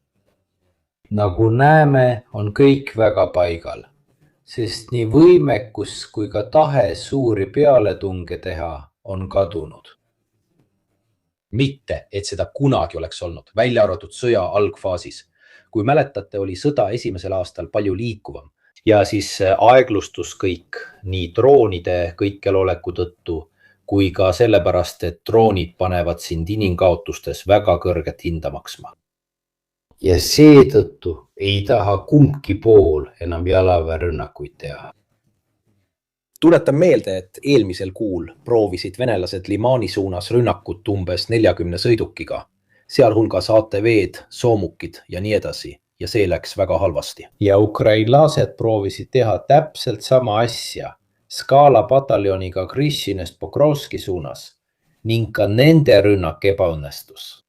Nagu näeme, on kõik väga paigal, sest nii võimekus kui ka tahe suuri pealetunge teha on kadunud. Mitte, et seda kunagi oleks olnud, välja arvatud sõja algfaasis. Kui mäletate, oli sõda esimesel aastal palju liikuvam ja siis aeglustus kõik nii droonide kõikjaloleku tõttu kui ka sellepärast, et droonid panevad sind inimkaotustes väga kõrget hinda maksma. Ja seetõttu ei taha kumbki pool enam jalaväerünnakuid teha. Tuletan meelde, et eelmisel kuul proovisid venelased Limani suunas rünnakut umbes 40 sõidukiga, sealhulgas ATV-d, soomukid ja nii edasi, ja see läks väga halvasti. Ja ukrainlased proovisid teha täpselt sama asja Skala pataljoniga Krishinest Pokrovski suunas ning ka nende rünnak ebaõnnestus.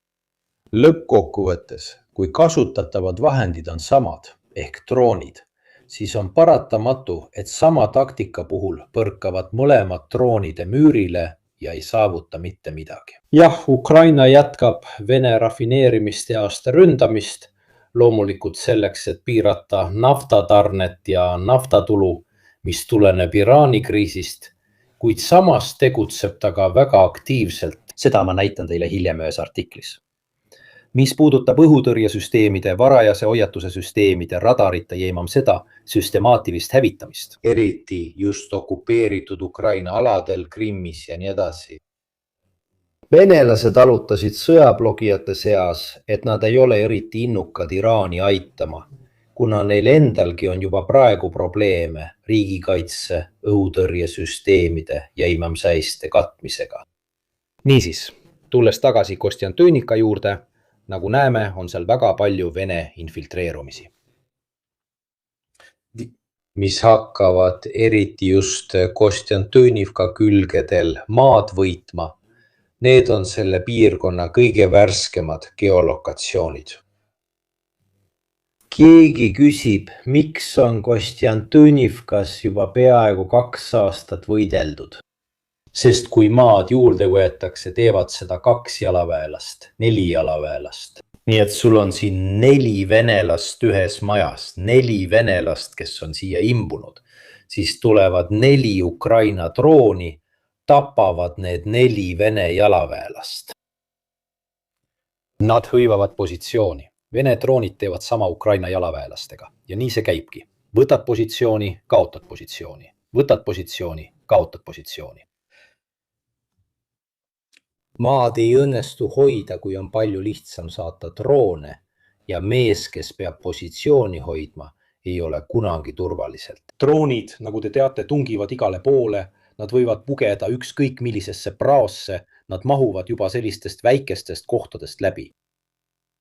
Lõppkokkuvõttes, kui kasutatavad vahendid on samad ehk droonid, siis on paratamatu, et sama taktika puhul põrkavad mõlemad droonide müürile ja ei saavuta mitte midagi. Jah, Ukraina jätkab Vene rafineerimistehasta ründamist, loomulikult selleks, et piirata naftatarnet ja naftatulu, mis tuleneb Iraani kriisist, kuid samas tegutseb ta ka väga aktiivselt. Seda ma näitan teile hiljem ühes artiklis. Mis puudutab õhutõrjesüsteemide, varajase hoiatuse süsteemide, radarite ja imam seda süstemaatilist hävitamist. Eriti just okupeeritud Ukraina aladel, Krimmis ja nii edasi. Venelased alutasid sõjablogijate seas, et nad ei ole eriti innukad Iraani aitama, kuna neil endalgi on juba praegu probleeme riigikaitse, õhutõrjesüsteemide ja imamsäiste katmisega. Niisiis, tulles tagasi Konstantinika juurde, nagu näeme, on seal väga palju Vene infiltreerumisi, mis hakkavad eriti just Konstantinivka külgedel maad võitma. Need on selle piirkonna kõige värskemad geolokatsioonid. Keegi küsib, miks on Konstantinivkas juba peaaegu 2 aastat võideldud. Sest kui maad juurde võetakse, teevad seda 2 jalaväelast, 4 jalaväelast. Nii et sul on siin 4 venelast ühes majas, 4 venelast, kes on siia imbunud. Siis tulevad 4 Ukraina drooni, tapavad need 4 Vene jalaväelast. Nad hõivavad positsiooni. Vene droonid teevad sama Ukraina jalaväelastega ja nii see käibki. Võtad positsiooni, kaotad positsiooni. Võtad positsiooni, kaotad positsiooni. Maad ei õnnestu hoida, kui on palju lihtsam saata droone ja mees, kes peab positsiooni hoidma, ei ole kunagi turvaliselt. Droonid, nagu te teate, tungivad igale poole, nad võivad pugeda ükskõik millisesse praosse, nad mahuvad juba sellistest väikestest kohtadest läbi.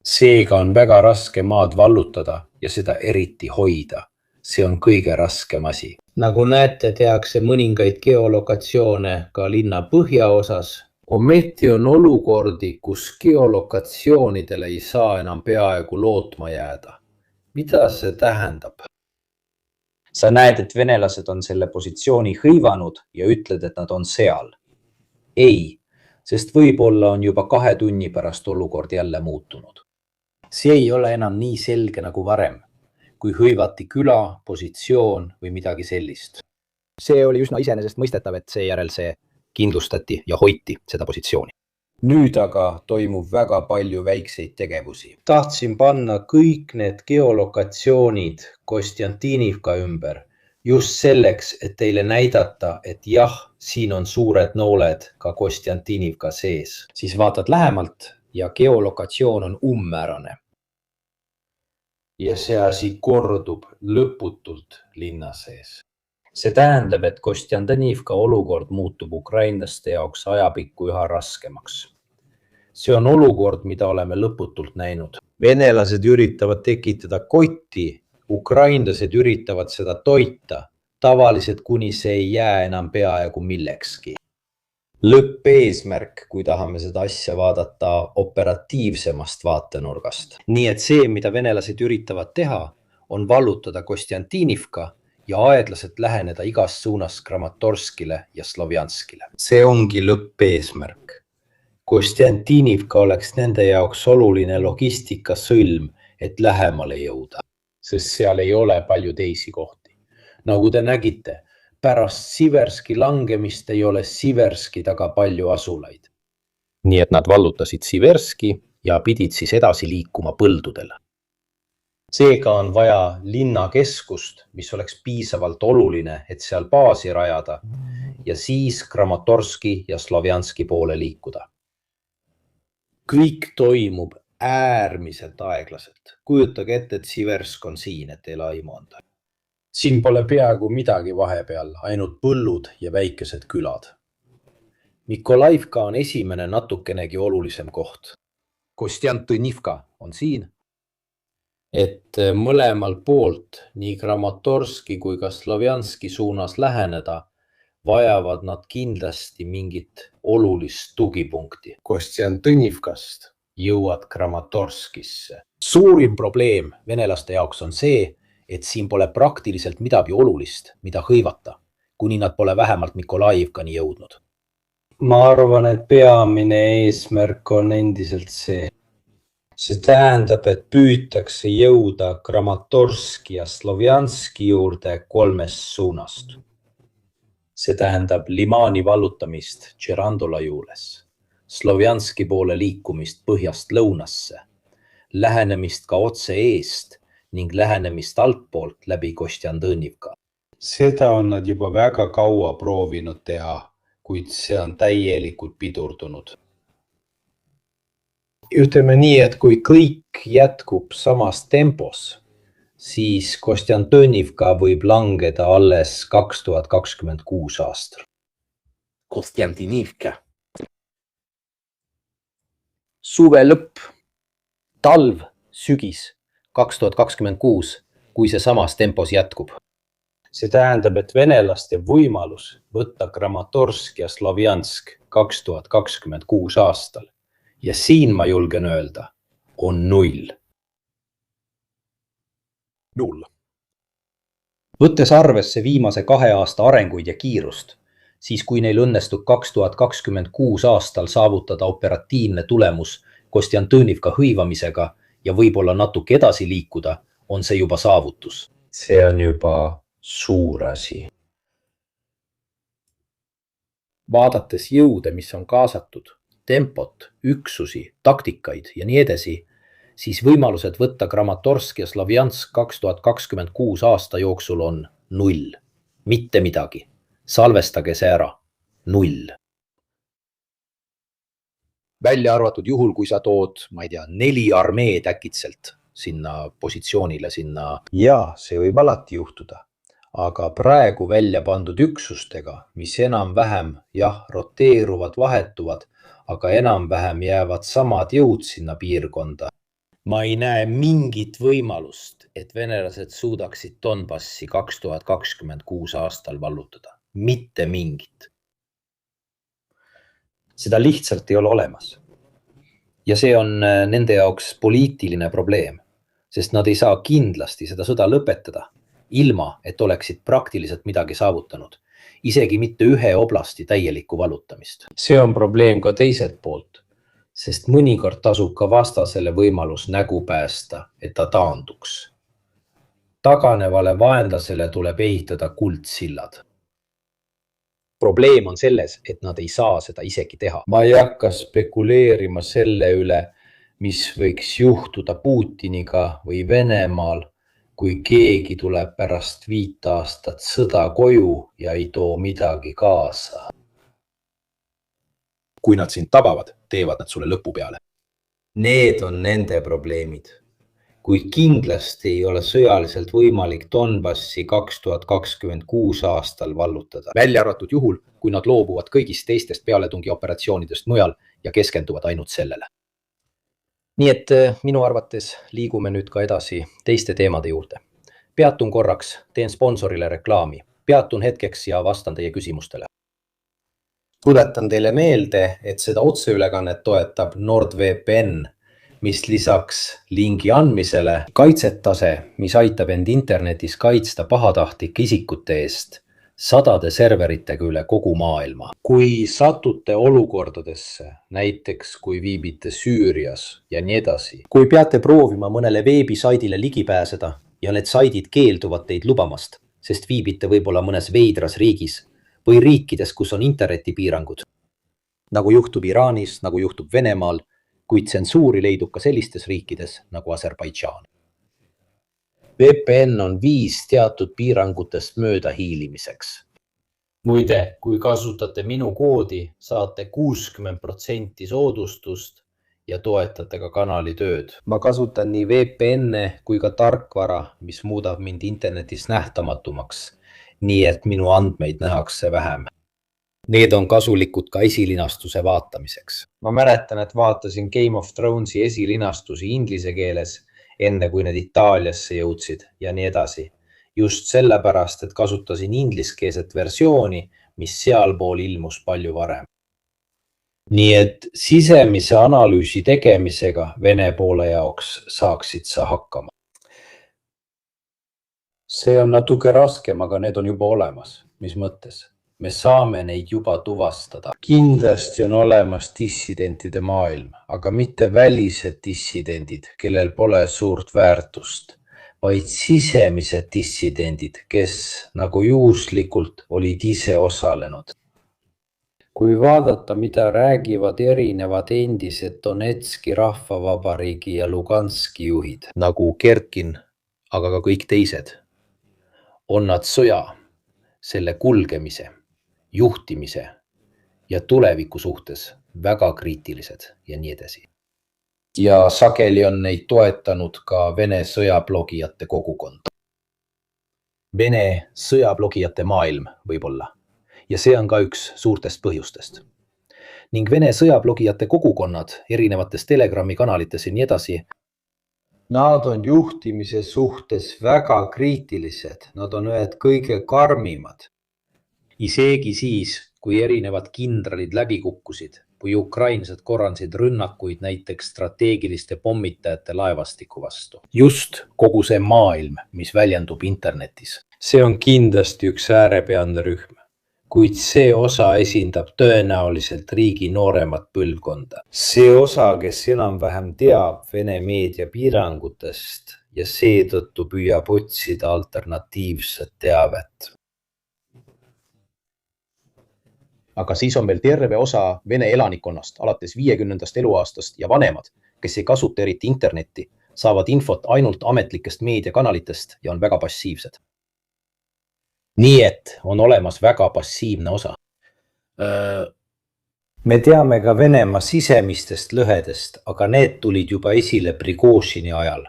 Seega on väga raske maad vallutada ja seda eriti hoida. See on kõige raskem asi. Nagu näete, tehakse mõningaid geolokatsioone ka linna põhjaosas. Ometi on olukordi, kus geolokatsioonidele ei saa enam peaaegu lootma jääda. Mida see tähendab? Sa näed, et venelased on selle positsiooni hõivanud ja ütled, et nad on seal. Ei, sest võib-olla on juba 2 tunni pärast olukord jälle muutunud. See ei ole enam nii selge nagu varem, kui hõivati küla, positsioon või midagi sellist. See oli üsna iseenesestmõistetav, et seejärel see kindlustati ja hoiti seda positsiooni. Nüüd aga toimub väga palju väikseid tegevusi. Tahtsin panna kõik need geolokatsioonid Kostjantinivka ümber just selleks, et teile näidata, et jah, siin on suured nooled ka Kostjantinivka sees. Siis vaatad lähemalt ja geolokatsioon on umbmäärane. Ja see asi kordub lõputult linna sees. See tähendab, et Kostjantinivka olukord muutub ukrainlaste jaoks ajapikku üha raskemaks. See on olukord, mida oleme lõputult näinud. Venelased üritavad tekitada kotti, ukrainlased üritavad seda toita, tavaliselt kuni see ei jää enam peaaegu millekski. Lõppeesmärk, kui tahame seda asja vaadata operatiivsemast vaatenurgast. Nii et see, mida venelased üritavad teha, on vallutada Kostjantinivka ja aeglaselt läheneda igas suunas Kramatorskile ja Slovjanskile. See ongi lõppeesmärk. Kostjantinivka oleks nende jaoks oluline logistikasõlm, et lähemale jõuda. Sest seal ei ole palju teisi kohti. Nagu te nägite, pärast Siverski langemist ei ole Siverski taga palju asulaid. Nii et nad vallutasid Siverski ja pidid siis edasi liikuma põldudele. Seega on vaja linnakeskust, mis oleks piisavalt oluline, et seal baasi rajada ja siis Kramatorski ja Slovjanski poole liikuda. Kõik toimub äärmiselt aeglaselt. Kujutage ette, et Siversk on siin, et teil aimu anda. Siin pole peaaegu midagi vahepeal, ainult põllud ja väikesed külad. Mikolaivka on esimene natukenegi olulisem koht. Kostjantinivka on siin. Et mõlemalt poolt, nii Kramatorski kui ka Slovjanski suunas läheneda, vajavad nad kindlasti mingit olulist tugipunkti. Kostjantinivkast jõuad Kramatorskisse. Suurim probleem venelaste jaoks on see, et siin pole praktiliselt midagi olulist, mida hõivata, kuni nad pole vähemalt Mikolaivkani jõudnud. Ma arvan, et peamine eesmärk on endiselt see. See tähendab, et püütakse jõuda Kramatorski ja Slovjanski juurde 3 suunast. See tähendab Limani vallutamist Tšerandola juures, Slovjanski poole liikumist põhjast lõunasse, lähenemist ka otse eest ning lähenemist altpoolt läbi Kostjantinivka. Seda on nad juba väga kaua proovinud teha, kuid see on täielikult pidurdunud. Ütleme nii, et kui kõik jätkub samas tempos, siis Kostjantinivka võib langeda alles 2026 aastal. Kostjantinivka. Suve lõpp, talv, sügis 2026, kui see samas tempos jätkub. See tähendab, et venelaste võimalus võtta Kramatorsk ja Slovjansk 2026 aastal. Ja siin ma julgen öelda, on 0. 0. Võttes arvesse viimase 2 aasta arenguid ja kiirust, siis kui neil õnnestub 2026 aastal saavutada operatiivne tulemus Kostjantõnivka hõivamisega ja võib-olla natuke edasi liikuda, on see juba saavutus. see on juba suur asi. Vaadates jõude, mis on kaasatud, tempot, üksusi, taktikaid ja nii edasi, siis võimalused võtta Kramatorsk ja Slavjansk 2026 aasta jooksul on 0. Mitte midagi. Salvestage see ära. 0. Välja arvatud juhul, kui sa tood, ma ei tea, 4 armeed äkitselt sinna positsioonile, sinna. ja see võib alati juhtuda. Aga praegu välja pandud üksustega, mis enam-vähem roteeruvad, vahetuvad, aga enam-vähem jäävad samad jõud sinna piirkonda. Ma ei näe mingit võimalust, et venelased suudaksid Donbassi 2026 aastal vallutada. Mitte mingit. Seda lihtsalt ei ole olemas. Ja see on nende jaoks poliitiline probleem, sest nad ei saa kindlasti seda sõda lõpetada, ilma et oleksid praktiliselt midagi saavutanud. Isegi mitte ühe oblasti täielikku vallutamist. see on probleem ka teiselt poolt, sest mõnikord tasub ka vastasele võimalus nägu päästa, et ta taanduks. Taganevale vaenlasele tuleb ehitada kuldsillad. Probleem on selles, et nad ei saa seda isegi teha. Ma ei hakka spekuleerima selle üle, mis võiks juhtuda Putiniga või Venemaal, kui keegi tuleb pärast 5 aastat sõda koju ja ei too midagi kaasa. Kui nad sind tabavad, teevad nad sulle lõpu peale. Need on nende probleemid. Kuid kindlasti ei ole sõjaliselt võimalik Donbassi 2026 aastal vallutada. Välja arvatud juhul, kui nad loobuvad kõigist teistest pealetungioperatsioonidest mujal ja keskenduvad ainult sellele. Nii et minu arvates liigume nüüd ka edasi teiste teemade juurde. Peatun korraks, teen sponsorile reklaami. Peatun hetkeks ja vastan teie küsimustele. Tuletan teile meelde, et seda otseülekannet toetab NordVPN, mis lisaks lingi andmisele Kaitsetase, mis aitab end internetis kaitsta pahatahtlike isikute eest sadade serveritega üle kogu maailma. Kui satute olukordadesse, näiteks kui viibite Süürias ja nii edasi, Kui peate proovima mõnele veebisaidile ligi pääseda ja need saidid keelduvad teid lubamast, sest viibite võib-olla mõnes veidras riigis või riikides, kus on internetipiirangud, nagu juhtub Iraanis, nagu juhtub Venemaal, kuid tsensuuri leidub ka sellistes riikides nagu Aserbaidžaan. VPN on viis teatud piirangutest mööda hiilimiseks. muide, kui kasutate minu koodi, saate 60% soodustust ja toetate ka kanali tööd. Ma kasutan nii VPN-e kui ka tarkvara, mis muudab mind internetis nähtamatumaks, nii et minu andmeid nähakse vähem. Need on kasulikud ka esilinastuse vaatamiseks. Ma mäletan, et vaatasin Game of Thronesi esilinastusi inglise keeles, enne kui need Itaaliasse jõudsid ja nii edasi. Just sellepärast, et kasutasin ingliskeelset versiooni, mis sealpool ilmus palju varem. Nii et sisemise analüüsi tegemisega Vene poole jaoks saaksid sa hakkama. See on natuke raskem, aga need on juba olemas. Mis mõttes? Me saame neid juba tuvastada. Kindlasti on olemas dissidentide maailm, aga mitte välised dissidendid, kellel pole suurt väärtust, vaid sisemised dissidendid, kes nagu juhuslikult olid ise osalenud. Kui vaadata, mida räägivad erinevad endised Donetski rahvavabariigi ja Luganski juhid, nagu Kerkin, aga ka kõik teised, on nad sõja, selle kulgemise, juhtimise ja tuleviku suhtes väga kriitilised ja nii edasi. Ja sageli on neid toetanud ka Vene sõjablogijate kogukond. Vene sõjablogijate maailm võib-olla. Ja see on ka üks suurtest põhjustest. Ning Vene sõjablogijate kogukonnad erinevates Telegrami kanalites ja nii edasi. Nad on juhtimise suhtes väga kriitilised. Nad on ühed kõige karmimad. Isegi siis, kui erinevad kindralid läbi kukkusid, kui ukrainlased korraldasid rünnakuid näiteks strateegiliste pommitajate laevastiku vastu. Just kogu see maailm, mis väljendub internetis. see on kindlasti üks äärepealne rühm. kuid see osa esindab tõenäoliselt riigi nooremat põlvkonda. See osa, kes enam-vähem teab Vene meedia piirangutest ja seetõttu püüab otsida alternatiivset teavet. Aga siis on veel terve osa Vene elanikkonnast alates 50. eluaastast ja vanemad, kes ei kasuta eriti internetti, saavad infot ainult ametlikest meediakanalitest ja on väga passiivsed. Nii et on olemas väga passiivne osa. Me teame ka Venemaa sisemistest lõhedest, aga need tulid juba esile Prigožini ajal.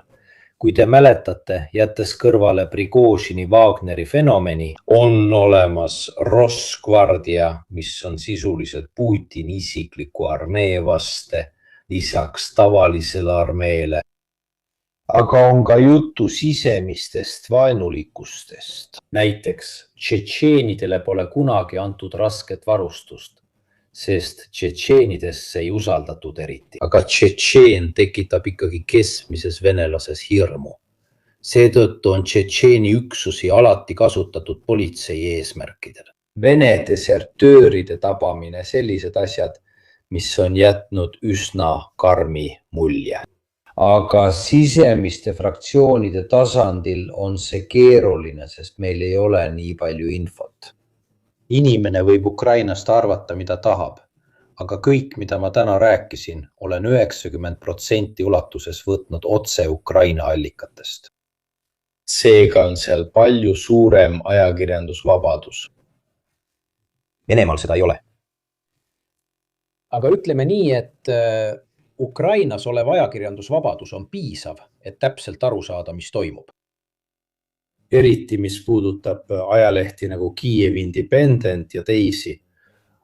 Kui te mäletate, jättes kõrvale Prigožini Wagneri fenomeni, on olemas Rosgvardia, mis on sisuliselt Putini isikliku armee vaste, lisaks tavalisele armeele. Aga on ka juttu sisemistest vaenulikustest. Näiteks tšetšeenidele pole kunagi antud rasket varustust, sest tšetšeenidesse ei usaldatud eriti. Aga tšetšeen tekitab ikkagi keskmises venelases hirmu. Seetõttu on tšetšeeni üksusi alati kasutatud politsei eesmärkidel. Vene desertööride tabamine, sellised asjad, mis on jätnud üsna karmi mulje. Aga sisemiste fraktsioonide tasandil on see keeruline, sest meil ei ole nii palju infot. Inimene võib Ukrainast arvata, mida tahab, aga kõik, mida ma täna rääkisin, olen 90% ulatuses võtnud otse Ukraina allikatest. Seega on seal palju suurem ajakirjandusvabadus. Venemaal seda ei ole. Aga ütleme nii, et Ukrainas olev ajakirjandusvabadus on piisav, et täpselt aru saada, mis toimub. Eriti, mis puudutab ajalehti nagu Kiev Independent ja teisi.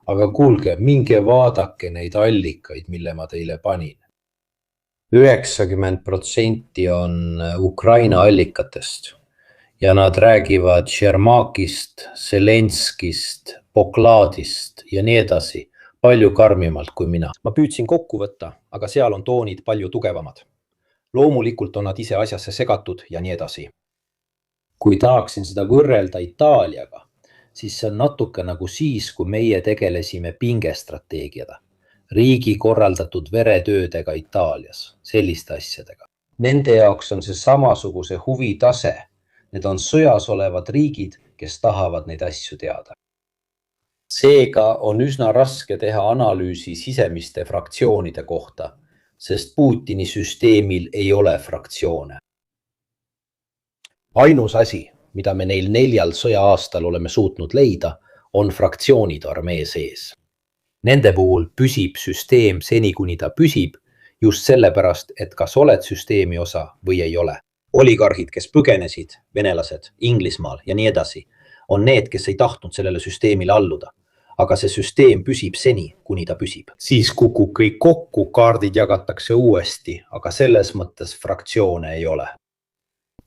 Aga kuulge, minge vaadake neid allikaid, mille ma teile panin. 90% on Ukraina allikatest ja nad räägivad Šermakist, Zelenskist, Pokladist ja nii edasi. Palju karmimalt kui mina. Ma püüdsin kokku võtta, aga seal on toonid palju tugevamad. Loomulikult on nad ise asjasse segatud ja nii edasi. Kui tahaksin seda võrrelda Itaaliaga, siis see on natuke nagu siis, kui meie tegelesime pingestrateegiada. Riigi korraldatud veretöödega Itaalias, selliste asjadega. Nende jaoks on see samasuguse huvitase. Need on sõjas olevad riigid, kes tahavad neid asju teada. Seega on üsna raske teha analüüsi sisemiste fraktsioonide kohta, sest Putini süsteemil ei ole fraktsioone. Ainus asi, mida me neil 4 sõja-aastal oleme suutnud leida, on fraktsioonid armee sees. Nende puhul püsib süsteem seni, kuni ta püsib, just sellepärast, et kas oled süsteemi osa või ei ole. Oligarhid, kes põgenesid, venelased, Inglismaal ja nii edasi, on need, kes ei tahtnud sellele süsteemile alluda. Aga see süsteem püsib seni, kuni ta püsib. Siis kukub kõik kokku, kaardid jagatakse uuesti, aga selles mõttes fraktsioone ei ole.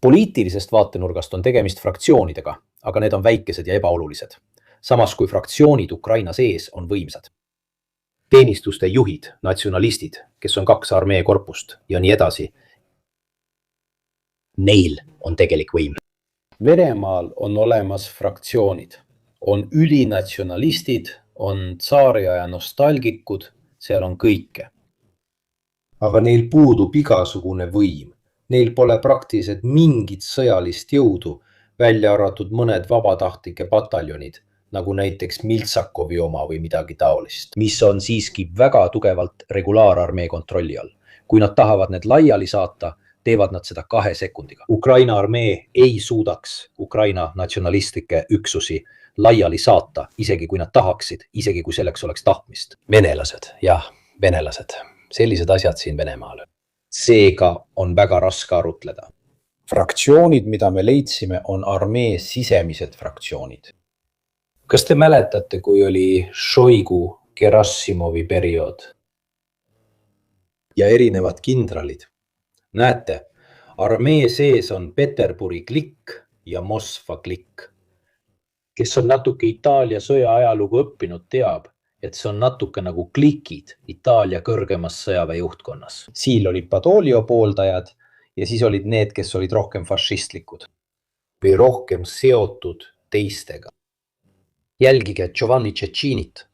Poliitilisest vaatenurgast on tegemist fraktsioonidega, aga need on väikesed ja ebaolulised. Samas kui fraktsioonid Ukraina sees on võimsad. Teenistuste juhid, natsionalistid, kes on 2 armeekorpust ja nii edasi. Neil on tegelik võim. Venemaal on olemas fraktsioonid. On ülinatsionalistid, on tsaariaja nostalgikud, seal on kõike. Aga neil puudub igasugune võim. Neil pole praktiliselt mingit sõjalist jõudu, välja arvatud mõned vabatahtlike pataljonid, nagu näiteks Miltsakovi oma või midagi taolist, mis on siiski väga tugevalt regulaararmee kontrolli all. Kui nad tahavad need laiali saata, teevad nad seda 2 sekundiga. Ukraina armee ei suudaks Ukraina natsionalistlikke üksusi laiali saata, isegi kui nad tahaksid, isegi kui selleks oleks tahtmist. Venelased, jah, venelased. Sellised asjad siin Venemaal. Seega on väga raske arutleda. Fraktsioonid, mida me leidsime, on armee sisemised fraktsioonid. Kas te mäletate, kui oli Šoigu Gerassimovi periood? Ja erinevad kindralid. Näete, armee sees on Peterburi klikk ja Moskva klikk. Kes on natuke Itaalia sõja ajalugu õppinud, teab, et see on natuke nagu klikid Itaalia kõrgemas sõjaväejuhtkonnas. Siil olid Badoglio pooldajad ja siis olid need, kes olid rohkem fašistlikud või rohkem seotud teistega. jälgige Giovanni Cecinit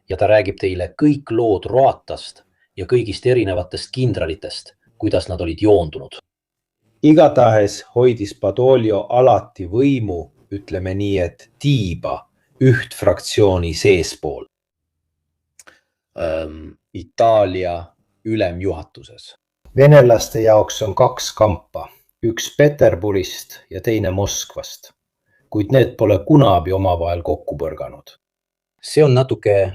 ja ta räägib teile kõik lood Roatast ja kõigist erinevatest kindralitest, kuidas nad olid joondunud. igatahes hoidis Badoglio alati võimu, ütleme nii, et tiiba üht fraktsiooni seespool Itaalia ülemjuhatuses. venelaste jaoks on kaks kampa, üks Peterburist ja teine Moskvast, kuid need pole kunagi omavahel kokku põrganud. See on natuke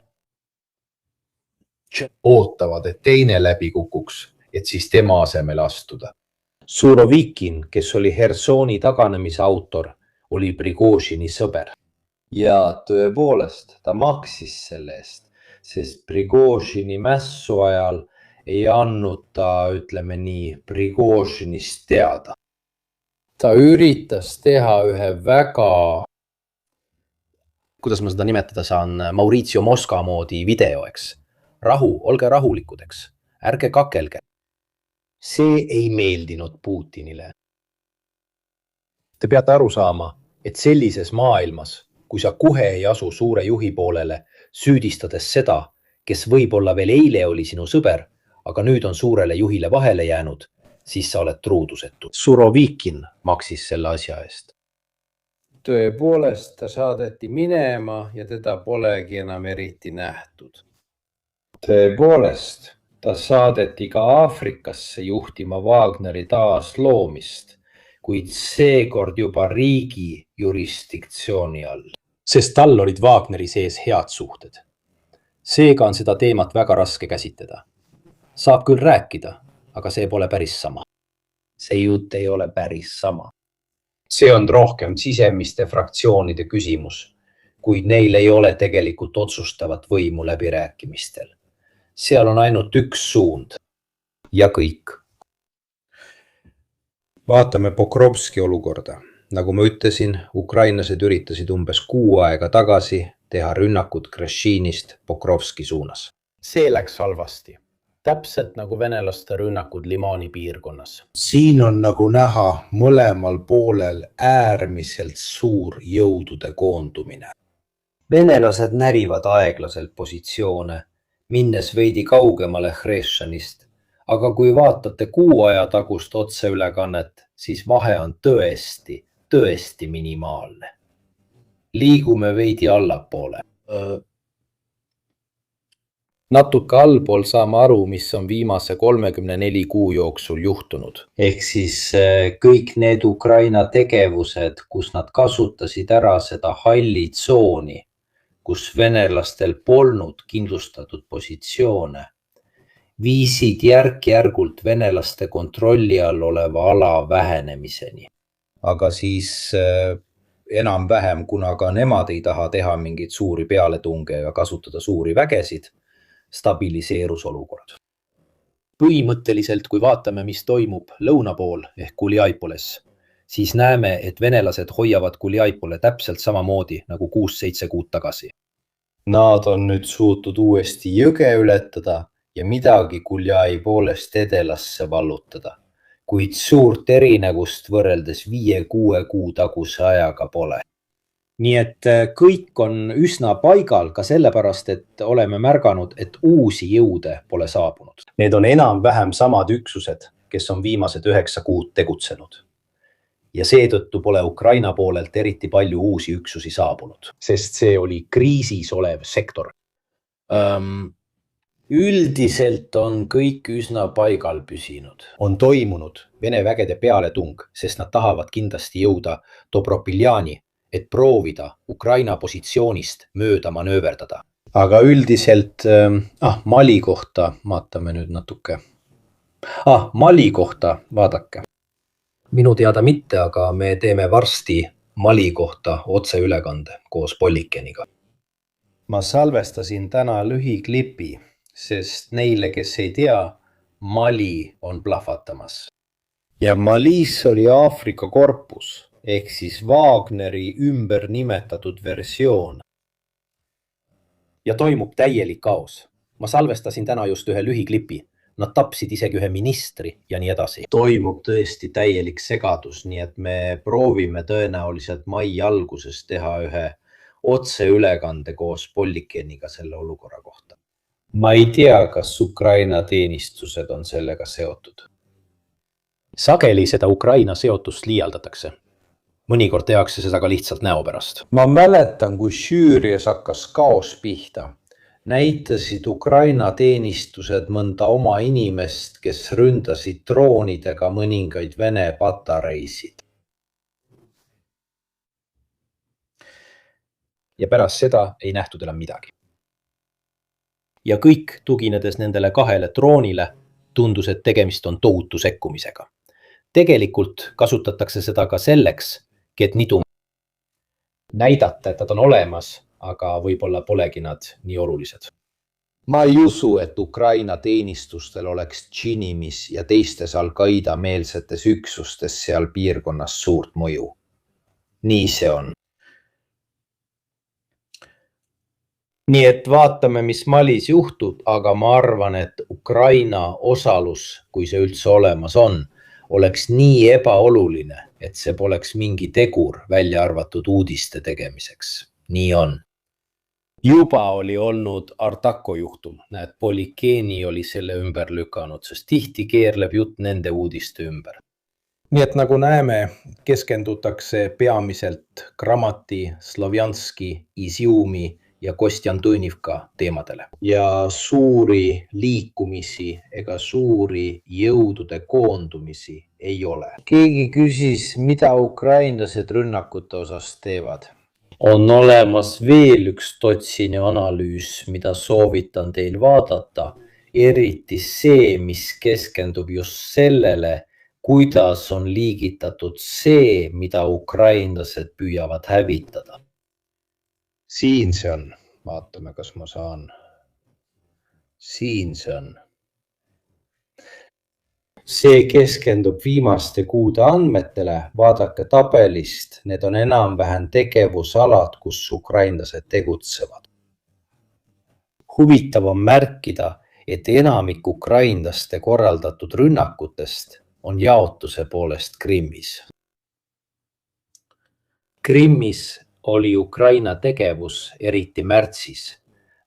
ootavad, et teine läbi kukuks, et siis tema asemele astuda. Surovikin, kes oli Hersoni taganemise autor, oli Prigožini sõber. Ja tõepoolest, ta maksis selle eest, sest Prigožini mässu ajal ei andnud ta, ütleme nii, Prigožinist teada. Ta üritas teha ühe väga, kuidas ma seda nimetada saan, Maurizio Mosca moodi video, eks. Rahu, olge rahulikud, eks. Ärge kakelge. See ei meeldinud Putinile. Te peate aru saama, et sellises maailmas, kui sa kohe ei asu suure juhi poolele, süüdistades seda, kes võib-olla veel eile oli sinu sõber, aga nüüd on suurele juhile vahele jäänud, siis sa oled truudusetu. Surovikin maksis selle asja eest. tõepoolest ta saadeti minema ja teda polegi enam eriti nähtud. Tõepoolest, ta saadeti ka Aafrikasse juhtima Wagneri taasloomist, kuid seekord juba riigi jurisdiktsiooni all. Sest tal olid Wagneri sees head suhted. Seega on seda teemat väga raske käsitleda. Saab küll rääkida, aga see pole päris sama. see jutt ei ole päris sama. See on rohkem sisemiste fraktsioonide küsimus, kuid neil ei ole tegelikult otsustavat võimu läbirääkimistel. Seal on ainult üks suund ja kõik. Vaatame Pokrovski olukorda. Nagu ma ütlesin, ukrainlased üritasid umbes 6 aega tagasi teha rünnakut Krešinist Pokrovski suunas. See läks halvasti. Täpselt nagu venelaste rünnakud Limani piirkonnas. Siin on nagu näha mõlemal poolel äärmiselt suur jõudude koondumine. Venelased närivad aeglaselt positsioone, minnes veidi kaugemale Hrešanist, aga kui vaatate 6 aja tagust otseülekannet, siis vahe on tõesti minimaalne. Liigume veidi allapoole. Natuke allpool saame aru, mis on viimase 34 kuu jooksul juhtunud. Ehk siis kõik need Ukraina tegevused, kus nad kasutasid ära seda halli tsooni, kus venelastel polnud kindlustatud positsioone, viisid järk-järgult venelaste kontrolli all oleva ala vähenemiseni. Aga siis enam-vähem, kuna ka nemad ei taha teha mingeid suuri pealetunge ja kasutada suuri vägesid, stabiliseerus olukord. Põhimõtteliselt, kui vaatame, mis toimub lõuna pool ehk Guliaipoles, siis näeme, et venelased hoiavad Guliaipole täpselt samamoodi nagu 6-7 kuud tagasi. Nad on nüüd suutnud uuesti jõge ületada ja midagi Guliaipoolest edelasse vallutada, kuid suurt erinevust võrreldes 5-6 kuu taguse ajaga pole. Nii et kõik on üsna paigal ka sellepärast, et oleme märganud, et uusi jõude pole saabunud. Need on enam-vähem samad üksused, kes on viimased 9 kuud tegutsenud. Ja seetõttu pole Ukraina poolelt eriti palju uusi üksusi saabunud, sest see oli kriisis olev sektor. Üldiselt on kõik üsna paigal püsinud. On toimunud Vene vägede pealetung, sest nad tahavad kindlasti jõuda Dobropiljani, et proovida Ukraina positsioonist mööda manööverdada. Aga üldiselt Mali kohta vaatame nüüd natuke. Mali kohta vaadake. Minu teada mitte, aga me teeme varsti Mali kohta otseülekande koos Pollikeniga. Ma salvestasin täna lühiklipi, sest neile, kes ei tea, Mali on plahvatamas. Ja Malis oli Aafrika korpus ehk siis Wagneri ümber nimetatud versioon. Ja toimub täielik kaos. Ma salvestasin täna just ühe lühiklipi. Nad tapsid isegi ühe ministri ja nii edasi. Toimub tõesti täielik segadus, nii et me proovime tõenäoliselt mai alguses teha ühe otseülekande koos Pollikeniga selle olukorra kohta. ma ei tea, kas Ukraina teenistused on sellega seotud. sageli seda Ukraina seotust liialdatakse. mõnikord tehakse seda ka lihtsalt näo pärast. ma mäletan, kui Süürias hakkas kaos pihta. Näitasid Ukraina teenistused mõnda oma inimest, kes ründasid droonidega mõningaid Vene patareisid. Ja pärast seda ei nähtud enam midagi. Ja kõik tuginedes nendele 2 droonile tundus, et tegemist on tohutu sekkumisega. Tegelikult kasutatakse seda ka selleks, et nidu näidata, et nad on olemas, aga võib-olla polegi nad nii olulised. ma ei usu, et Ukraina teenistustel oleks Džinimis ja teistes Al-Qaeda meelsetes üksustes seal piirkonnas suurt mõju. nii see on. nii et vaatame, mis Malis juhtub, aga ma arvan, et Ukraina osalus, kui see üldse olemas on, oleks nii ebaoluline, et see poleks mingi tegur välja arvatud uudiste tegemiseks. nii on. Juba oli olnud Artako juhtum. Näed, Pollikeni oli selle ümber lükanud, sest tihti keerleb jutt nende uudiste ümber. Nii et nagu näeme, keskendutakse peamiselt Gramati, Slovjanski, Iziumi ja Kostjantunivka teemadele. Ja suuri liikumisi ega suuri jõudude koondumisi ei ole. Keegi küsis, mida ukrainlased rünnakute osas teevad. On olemas veel üks Totsini analüüs, mida soovitan teil vaadata, eriti see, mis keskendub just sellele, kuidas on liigitatud see, mida ukrainlased püüavad hävitada. Siin see on. Vaatame, kas ma saan. Siin see on. See keskendub viimaste kuude andmetele. Vaadake tabelist. Need on enam-vähem tegevusalad, kus ukrainlased tegutsevad. Huvitav on märkida, et enamik ukrainlaste korraldatud rünnakutest on jaotuse poolest Krimmis. Krimmis oli Ukraina tegevus, eriti märtsis,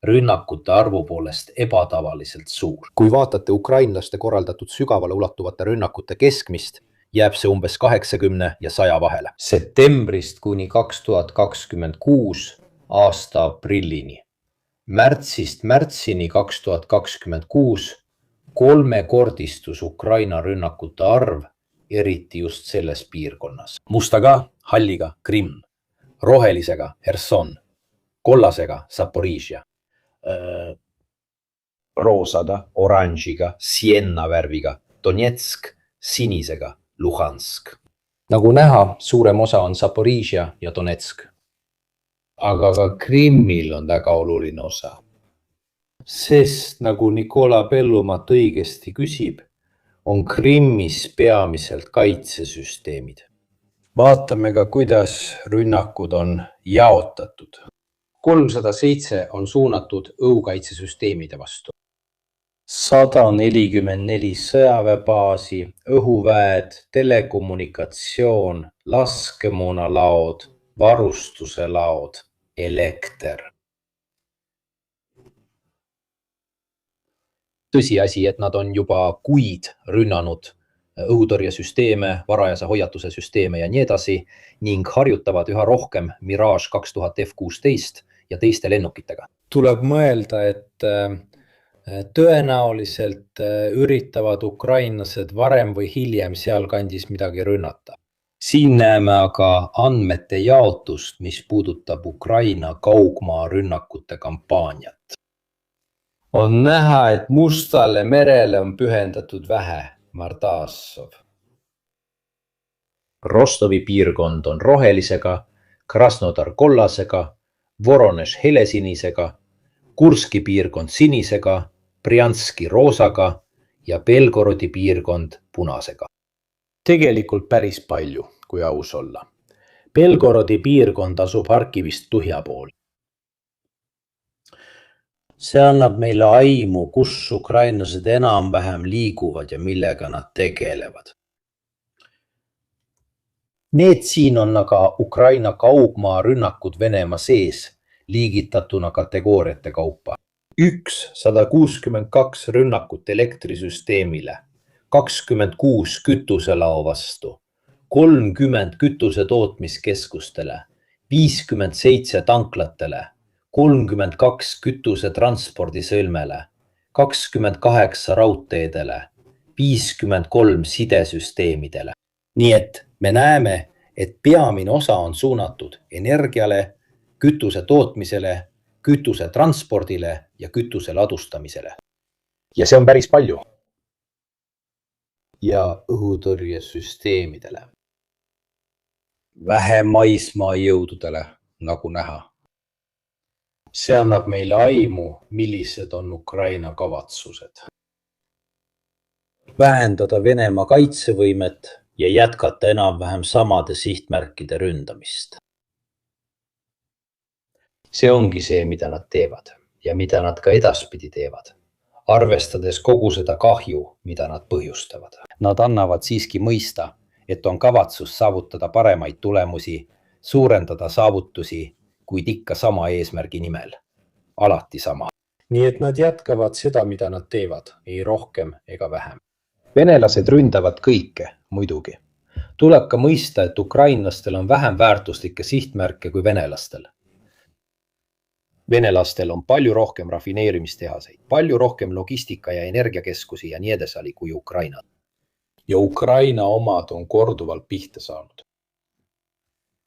rünnakute arvu poolest ebatavaliselt suur. Kui vaatate ukrainlaste korraldatud sügavale ulatuvate rünnakute keskmist, jääb see umbes 80 ja 100 vahele. Septembrist kuni 2026 aasta aprillini. Märtsist märtsini 2026 kolmekordistus Ukraina rünnakute arv, eriti just selles piirkonnas. Mustaga, halliga Krimm, rohelisega Herson, kollasega Zaporižja, roosada, oranžiga, sienna värviga Donetsk, sinisega Luhansk. Nagu näha, suurem osa on Zaporižja ja Donetsk. Aga ka Krimmil on väga oluline osa. Sest nagu Nikola Bellumat õigesti küsib, on Krimmis peamiselt kaitsesüsteemid. Vaatame ka, kuidas rünnakud on jaotatud. 307 on suunatud õhukaitsesüsteemide vastu. 144 sõjaväebaasi, õhuväed, telekommunikatsioon, laskemoonalaod, varustuse laod, elekter. Tõsiasi, et nad on juba kuid rünnanud õhutõrjesüsteeme, varajase hoiatuse süsteeme ja nii edasi ning harjutavad üha rohkem Mirage 2000 F-16 ja teiste lennukitega. Tuleb mõelda, et tõenäoliselt üritavad ukrainlased varem või hiljem sealkandis midagi rünnata. Siin näeme aga andmete jaotust, mis puudutab Ukraina kaugmaa rünnakute kampaaniat. On näha, et Mustale merele on pühendatud vähe. Mardassov. Rostovi piirkond on rohelisega, Krasnodar kollasega, Voronezh helesinisega, Kurski piirkond sinisega, Brjanski roosaga ja Belgorodi piirkond punasega. Tegelikult päris palju, kui aus olla. Belgorodi piirkond asub Harkivist tuhja pool. See annab meile aimu, kus ukrainlased enam-vähem liiguvad ja millega nad tegelevad. Need siin on aga Ukraina kaugmaa rünnakud Venemaa sees, liigitatuna kategooriate kaupa. 162 rünnakut elektrisüsteemile, 26 kütuselao vastu, 30 kütuse tootmiskeskustele, 57 tanklatele, 32 kütuse transpordisõlmele, 28 raudteedele, 53 sidesüsteemidele. Nii et me näeme, et peamine osa on suunatud energiale, kütuse tootmisele, kütuse transpordile ja kütuse ladustamisele. ja see on päris palju. Ja õhutõrjesüsteemidele. Vähe maismaa jõududele, nagu näha. See annab meile aimu, millised on Ukraina kavatsused. Vähendada Venemaa kaitsevõimet ja jätkata enam-vähem samade sihtmärkide ründamist. See ongi see, mida nad teevad ja mida nad ka edaspidi teevad, arvestades kogu seda kahju, mida nad põhjustavad. Nad annavad siiski mõista, et on kavatsus saavutada paremaid tulemusi, suurendada saavutusi, kuid ikka sama eesmärgi nimel. Alati sama. Nii et nad jätkavad seda, mida nad teevad, ei rohkem ega vähem. Venelased ründavad kõike, muidugi. Tuleb ka mõista, et ukrainlastel on vähem väärtuslikke sihtmärke kui venelastel. Venelastel on palju rohkem rafineerimistehaseid, palju rohkem logistika- ja energiakeskusi ja nii edasi kui Ukraina. Ja Ukraina omad on korduvalt pihta saanud.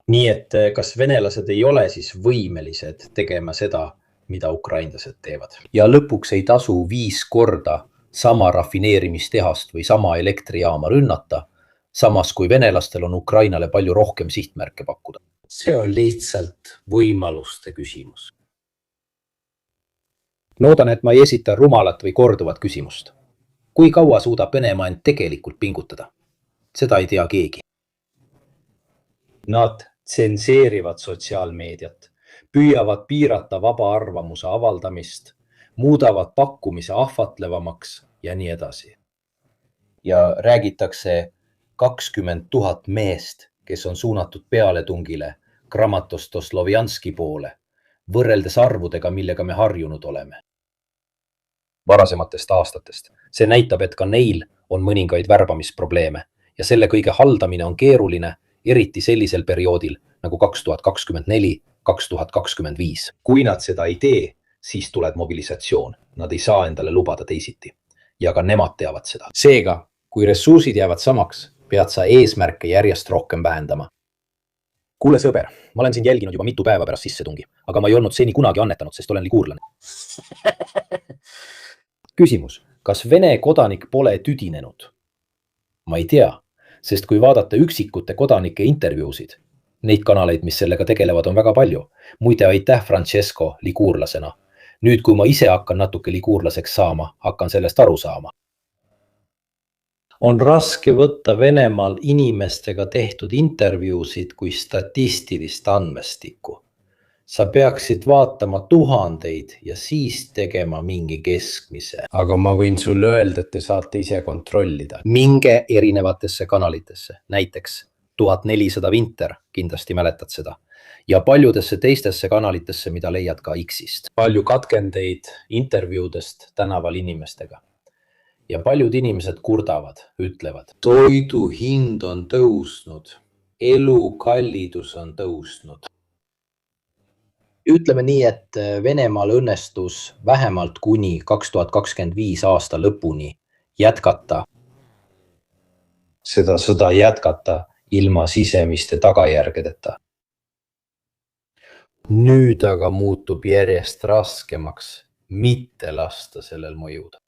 Nii et kas venelased ei ole siis võimelised tegema seda, mida ukrainlased teevad? Ja lõpuks ei tasu 5 korda sama rafineerimistehast või sama elektrijaama rünnata, samas kui venelastel on Ukrainale palju rohkem sihtmärke pakkuda. See on lihtsalt võimaluste küsimus. Loodan, et ma ei esita rumalat või korduvat küsimust. Kui kaua suudab Venemaa end tegelikult pingutada? Seda ei tea keegi. Nad tsenseerivad sotsiaalmeediat, püüavad piirata vaba arvamuse avaldamist, muudavad pakkumise ahvatlevamaks ja nii edasi. Ja räägitakse 20 000 meest, kes on suunatud pealetungile Kramatorsk-Slovjanski poole, võrreldes arvudega, millega me harjunud oleme. Varasematest aastatest. See näitab, et ka neil on mõningaid värbamisprobleeme ja selle kõige haldamine on keeruline, eriti sellisel perioodil nagu 2024-2025. Kui nad seda ei tee, siis tuleb mobilisatsioon. Nad ei saa endale lubada teisiti. Ja ka nemad teavad seda. Seega, kui ressursid jäävad samaks, pead sa eesmärke järjest rohkem vähendama. Kuule sõber, ma olen sind jälginud juba mitu päeva pärast sissetungi, aga ma ei olnud seni kunagi annetanud, sest olen liguurlane. Küsimus, kas Vene kodanik pole tüdinenud? Ma ei tea, sest kui vaadata üksikute kodanike intervjuusid, neid kanaleid, mis sellega tegelevad, on väga palju. Muide, aitäh Francesco liguurlasena. Nüüd, kui ma ise hakkan natuke liguurlaseks saama, hakkan sellest aru saama. On raske võtta Venemaal inimestega tehtud intervjuusid kui statistilist andmestikku. Sa peaksid vaatama tuhandeid ja siis tegema mingi keskmise. Aga ma võin sulle öelda, et te saate ise kontrollida. Minge erinevatesse kanalitesse, näiteks 1400 Winter, kindlasti mäletad seda, ja paljudesse teistesse kanalitesse, mida leiad ka X-ist. Palju katkendeid intervjuudest tänaval inimestega. Ja paljud inimesed kurdavad, ütlevad, toidu hind on tõusnud, elukallidus on tõusnud. Ütleme nii, et Venemaal õnnestus vähemalt kuni 2025 aasta lõpuni jätkata. Seda sõda jätkata ilma sisemiste tagajärgedeta. Nüüd aga muutub järjest raskemaks mitte lasta sellel mõjuda.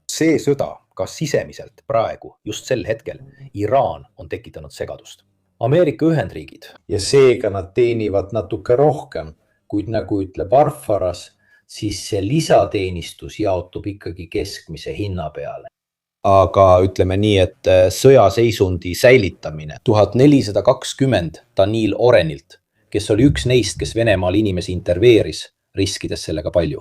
See sõda, kas sisemiselt praegu, just sel hetkel, Iraan on tekitanud segadust. Ameerika Ühendriigid. Ja seega nad teenivad natuke rohkem, kuid nagu ütleb Arfaras, siis see lisateenistus jaotub ikkagi keskmise hinna peale. Aga ütleme nii, et sõjaseisundi säilitamine 1420 Daniil Orenilt, kes oli üks neist, kes Venemaal inimesi interveeris, riskides sellega palju.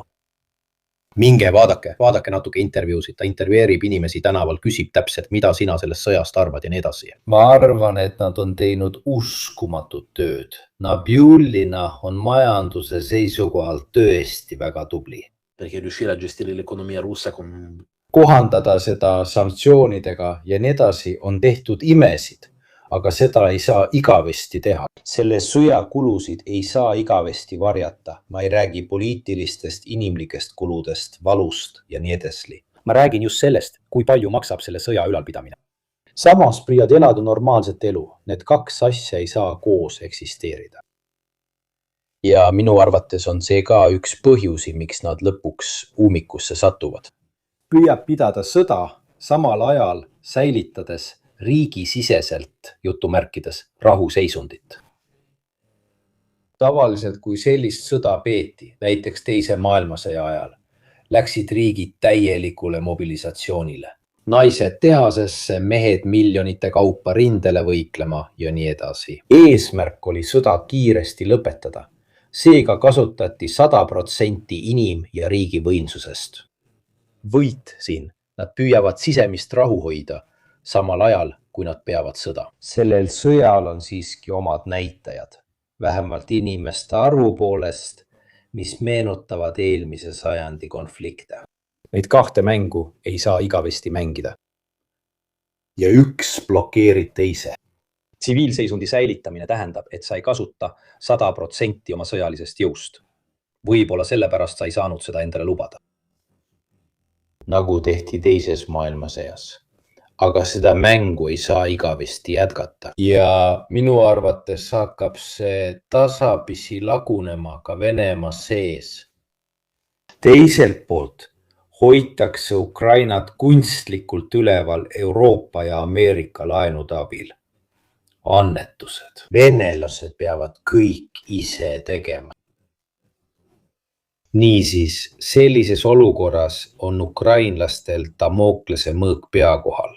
minge vaadake natuke intervjuusid, ta intervjueerib inimesi tänaval, küsib täpselt, mida sina sellest sõjast arvad ja nii edasi. ma arvan, et nad on teinud uskumatut tööd. Nabiullina on majanduse seisukohalt tõesti väga tubli. perché riuscire a gestire l'economia russa con kohandada seda sanktsioonidega ja nii edasi on tehtud imesid, aga seda ei saa igavesti teha. selle sõja kulusid ei saa igavesti varjata. Ma ei räägi poliitilistest, inimlikest kuludest, valust ja nii edasi. ma räägin just sellest, kui palju maksab selle sõja ülalpidamine. Samas püüad elada normaalset elu. Need kaks asja ei saa koos eksisteerida. Ja minu arvates on see ka üks põhjusi, miks nad lõpuks ummikusse satuvad. Püüab pidada sõda samal ajal säilitades riigisiseselt jutumärkides rahuseisundit. Tavaliselt, kui sellist sõda peeti, näiteks teise maailmasõja ajal, läksid riigid täielikule mobilisatsioonile. Naised tehasesse, mehed miljonite kaupa rindele võiklema ja nii edasi. Eesmärk oli sõda kiiresti lõpetada. Seega kasutati 100% inim- ja riigi võimsusest. Võit siin. Nad püüavad sisemist rahu hoida, samal ajal, kui nad peavad sõda. Sellel sõjal on siiski omad näitajad, vähemalt inimeste arvu poolest, mis meenutavad eelmise sajandi konflikte. Neid kahte mängu ei saa igavesti mängida. Ja üks blokeerib teise. Tsiviilseisundi säilitamine tähendab, et sa ei kasuta 100% oma sõjalisest jõust. Võib-olla sellepärast sa ei saanud seda endale lubada. Nagu tehti teises maailmasõjas. Aga seda mängu ei saa igavesti jätkata. Ja minu arvates hakkab see tasapisi lagunema ka Venemaa sees. Teiselt poolt hoitakse Ukrainat kunstlikult üleval Euroopa ja Ameerika laenude abil. Annetused. Venelased peavad kõik ise tegema. Niisiis, sellises olukorras on ukrainlastel Damoklese mõõk pea kohal.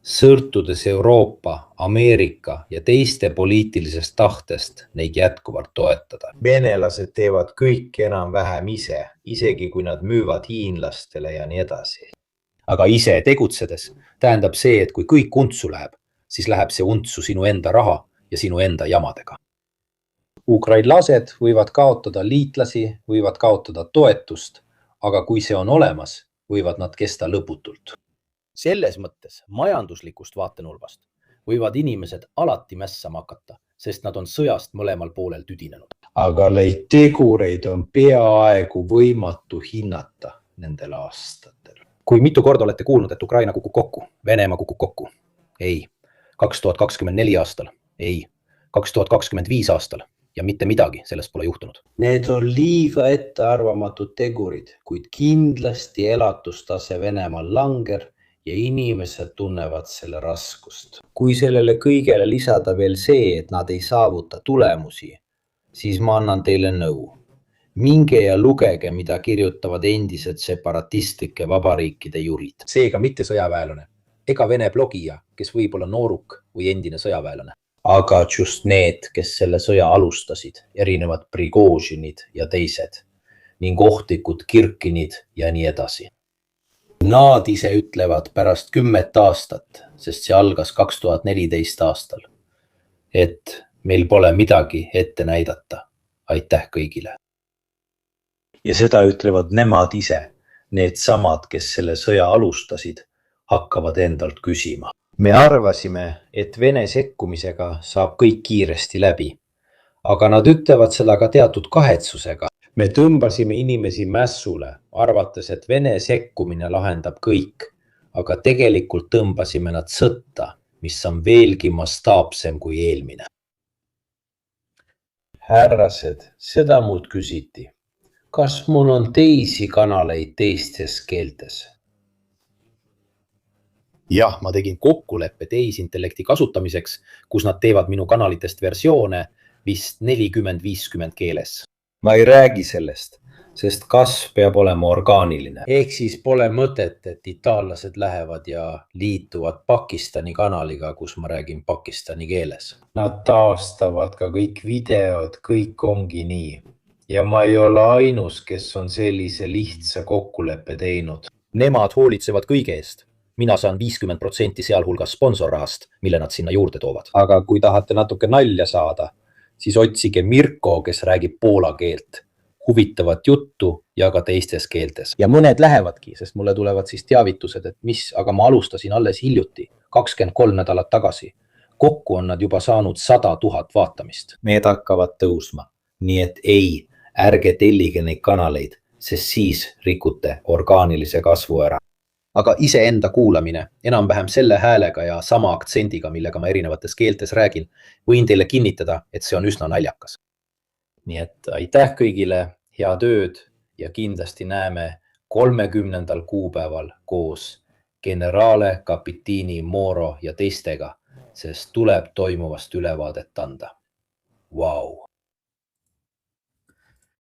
Sõltudes Euroopa, Ameerika ja teiste poliitilisest tahtest neid jätkuvalt toetada. Venelased teevad kõik enam-vähem ise, isegi kui nad müüvad hiinlastele ja nii edasi. Aga ise tegutsedes tähendab see, et kui kõik untsu läheb, siis läheb see untsu sinu enda raha ja sinu enda jamadega. Ukrainlased võivad kaotada liitlasi, võivad kaotada toetust, aga kui see on olemas, võivad nad kesta lõputult. Selles mõttes majanduslikust vaatenurgast võivad inimesed alati mässama hakata, sest nad on sõjast mõlemal poolel tüdinenud. Aga neid tegureid on peaaegu võimatu hinnata nendel aastatel. Kui mitu korda olete kuulnud, et Ukraina kukub kokku, Venemaa kukub kokku? Ei. 2024 aastal? Ei. 2025 aastal? Ja mitte midagi sellest pole juhtunud. Need on liiga ettearvamatud tegurid, kuid kindlasti elatustase Venemaal langer ja inimesed tunnevad selle raskust. Kui sellele kõigele lisada veel see, et nad ei saavuta tulemusi, siis ma annan teile nõu. Minge ja lugege, mida kirjutavad endised separatistlike vabariikide jurid. Seega mitte sõjaväelane ega Vene blogija, kes võib olla nooruk või endine sõjaväelane. Aga just need, kes selle sõja alustasid, erinevad Prigožinid ja teised ning ohtlikud Kirkinid ja nii edasi. Nad ise ütlevad pärast 10 aastat, sest see algas 2014 aastal, et meil pole midagi ette näidata. Aitäh kõigile. Ja seda ütlevad nemad ise, need samad, kes selle sõja alustasid, hakkavad endalt küsima. Me arvasime, et Vene sekkumisega saab kõik kiiresti läbi, aga nad ütlevad seda ka teatud kahetsusega. Me tõmbasime inimesi mässule, arvates, et Vene sekkumine lahendab kõik, aga tegelikult tõmbasime nad sõtta, mis on veelgi mastaapsem kui eelmine. Härrased, seda mult küsiti. Kas mul on teisi kanaleid teistes keeltes? Jah, ma tegin kokkuleppe tehisintellekti kasutamiseks, kus nad teevad minu kanalitest versioone vist 40-50 keeles. Ma ei räägi sellest, sest kasv peab olema orgaaniline. Ehk siis pole mõtet, et itaallased lähevad ja liituvad Pakistani kanaliga, kus ma räägin pakistani keeles. Nad taastavad ka kõik videod, kõik ongi nii. ja ma ei ole ainus, kes on sellise lihtsa kokkuleppe teinud. Nemad hoolitsevad kõige eest. Mina saan 50% sealhulgas sponsorrahast, mille nad sinna juurde toovad. aga kui tahate natuke nalja saada, siis otsige Mirko, kes räägib poola keelt, huvitavat juttu ja ka teistes keeltes. ja mõned lähevadki, sest mulle tulevad siis teavitused, et aga ma alustasin alles hiljuti, 23 nädalat tagasi. Kokku on nad juba saanud 100 000 vaatamist. Need hakkavad tõusma. Nii et ei, ärge tellige neid kanaleid, sest siis rikute orgaanilise kasvu ära. Aga iseenda kuulamine, enam-vähem selle häälega ja sama aktsendiga, millega ma erinevates keeltes räägin, võin teile kinnitada, et see on üsna naljakas. Nii et aitäh kõigile, head ööd ja kindlasti näeme 30. kuupäeval koos generale, kapitiini Moro ja teistega, sest tuleb toimuvast ülevaadet anda. Vau!